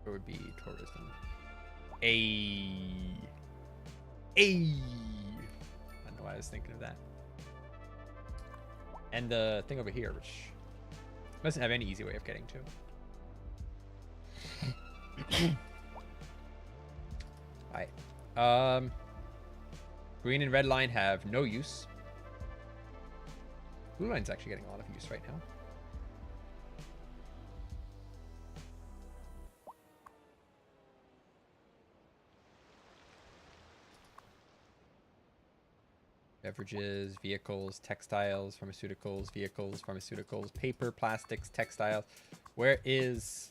Where would be tourism? I don't know why I was thinking of that. And the thing over here, which doesn't have any easy way of getting to. Alright. Green and red line have no use. Blue line's actually getting a lot of use right now. Beverages, vehicles, textiles, pharmaceuticals, vehicles, pharmaceuticals, paper, plastics, textiles. Where is...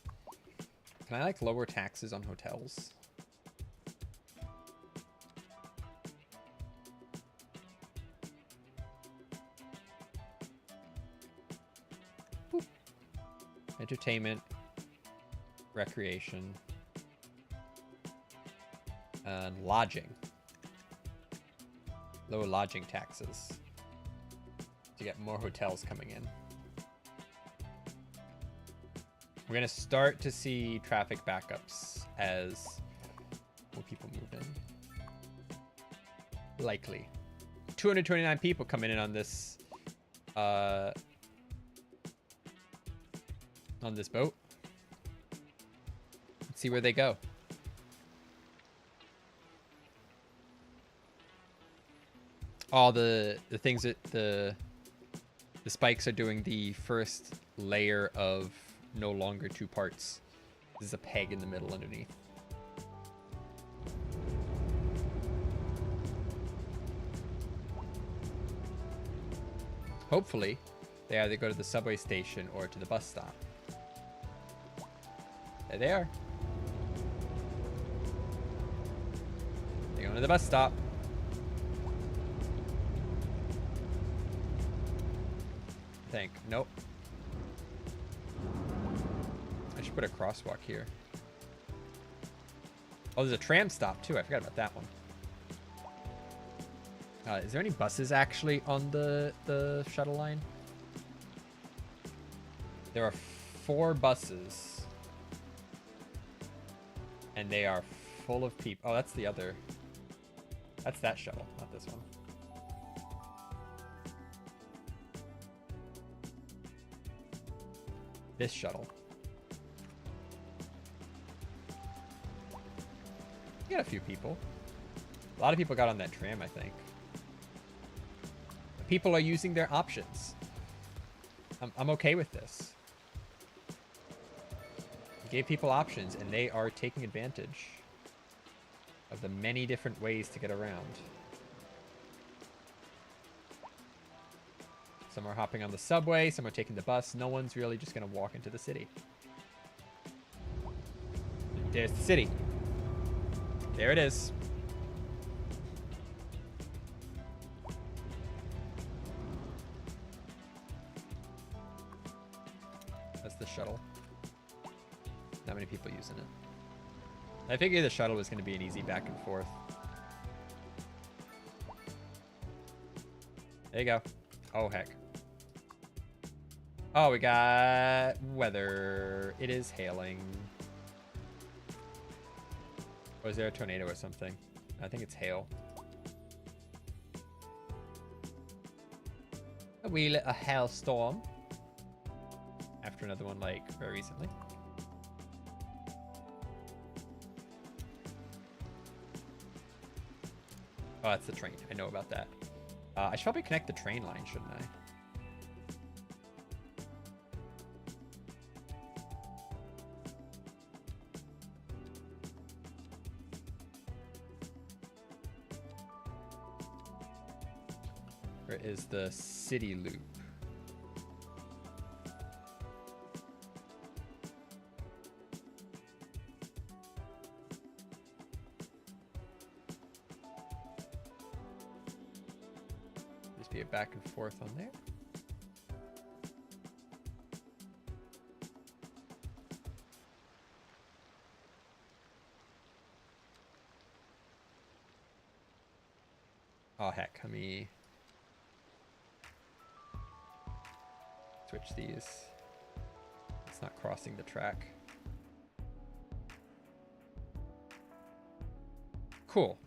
Can I, like, lower taxes on hotels? Boop. Entertainment, recreation, and lodging. Lower lodging taxes to get more hotels coming in. We're going to start to see traffic backups as more people move in. Likely. 229 people coming in on this boat. Let's see where they go. All the things that the spikes are doing the first layer of no longer two parts. This is a peg in the middle underneath. Hopefully, they either go to the subway station or to the bus stop. There they are. They're going to the bus stop. Think. Nope. I should put a crosswalk here. Oh, there's a tram stop too. I forgot about that one. Is there any buses actually on the shuttle line? There are 4 buses. And they are full of people. Oh, that's the other. That's that shuttle, not this one. This shuttle. You got a few people. A lot of people got on that tram, I think. People are using their options. I'm okay with this. You gave people options, and they are taking advantage of the many different ways to get around. Some are hopping on the subway, some are taking the bus. No one's really just going to walk into the city. There's the city. There it is. That's the shuttle. Not many people using it. I figured the shuttle was going to be an easy back and forth. There you go. Oh, heck. Oh, we got weather. It is hailing. Or is there a tornado or something? I think it's hail. A wee little hailstorm. After another one, like, very recently. Oh, that's the train. I know about that. I should probably connect the train line, shouldn't I? Where is the city loop? Just be a back and forth on there. Oh heck, let me switch these. It's not crossing the track. Cool.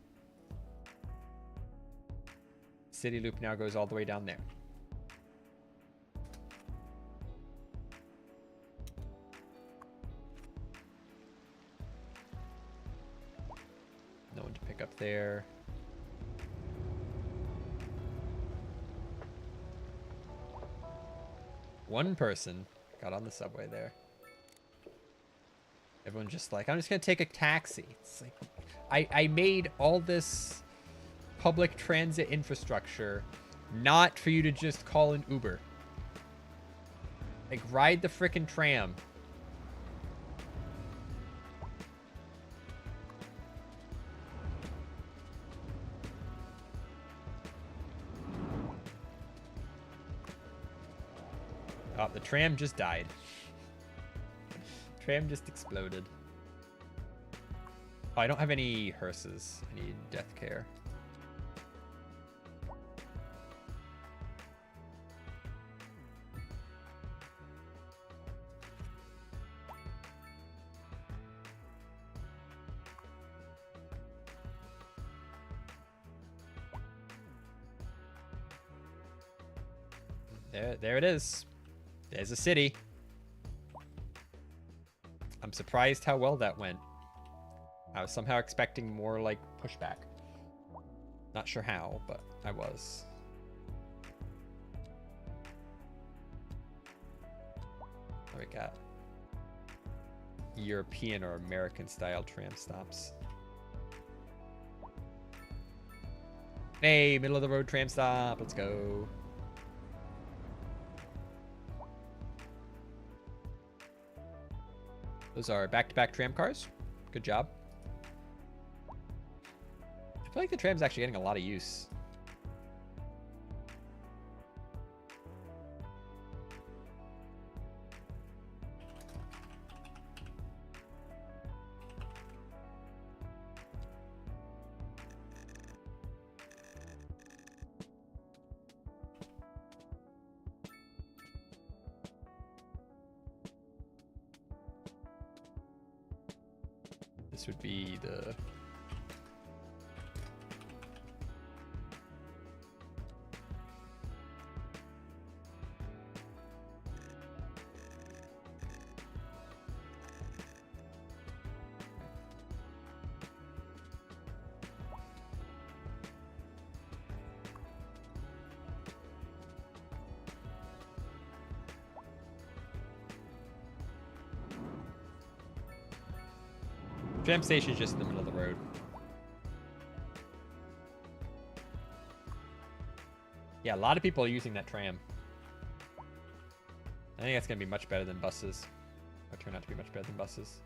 City loop now goes all the way down there. No one to pick up there. One person got on the subway there. Everyone's just like, I'm just gonna take a taxi. It's like, I made all this public transit infrastructure not for you to just call an Uber. Like, ride the frickin' tram. Oh, the tram just died. Tram just exploded. Oh, I don't have any hearses. I need death care. There it is. There's a city. I'm surprised how well that went. I was somehow expecting more, like, pushback. Not sure how, but I was. What we got? European or American style tram stops. Hey, middle of the road tram stop. Let's go. Those are back-to-back tram cars. Good job. I feel like the tram's actually getting a lot of use. This would be the... Tram station's just in the middle of the road. Yeah, a lot of people are using that tram. I think that's going to be much better than buses. Or turn out to be much better than buses.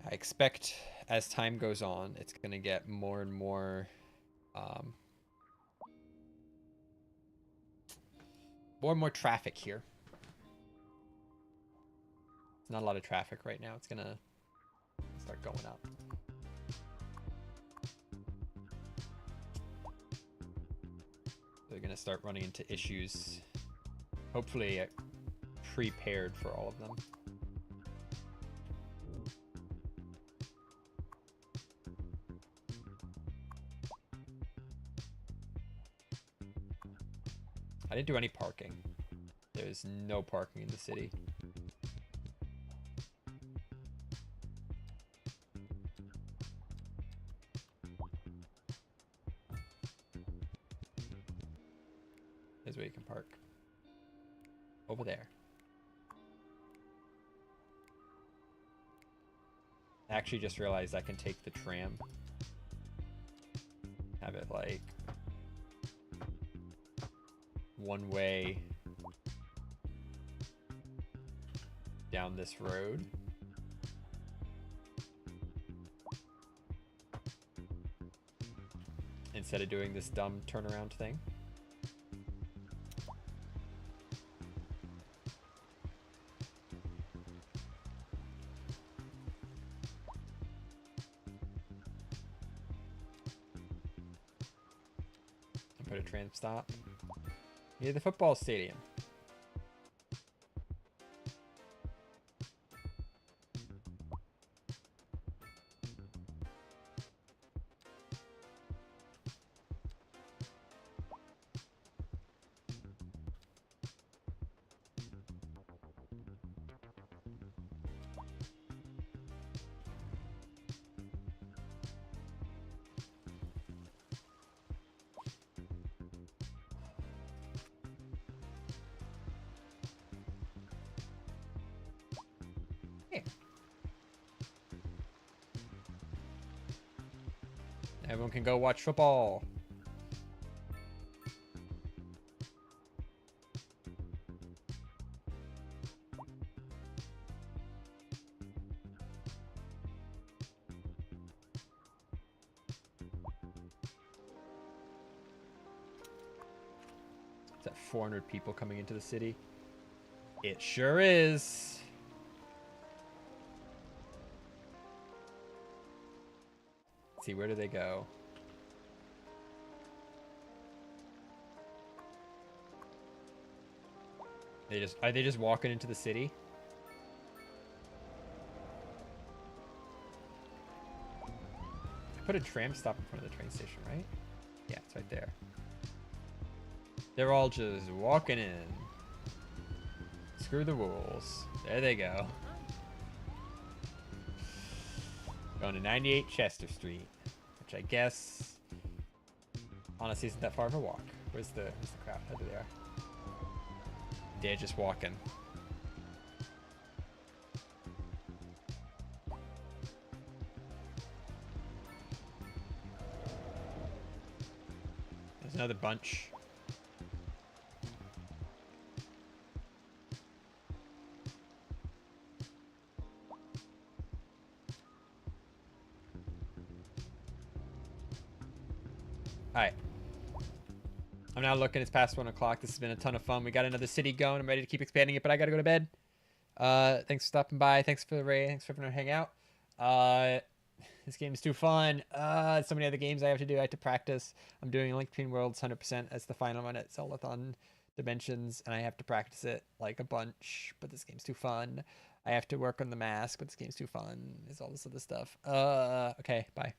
I expect as time goes on, it's going to get more and more, more and more traffic here. There's not a lot of traffic right now. It's going to start going up. They're going to start running into issues, hopefully prepared for all of them. I didn't do any parking. There's no parking in the city. Here's where you can park. Over there. I actually just realized I can take the tram. Have it like one way down this road. Instead of doing this dumb turnaround thing. And put a tram stop near the football stadium. Everyone can go watch football. Is that 400 people coming into the city? It sure is. Let's see, where do they go? Are they just walking into the city? I put a tram stop in front of the train station, right? Yeah, it's right there. They're all just walking in. Screw the rules. There they go. Going to 98 Chester Street, which I guess honestly isn't that far of a walk. Where's the crowd? Oh, there they are. They're just walking. There's another bunch. Alright. I'm now looking. It's past 1 o'clock. This has been a ton of fun. We got another city going. I'm ready to keep expanding it, but I gotta go to bed. Thanks for stopping by. Thanks for the raid. Thanks for everyone to hang out. This game is too fun. So many other games I have to do. I have to practice. I'm doing Link Between Worlds 100% as the final one at Zeldathon Dimensions, and I have to practice it like a bunch, but this game's too fun. I have to work on the mask, but this game's too fun. There's all this other stuff. Okay, bye.